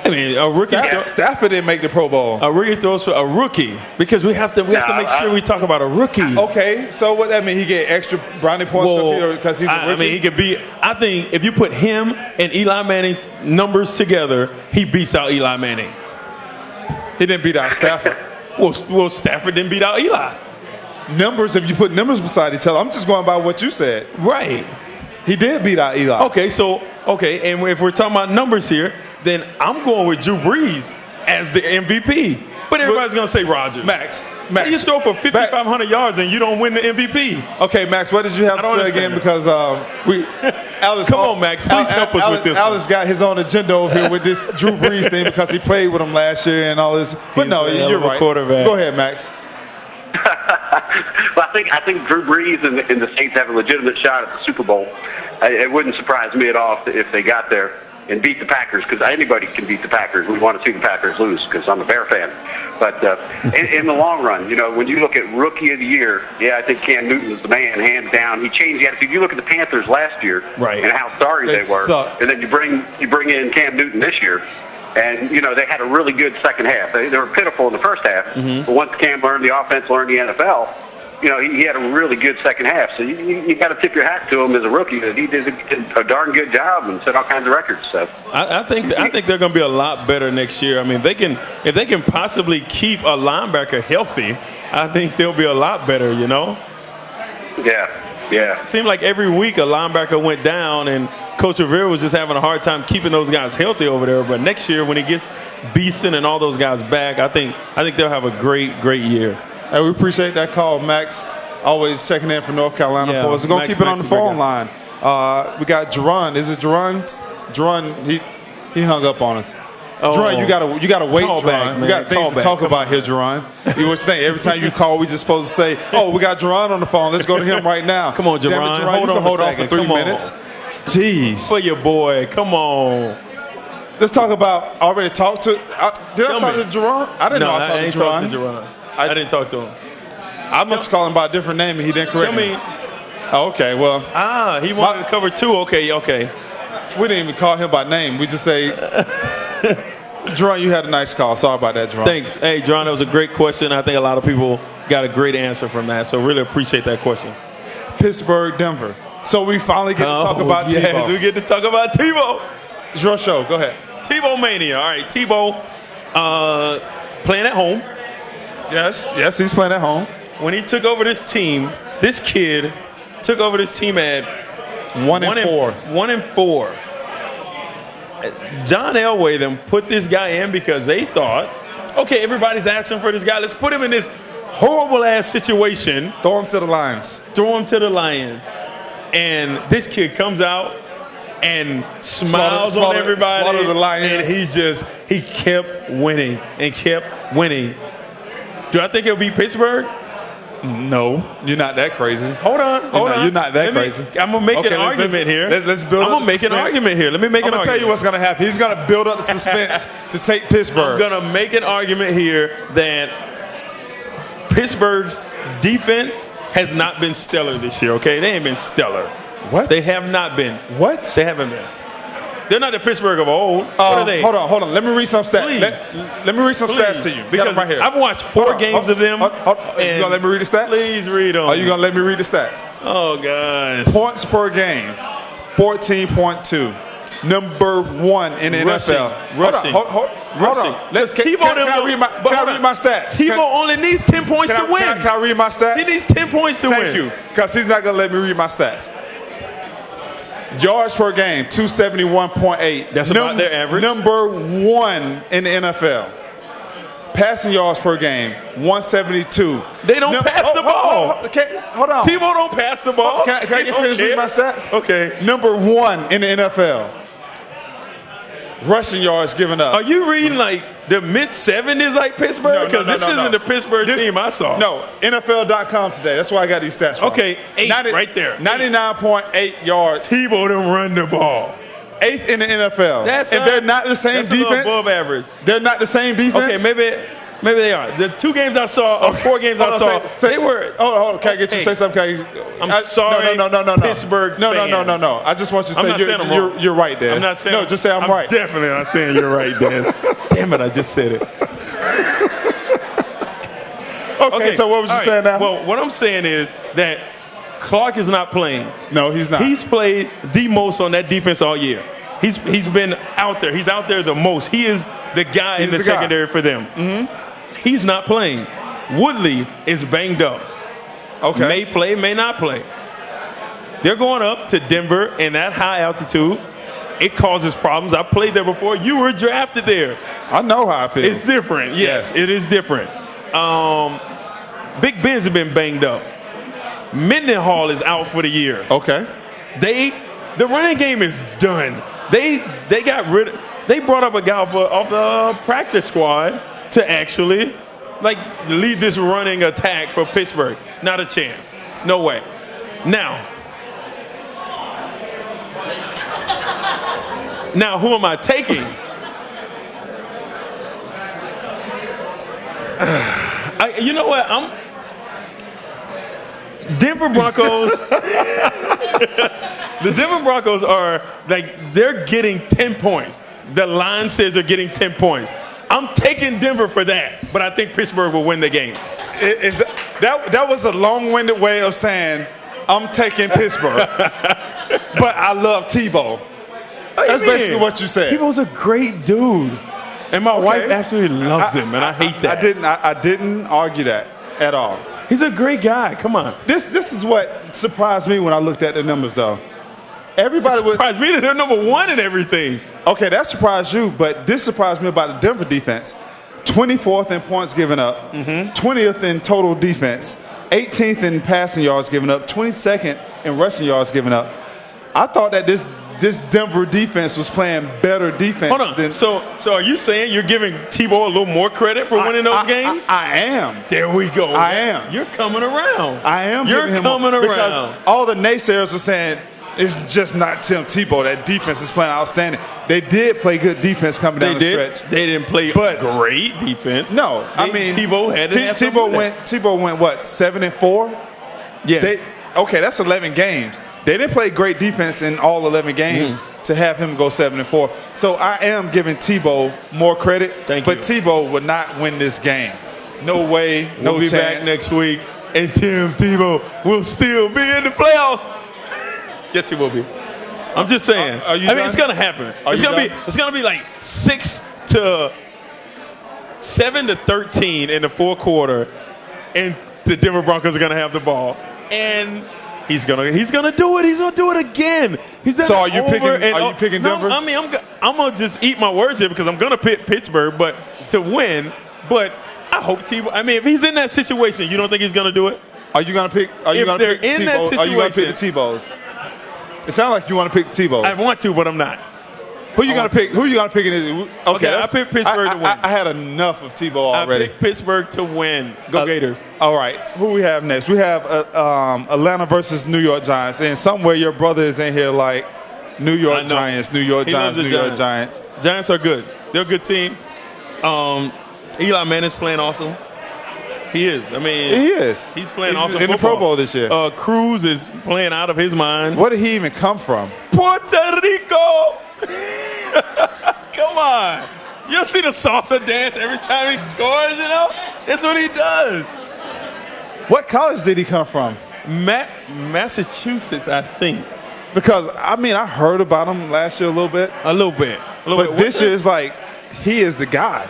[SPEAKER 2] I mean, a rookie.
[SPEAKER 1] Stafford didn't make the Pro Bowl.
[SPEAKER 2] A rookie throws for a rookie because we have to make sure we talk about a rookie.
[SPEAKER 1] Okay, so what that mean? He get extra brownie points because he's a rookie.
[SPEAKER 2] I mean, he could be. I think if you put him and Eli Manning numbers together, he beats out Eli Manning.
[SPEAKER 1] He didn't beat out Stafford.
[SPEAKER 2] well, Stafford didn't beat out Eli.
[SPEAKER 1] Numbers. If you put numbers beside each other, I'm just going by what you said.
[SPEAKER 2] Right.
[SPEAKER 1] He did beat out Eli.
[SPEAKER 2] Okay, and if we're talking about numbers here, then I'm going with Drew Brees as the MVP. But everybody's going to say Rodgers.
[SPEAKER 1] Max.
[SPEAKER 2] You throw for 5,500 yards and you don't win the MVP.
[SPEAKER 1] Okay, Max, what did you have to say again? Because Alice.
[SPEAKER 2] Come on, Max. Please help us with this.
[SPEAKER 1] Alice got his own agenda over here with this Drew Brees thing because he played with him last year and all this. But no, you're right.
[SPEAKER 2] Quarterback.
[SPEAKER 1] Go ahead, Max.
[SPEAKER 9] Well, I think Drew Brees and the Saints have a legitimate shot at the Super Bowl. It wouldn't surprise me at all if they got there and beat the Packers, because anybody can beat the Packers. We want to see the Packers lose because I'm a Bear fan. But in the long run, you know, when you look at Rookie of the Year, yeah, I think Cam Newton is the man, hands down. He changed the attitude. You look at the Panthers last year and how sorry they were,
[SPEAKER 1] sucked.
[SPEAKER 9] and then you bring in Cam Newton this year. And, you know, they had a really good second half. They were pitiful in the first half. But once Cam learned the offense, learned the NFL, you know, he had a really good second half. So you got to tip your hat to him as a rookie. He did a darn good job and set all kinds of records. So
[SPEAKER 2] I think they're going to be a lot better next year. I mean, if they can possibly keep a linebacker healthy, I think they'll be a lot better, you know?
[SPEAKER 9] Yeah.
[SPEAKER 2] Seemed like every week a linebacker went down, and Coach Rivera was just having a hard time keeping those guys healthy over there. But next year, when he gets Beeson and all those guys back, I think they'll have a great year.
[SPEAKER 1] Hey, we appreciate that call, Max. Always checking in from North Carolina for us. We're going to keep it on the phone line. We got Jerron. Is it Jerron? Jerron, he hung up on us. Jerron, you gotta wait, Jerron. We got things to talk about here, Jerron. What you think? Every time you call, we just supposed to say, "Oh, we got Jerron on the phone. Let's go to him right now."
[SPEAKER 2] Come on, Jerron.
[SPEAKER 1] Hold on for 3 minutes. Jeez.
[SPEAKER 2] For your boy. Come on.
[SPEAKER 1] Let's talk about. I already talked to. Did I talk to Jerron? I didn't know I talked to Jerron.
[SPEAKER 2] I didn't talk to him.
[SPEAKER 1] I must call him by a different name, and he didn't correct me. Oh, okay, well.
[SPEAKER 2] He wanted to cover two. Okay.
[SPEAKER 1] We didn't even call him by name. We just say, Jerron, you had a nice call. Sorry about that, Jerron.
[SPEAKER 2] Thanks. Hey, Jerron, that was a great question. I think a lot of people got a great answer from that, so really appreciate that question.
[SPEAKER 1] Pittsburgh, Denver. So we finally get to talk about Tebow.
[SPEAKER 2] Yes, we get to talk about Tebow.
[SPEAKER 1] It's your show. Go ahead.
[SPEAKER 2] Tebow Mania. All right, Tebow. Playing at home.
[SPEAKER 1] Yes, he's playing at home.
[SPEAKER 2] When he took over this team, this kid took over this team at
[SPEAKER 1] 1-4.
[SPEAKER 2] 1-4. John Elway them put this guy in because they thought, okay, everybody's asking for this guy. Let's put him in this horrible ass situation.
[SPEAKER 1] Throw him to the Lions.
[SPEAKER 2] And this kid comes out and smiles on everybody.
[SPEAKER 1] The Lions.
[SPEAKER 2] And he kept winning and kept winning. Do I think he'll beat Pittsburgh?
[SPEAKER 1] No, you're not that crazy.
[SPEAKER 2] Hold on.
[SPEAKER 1] You're not that crazy.
[SPEAKER 2] I'm gonna make an argument here.
[SPEAKER 1] Let's build.
[SPEAKER 2] I'm gonna make an argument here. Let me make an argument.
[SPEAKER 1] I'm gonna tell you what's gonna happen. He's gonna build up the suspense to take Pittsburgh.
[SPEAKER 2] I'm gonna make an argument here that Pittsburgh's defense has not been stellar this year. Okay, they ain't been stellar.
[SPEAKER 1] What?
[SPEAKER 2] They have not been.
[SPEAKER 1] What?
[SPEAKER 2] They haven't been. They're not the Pittsburgh of old. What are they?
[SPEAKER 1] Hold on. Let me read some stats.
[SPEAKER 2] Please.
[SPEAKER 1] Let me read some stats to you.
[SPEAKER 2] Because
[SPEAKER 1] right here.
[SPEAKER 2] I've watched four games of them.
[SPEAKER 1] You gonna let me read the stats?
[SPEAKER 2] Please read them.
[SPEAKER 1] Are you gonna let me read the stats?
[SPEAKER 2] Oh, gosh.
[SPEAKER 1] Points per game, 14.2. Number 1 in the NFL.
[SPEAKER 2] Rushing.
[SPEAKER 1] Hold on. Can I read my stats?
[SPEAKER 2] Tebow only needs 10 points to win.
[SPEAKER 1] Can I read my stats?
[SPEAKER 2] He needs 10 points to win.
[SPEAKER 1] Thank you. Because he's not going to let me read my stats. Yards per game, 271.8.
[SPEAKER 2] That's about their average.
[SPEAKER 1] Number 1 in the NFL. Passing yards per game, 172.
[SPEAKER 2] They don't pass the ball.
[SPEAKER 1] Hold on.
[SPEAKER 2] Tebow don't pass the ball.
[SPEAKER 1] Can I finish reading my stats?
[SPEAKER 2] Okay.
[SPEAKER 1] Number 1 in the NFL. Rushing yards given up.
[SPEAKER 2] Are you reading like the mid-70s like Pittsburgh? Because this isn't the Pittsburgh team I saw.
[SPEAKER 1] No, NFL.com today. That's why I got these stats from.
[SPEAKER 2] Okay, 8 right there.
[SPEAKER 1] 99.8 yards.
[SPEAKER 2] Tebow them run the ball.
[SPEAKER 1] 8th in the NFL. They're not the same defense.
[SPEAKER 2] Above average.
[SPEAKER 1] They're not the same defense.
[SPEAKER 2] Okay, maybe they are. The 2 games I saw, or 4 games I saw, they were.
[SPEAKER 1] Hold on. Can I get you to say something?
[SPEAKER 2] I'm sorry.
[SPEAKER 1] No.
[SPEAKER 2] Pittsburgh fans.
[SPEAKER 1] No. I just want you to say you're right, Des.
[SPEAKER 2] I'm not saying.
[SPEAKER 1] No, just say I'm right.
[SPEAKER 2] Definitely not saying you're right, Des. Damn it! I just said it.
[SPEAKER 1] Okay, so what was you saying now?
[SPEAKER 2] Well, what I'm saying is that Clark is not playing.
[SPEAKER 1] No, he's not.
[SPEAKER 2] He's played the most on that defense all year. He's been out there. He's out there the most. He is the guy in the secondary for them. Mm-hmm. He's not playing. Woodley is banged up.
[SPEAKER 1] Okay.
[SPEAKER 2] May play, may not play. They're going up to Denver in that high altitude. It causes problems. I played there before. You were drafted there.
[SPEAKER 1] I know how it feels.
[SPEAKER 2] It's different. Yes, it is different. Big Ben's been banged up. Mendenhall is out for the year.
[SPEAKER 1] Okay.
[SPEAKER 2] The running game is done. They brought up a guy off the practice squad to actually lead this running attack for Pittsburgh. Not a chance. No way. Now who am I taking? You know what? Denver Broncos. The Denver Broncos are they're getting 10 points. The line says they're getting 10 points. I'm taking Denver for that, but I think Pittsburgh will win the game.
[SPEAKER 1] That was a long-winded way of saying I'm taking Pittsburgh, but I love Tebow. That's basically what you said.
[SPEAKER 2] Tebow's a great dude, and my wife absolutely loves him, and I hate that.
[SPEAKER 1] I didn't argue that at all.
[SPEAKER 2] He's a great guy. Come on.
[SPEAKER 1] This is what surprised me when I looked at the numbers, though. Everybody
[SPEAKER 2] surprised me that they're number 1 in everything.
[SPEAKER 1] Okay, that surprised you, but this surprised me about the Denver defense. 24th in points given up, 20th in total defense, 18th in passing yards given up, 22nd in rushing yards given up. I thought that this Denver defense was playing better defense.
[SPEAKER 2] Hold on. So are you saying you're giving Tebow a little more credit for winning those games?
[SPEAKER 1] I am.
[SPEAKER 2] There we go.
[SPEAKER 1] I am.
[SPEAKER 2] You're coming around.
[SPEAKER 1] I am.
[SPEAKER 2] You're coming around.
[SPEAKER 1] Because all the naysayers were saying it's just not Tim Tebow. That defense is playing outstanding. They did play good defense coming down the stretch.
[SPEAKER 2] They didn't play great defense.
[SPEAKER 1] No,
[SPEAKER 2] Tebow had to have
[SPEAKER 1] Tebow went what, 7-4?
[SPEAKER 2] Yes.
[SPEAKER 1] Okay, that's 11 games. They didn't play great defense in all 11 games to have him go 7-4. So I am giving Tebow more credit. But Tebow would not win this game. No way, no chance.
[SPEAKER 2] We'll be back next week, and Tim Tebow will still be in the playoffs. Yes, he will be. I'm just saying. It's going to happen. It's going to be like 6-4 7-13 in the fourth quarter, and the Denver Broncos are going to have the ball. And he's gonna do it. He's gonna do it again. He's done
[SPEAKER 1] So
[SPEAKER 2] are you
[SPEAKER 1] picking Denver?
[SPEAKER 2] No, I mean, I'm gonna just eat my words here because I'm gonna pick Pittsburgh, but to win. But I hope Tebow. I mean, if he's in that situation, you don't think he's gonna do it?
[SPEAKER 1] Are you gonna pick? Are you
[SPEAKER 2] If
[SPEAKER 1] gonna
[SPEAKER 2] they're
[SPEAKER 1] pick
[SPEAKER 2] in that
[SPEAKER 1] Tebow? Are you gonna pick the
[SPEAKER 2] situation-
[SPEAKER 1] Tebows? It sounds like you want to pick the Tebows.
[SPEAKER 2] I want to, but I'm not.
[SPEAKER 1] Who you gonna pick? Who you gonna pick in this?
[SPEAKER 2] Okay, I picked Pittsburgh to win.
[SPEAKER 1] I had enough of Tebow already.
[SPEAKER 2] I picked Pittsburgh to win. Go Gators.
[SPEAKER 1] All right, who we have next? We have Atlanta versus New York Giants, and somewhere your brother is in here like New York Giants, New York Giants, New York Giants.
[SPEAKER 2] Giants are good. They're a good team. Eli Manning's playing awesome. He is. I mean,
[SPEAKER 1] he is.
[SPEAKER 2] He's playing
[SPEAKER 1] He's
[SPEAKER 2] awesome
[SPEAKER 1] in
[SPEAKER 2] football.
[SPEAKER 1] the Pro Bowl this year.
[SPEAKER 2] Cruz is playing out of his mind.
[SPEAKER 1] Where did he even come from?
[SPEAKER 2] Puerto Rico. Come on. You'll see the salsa dance every time he scores, you know? That's what he does.
[SPEAKER 1] What college did he come from?
[SPEAKER 2] Massachusetts, I think.
[SPEAKER 1] Because, I mean, I heard about him last year a little bit.
[SPEAKER 2] A little bit.
[SPEAKER 1] But this year is like, he is the guy.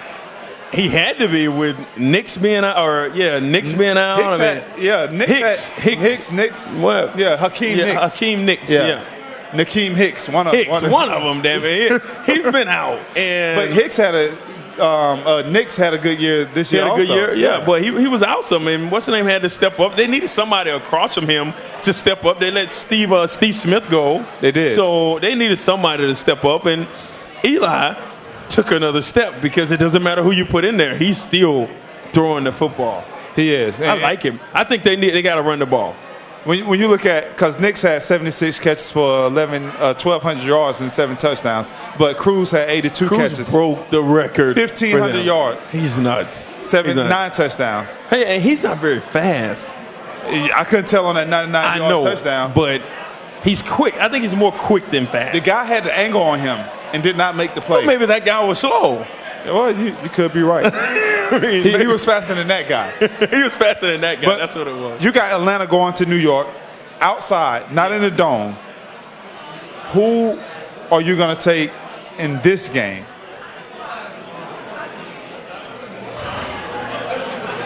[SPEAKER 2] He had to be with Knicks being out, Knicks being out.
[SPEAKER 1] Knicks.
[SPEAKER 2] What?
[SPEAKER 1] Yeah, Hakeem Nicks.
[SPEAKER 2] Hakeem Nicks, yeah.
[SPEAKER 1] Nakeem Hicks, one of
[SPEAKER 2] them, damn it. He's been out.
[SPEAKER 1] But Hicks had Knicks had a good year this year.
[SPEAKER 2] He had a good year, yeah. But he was awesome. And what's the name had to step up. They needed somebody across from him to step up. They let Steve Smith go.
[SPEAKER 1] They did.
[SPEAKER 2] So they needed somebody to step up. And Eli took another step because it doesn't matter who you put in there. He's still throwing the football.
[SPEAKER 1] He is.
[SPEAKER 2] I like him. I think they got to run the ball.
[SPEAKER 1] When you look at, because Knicks had 76 catches for 1,200 yards and 7 touchdowns, but Cruz had 82 catches.
[SPEAKER 2] Broke the record.
[SPEAKER 1] 1,500 yards.
[SPEAKER 2] He's nuts.
[SPEAKER 1] 9 touchdowns.
[SPEAKER 2] Hey, and he's not very fast.
[SPEAKER 1] I couldn't tell on that 99-yard touchdown.
[SPEAKER 2] But he's quick. I think he's more quick than fast.
[SPEAKER 1] The guy had the angle on him and did not make the play.
[SPEAKER 2] Well, maybe that guy was slow.
[SPEAKER 1] Well, you could be right. he was faster than that guy.
[SPEAKER 2] He was faster than that guy. But that's what it was.
[SPEAKER 1] You got Atlanta going to New York, outside, not in the dome. Who are you going to take in this game?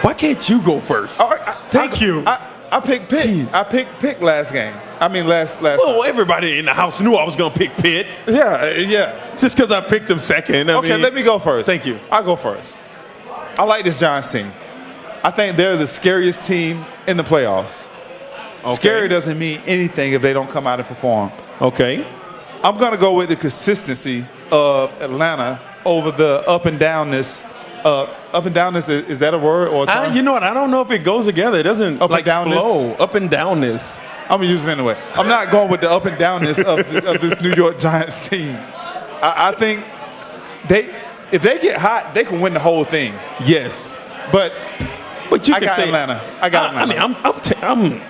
[SPEAKER 2] Why can't you go first? Thank you.
[SPEAKER 1] I picked Pitt. I picked Pitt last game. I mean, last.
[SPEAKER 2] Well, everybody in the house knew I was going to pick Pitt.
[SPEAKER 1] Yeah.
[SPEAKER 2] Just because I picked them second. I mean,
[SPEAKER 1] let me go first.
[SPEAKER 2] Thank you.
[SPEAKER 1] I'll go first. I like this Giants team. I think they're the scariest team in the playoffs. Okay. Scary doesn't mean anything if they don't come out and perform.
[SPEAKER 2] Okay.
[SPEAKER 1] I'm going to go with the consistency of Atlanta over the up and downness. Up and downness, is that a word or a term?
[SPEAKER 2] You know what? I don't know if it goes together. It doesn't
[SPEAKER 1] up and downness?
[SPEAKER 2] flow. Up and downness.
[SPEAKER 1] I'm going to use it anyway. I'm not going with the up and downness of this New York Giants team. I think if they get hot, they can win the whole thing.
[SPEAKER 2] Yes.
[SPEAKER 1] But
[SPEAKER 2] you
[SPEAKER 1] I got Atlanta. I got Atlanta.
[SPEAKER 2] I mean,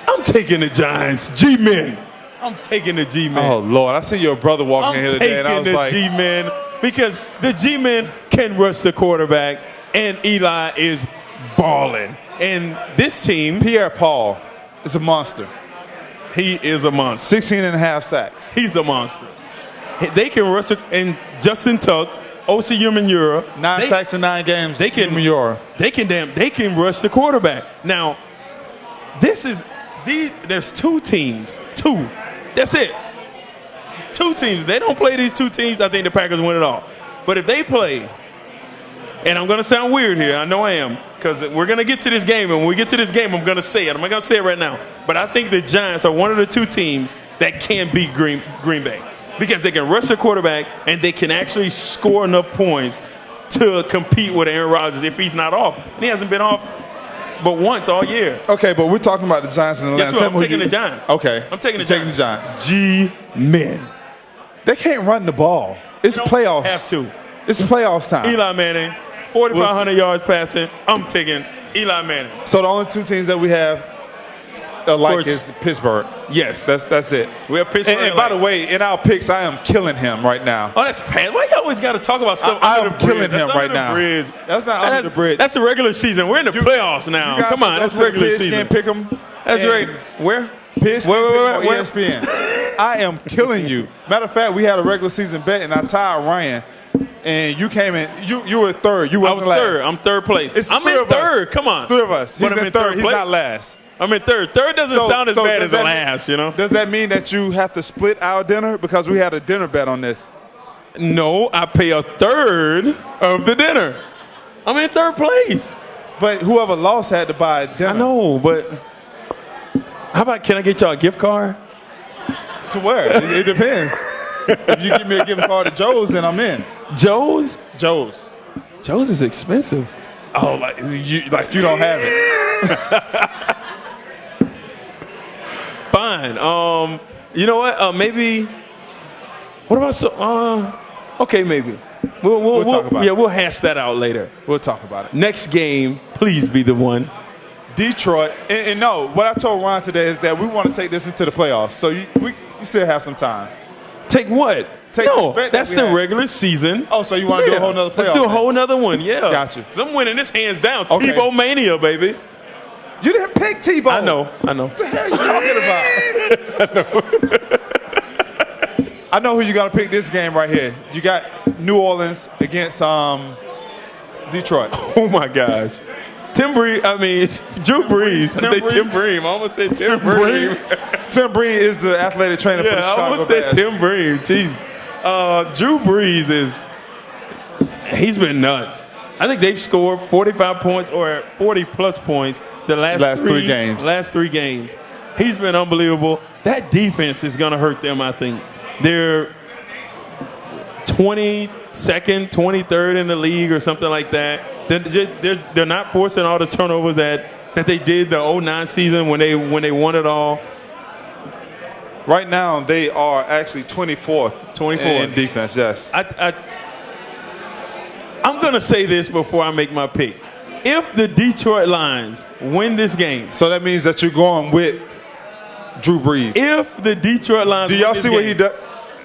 [SPEAKER 2] I'm taking the Giants. G-Men. I'm taking the G-Men.
[SPEAKER 1] Oh, Lord. I see your brother walking in here today, and I was like.
[SPEAKER 2] I'm taking the G-Men because the G-Men can rush the quarterback, and Eli is balling. And this team.
[SPEAKER 1] Pierre-Paul is a monster.
[SPEAKER 2] He is a monster.
[SPEAKER 1] 16 and a half sacks.
[SPEAKER 2] He's a monster. They can rush it. And Justin Tuck, O.C. Umenyiora.
[SPEAKER 1] 9 sacks in 9 games.
[SPEAKER 2] They can rush the quarterback. Now, there's 2 teams. 2. That's it. 2 teams. They don't play these 2 teams, I think the Packers win it all. But if they play, and I'm going to sound weird here, I know I am, because we're going to get to this game, and when we get to this game, I'm going to say it. I'm not going to say it right now. But I think the Giants are one of the 2 teams that can beat Green Bay because they can rush the quarterback, and they can actually score enough points to compete with Aaron Rodgers if he's not off. And he hasn't been off but once all year.
[SPEAKER 1] Okay, but we're talking about the Giants and Atlanta.
[SPEAKER 2] Guess what? I'm taking the Giants.
[SPEAKER 1] Okay.
[SPEAKER 2] I'm taking the Giants.
[SPEAKER 1] G-Men. They can't run the ball. It's playoffs.
[SPEAKER 2] Have to.
[SPEAKER 1] It's playoffs time.
[SPEAKER 2] Eli Manning, 4,500 yards passing. I'm taking Eli Manning.
[SPEAKER 1] So the only 2 teams that we have is Pittsburgh.
[SPEAKER 2] Yes.
[SPEAKER 1] That's it.
[SPEAKER 2] We have Pittsburgh.
[SPEAKER 1] And by the way, in our picks, I am killing him right now.
[SPEAKER 2] Oh, that's bad. Why you always got to talk about stuff
[SPEAKER 1] I
[SPEAKER 2] under
[SPEAKER 1] am
[SPEAKER 2] the bridge?
[SPEAKER 1] killing him right now. That's not under the bridge.
[SPEAKER 2] That's the regular season. We're in the playoffs now. Come on, that's regular season.
[SPEAKER 1] Can't pick them.
[SPEAKER 2] That's right. Where?
[SPEAKER 1] Where? ESPN. I am killing you. Matter of fact, we had a regular season bet, and I tied Ryan. and you came in. You were third. You wasn't
[SPEAKER 2] I was
[SPEAKER 1] last.
[SPEAKER 2] third. I'm third place.
[SPEAKER 1] I'm
[SPEAKER 2] in third. Come on.
[SPEAKER 1] It's 3 of us. He's in third. He's not last.
[SPEAKER 2] I'm in third. Third doesn't sound as bad as last, you know?
[SPEAKER 1] Does that mean that you have to split our dinner? Because we had a dinner bet on this.
[SPEAKER 2] No, I pay a third of the dinner. I'm in third place.
[SPEAKER 1] But whoever lost had to buy a dinner.
[SPEAKER 2] I know, but how about, can I get y'all a gift card?
[SPEAKER 1] To where? It depends. If you give me a gift card to Joe's, then I'm in.
[SPEAKER 2] Joe's?
[SPEAKER 1] Joe's.
[SPEAKER 2] Joe's is expensive.
[SPEAKER 1] Oh, like you don't have it.
[SPEAKER 2] Fine. You know what? Maybe. What about okay, maybe. We'll
[SPEAKER 1] talk about it.
[SPEAKER 2] Yeah, we'll hash that out later.
[SPEAKER 1] We'll talk about it.
[SPEAKER 2] Next game, please be the one.
[SPEAKER 1] Detroit. And no, what I told Ron today is that we want to take this into the playoffs. So you still have some time.
[SPEAKER 2] Take what? That's the regular season.
[SPEAKER 1] Oh, so you want to do a whole nother playoff?
[SPEAKER 2] Let's do a whole nother one, yeah.
[SPEAKER 1] Gotcha.
[SPEAKER 2] So I'm winning this hands down.
[SPEAKER 1] Okay.
[SPEAKER 2] Tebow Mania, baby.
[SPEAKER 1] You didn't pick Tebow.
[SPEAKER 2] I know.
[SPEAKER 1] What the hell are you talking about? I know who you got to pick this game right here. You got New Orleans against Detroit.
[SPEAKER 2] Oh, my gosh. Drew Brees. Tim Bream. I almost said Tim Bream.
[SPEAKER 1] Tim Bream is the athletic trainer for the Chicago Bears.
[SPEAKER 2] I almost said Tim Bream. Jeez. Drew Brees he's been nuts. I think they've scored 45 points or 40-plus points the last three games. Last 3 games. He's been unbelievable. That defense is going to hurt them, I think. They're 22nd, 23rd in the league or something like that. They're not forcing all the turnovers that they did the 2009 season when they won it all.
[SPEAKER 1] Right now, they are actually 24th in defense, yes.
[SPEAKER 2] I'm going to say this before I make my pick. If the Detroit Lions win this game.
[SPEAKER 1] So that means that you're going with Drew Brees.
[SPEAKER 2] If the Detroit Lions
[SPEAKER 1] do y'all see what he does?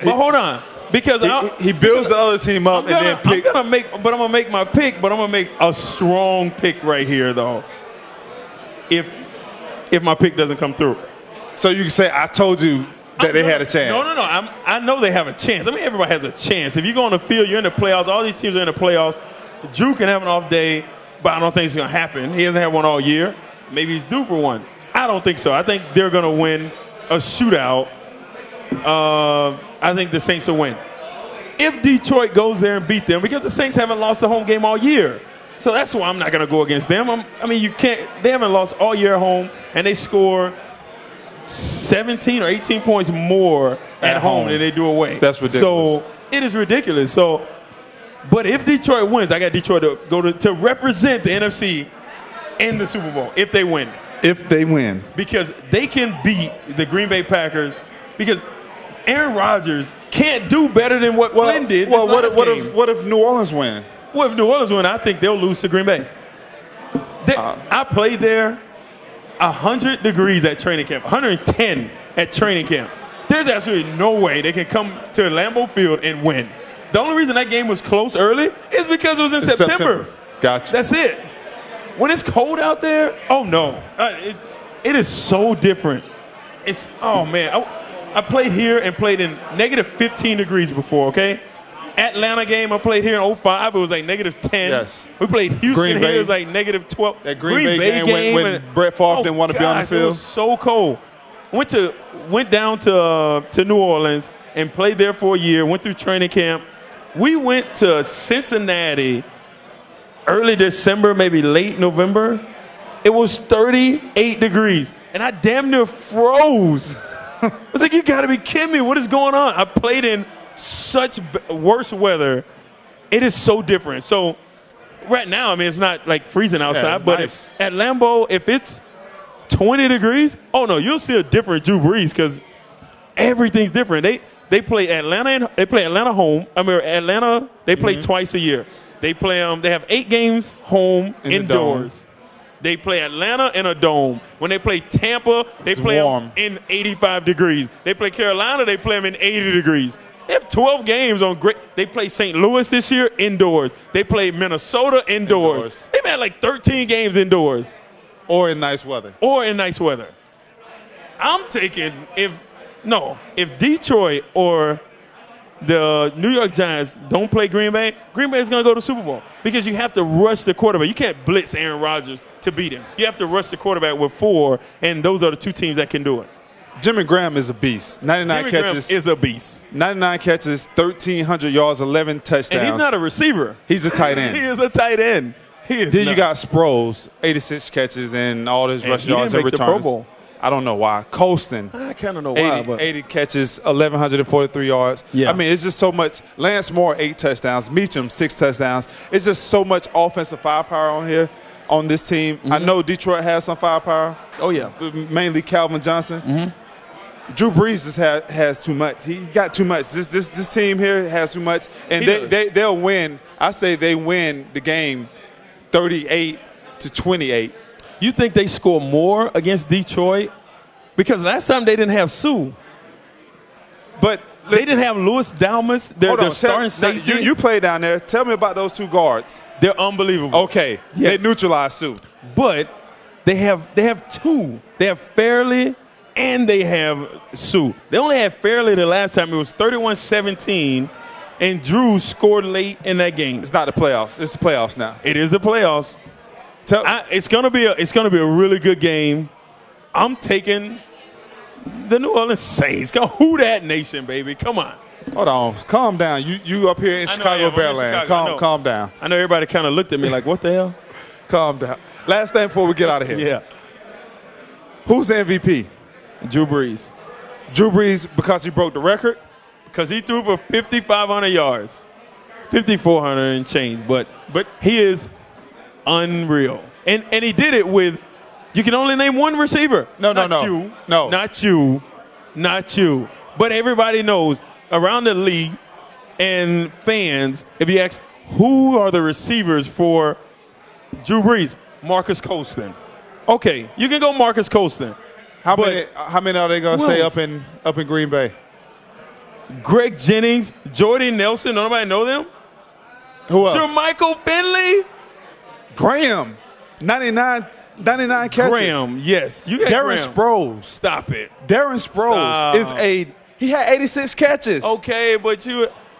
[SPEAKER 2] But hold on. Because
[SPEAKER 1] he builds the other team up and then pick.
[SPEAKER 2] I'm going to make my pick, but I'm going to make a strong pick right here, though. If my pick doesn't come through.
[SPEAKER 1] So you can say, I told you that they had a chance.
[SPEAKER 2] No. I know they have a chance. I mean, everybody has a chance. If you go on the field, you're in the playoffs. All these teams are in the playoffs. Drew can have an off day, but I don't think it's going to happen. He hasn't had one all year. Maybe he's due for one. I don't think so. I think they're going to win a shootout. I think the Saints will win. If Detroit goes there and beat them, because the Saints haven't lost a home game all year. So that's why I'm not going to go against them. You can't. They haven't lost all year at home, and they score 17 or 18 points more at home than they do away.
[SPEAKER 1] That's ridiculous.
[SPEAKER 2] So it is ridiculous. So, but if Detroit wins, I got Detroit to go to represent the NFC in the Super Bowl if they win.
[SPEAKER 1] If they win.
[SPEAKER 2] Because they can beat the Green Bay Packers because Aaron Rodgers can't do better than what Flynn did.
[SPEAKER 1] Well, what if New Orleans win?
[SPEAKER 2] Well, if New Orleans win, I think they'll lose to Green Bay. I played there 100 degrees at training camp, 110 at training camp. There's absolutely no way they can come to Lambeau Field and win. The only reason that game was close early is because it was in September.
[SPEAKER 1] Gotcha.
[SPEAKER 2] That's it. When it's cold out there, oh no. It is so different. Oh man. I played here and played in negative 15 degrees before, okay? Atlanta game, I played here in 05. It was like negative 10.
[SPEAKER 1] Yes.
[SPEAKER 2] We played Houston here. It was like negative 12.
[SPEAKER 1] That Green Bay game when Brett Favre didn't want to be on the field.
[SPEAKER 2] It was so cold. Went down to New Orleans and played there for a year. Went through training camp. We went to Cincinnati early December, maybe late November. It was 38 degrees, and I damn near froze. I was like, you got to be kidding me. What is going on? I played in such worse weather. It is so different. So right now, it's not like freezing outside, but
[SPEAKER 1] nice.
[SPEAKER 2] At Lambeau, if it's 20 degrees, oh no, you'll see a different Drew Brees because everything's different. They play Atlanta home. Atlanta, they play twice a year. They play they have 8 games home indoors. They play Atlanta in a dome. When they play Tampa, they play them in 85 degrees. They play Carolina, they play them in 80 degrees. They have 12 games on great. They play St. Louis this year indoors. They play Minnesota indoors. They've had like 13 games indoors.
[SPEAKER 1] Or in nice weather.
[SPEAKER 2] I'm taking if Detroit or the New York Giants don't play Green Bay, Green Bay is going to go to the Super Bowl because you have to rush the quarterback. You can't blitz Aaron Rodgers to beat him. You have to rush the quarterback with 4, and those are the 2 teams that can do it.
[SPEAKER 1] Jimmy Graham is a beast. 99
[SPEAKER 2] Jimmy
[SPEAKER 1] catches.
[SPEAKER 2] Graham is a beast.
[SPEAKER 1] 99 catches, 1,300 yards, 11 touchdowns.
[SPEAKER 2] And he's not a receiver.
[SPEAKER 1] He's a tight end.
[SPEAKER 2] He is a tight end. He is.
[SPEAKER 1] Then you got Sproles, 86 catches and all his rushing yards and returns.
[SPEAKER 2] Pro Bowl.
[SPEAKER 1] I don't know why. Colston.
[SPEAKER 2] I kind of know why.
[SPEAKER 1] 80 catches, 1,143 yards.
[SPEAKER 2] Yeah.
[SPEAKER 1] I mean, it's just so much. Lance Moore, 8 touchdowns. Meacham, 6 touchdowns. It's just so much offensive firepower on here, on this team. I know Detroit has some firepower.
[SPEAKER 2] Oh, yeah.
[SPEAKER 1] Mainly Calvin Johnson. Drew Brees just has too much. He got too much. This team here has too much. And they'll win. I say they win the game 38-28.
[SPEAKER 2] You think they score more against Detroit? Because last time they didn't have Sue.
[SPEAKER 1] But
[SPEAKER 2] they didn't have Louis Dalmas, their starting safety.
[SPEAKER 1] You play down there. Tell me about those 2 guards.
[SPEAKER 2] They're unbelievable.
[SPEAKER 1] Okay.
[SPEAKER 2] Yes.
[SPEAKER 1] They neutralized Sue.
[SPEAKER 2] But they have 2. They have Fairley and they have Sue. They only had Fairley the last time. It was 31-17, and Drew scored late in that game.
[SPEAKER 1] It's not the playoffs. It's the playoffs now.
[SPEAKER 2] It is the playoffs. It's gonna be a really good game. I'm taking the New Orleans Saints. Go who that nation, baby. Come on.
[SPEAKER 1] Hold on. Calm down. You up here in Chicago, Bearland. Calm down.
[SPEAKER 2] I know everybody kind of looked at me like, what the hell?
[SPEAKER 1] Calm down. Last thing before we get out of here.
[SPEAKER 2] Yeah.
[SPEAKER 1] Who's the MVP?
[SPEAKER 2] Drew Brees.
[SPEAKER 1] Drew Brees because he broke the record?
[SPEAKER 2] Because he threw for 5,500 yards. 5,400 and change. But he is unreal. And he did it with, you can only name one receiver. Not you. But everybody knows around the league and fans, if you ask who are the receivers for Drew Brees, Marcus Colston. Okay, you can go Marcus Colston.
[SPEAKER 1] How many are they going to say up in Green Bay?
[SPEAKER 2] Greg Jennings, Jordy Nelson. Nobody know them?
[SPEAKER 1] Who else?
[SPEAKER 2] Jermichael Finley.
[SPEAKER 1] Graham. 99 catches.
[SPEAKER 2] Graham, yes. You got
[SPEAKER 1] Darren Sproles.
[SPEAKER 2] Stop it.
[SPEAKER 1] Darren Sproles he had 86 catches.
[SPEAKER 2] Okay, but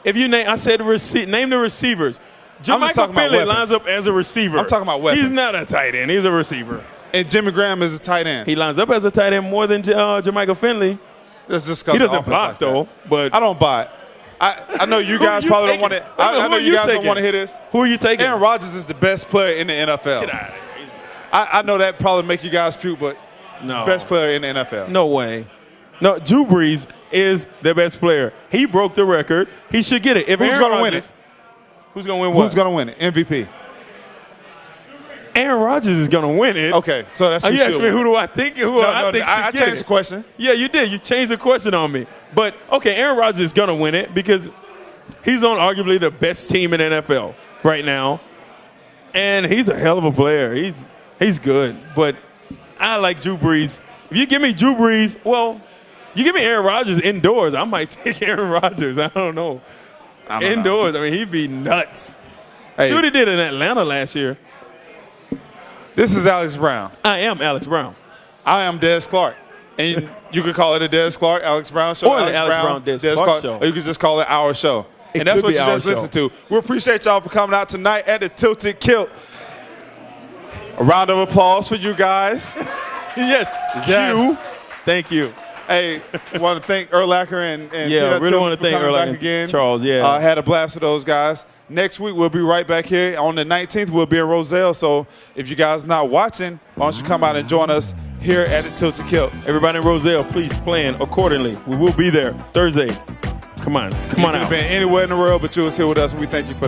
[SPEAKER 2] if you name, I said name the receivers. Jermichael Finley lines up as a receiver.
[SPEAKER 1] I'm talking about weapons.
[SPEAKER 2] He's not a tight end. He's a receiver.
[SPEAKER 1] And Jimmy Graham is a tight end.
[SPEAKER 2] He lines up as a tight end more than Jermichael Finley.
[SPEAKER 1] That's just
[SPEAKER 2] he doesn't block though. But
[SPEAKER 1] I don't buy it. I know you guys probably don't want it. I know you guys don't want to hear this.
[SPEAKER 2] Who are you taking?
[SPEAKER 1] Aaron Rodgers is the best player in the NFL.
[SPEAKER 2] Get out of here.
[SPEAKER 1] I know that probably make you guys puke, but
[SPEAKER 2] no.
[SPEAKER 1] Best player in the NFL.
[SPEAKER 2] No way. No, Drew Brees is the best player. He broke the record. He should get it.
[SPEAKER 1] Who's going to win it?
[SPEAKER 2] Who's going to win what?
[SPEAKER 1] Who's going to win it? MVP.
[SPEAKER 2] Aaron Rodgers is going to win it.
[SPEAKER 1] Okay, so that's who should win.
[SPEAKER 2] Who do I think? I
[SPEAKER 1] changed the question.
[SPEAKER 2] Yeah, you did. You changed the question on me. But, okay, Aaron Rodgers is going to win it because he's on arguably the best team in the NFL right now. And he's a hell of a player. He's good. But I like Drew Brees. If you give me Drew Brees, well, you give me Aaron Rodgers indoors, I might take Aaron Rodgers. I don't know. Indoors, I mean, he'd be nuts. Hey. See what he did in Atlanta last year.
[SPEAKER 1] This is Alex Brown.
[SPEAKER 2] I am Alex Brown.
[SPEAKER 1] I am Des Clark. And you could call it a Des Clark, Alex Brown show.
[SPEAKER 2] Or the Alex Brown, Des Clark show.
[SPEAKER 1] Or you could just call it our show. And that's what you just listened to. We appreciate y'all for coming out tonight at the Tilted Kilt. A round of applause for you guys.
[SPEAKER 2] Yes. Thank you.
[SPEAKER 1] Hey, I want to thank Urlacher and
[SPEAKER 2] yeah, really want to thank Urlacher
[SPEAKER 1] again.
[SPEAKER 2] Charles. Yeah,
[SPEAKER 1] had a blast with those guys. Next week we'll be right back here on the 19th. We'll be in Roselle. So if you guys not watching, why don't you come out and join us here at the Tilted Kilt?
[SPEAKER 2] Everybody in Roselle, please plan accordingly. We will be there Thursday. Come on out.
[SPEAKER 1] Been anywhere in the world, but you was here with us. And we thank you for that.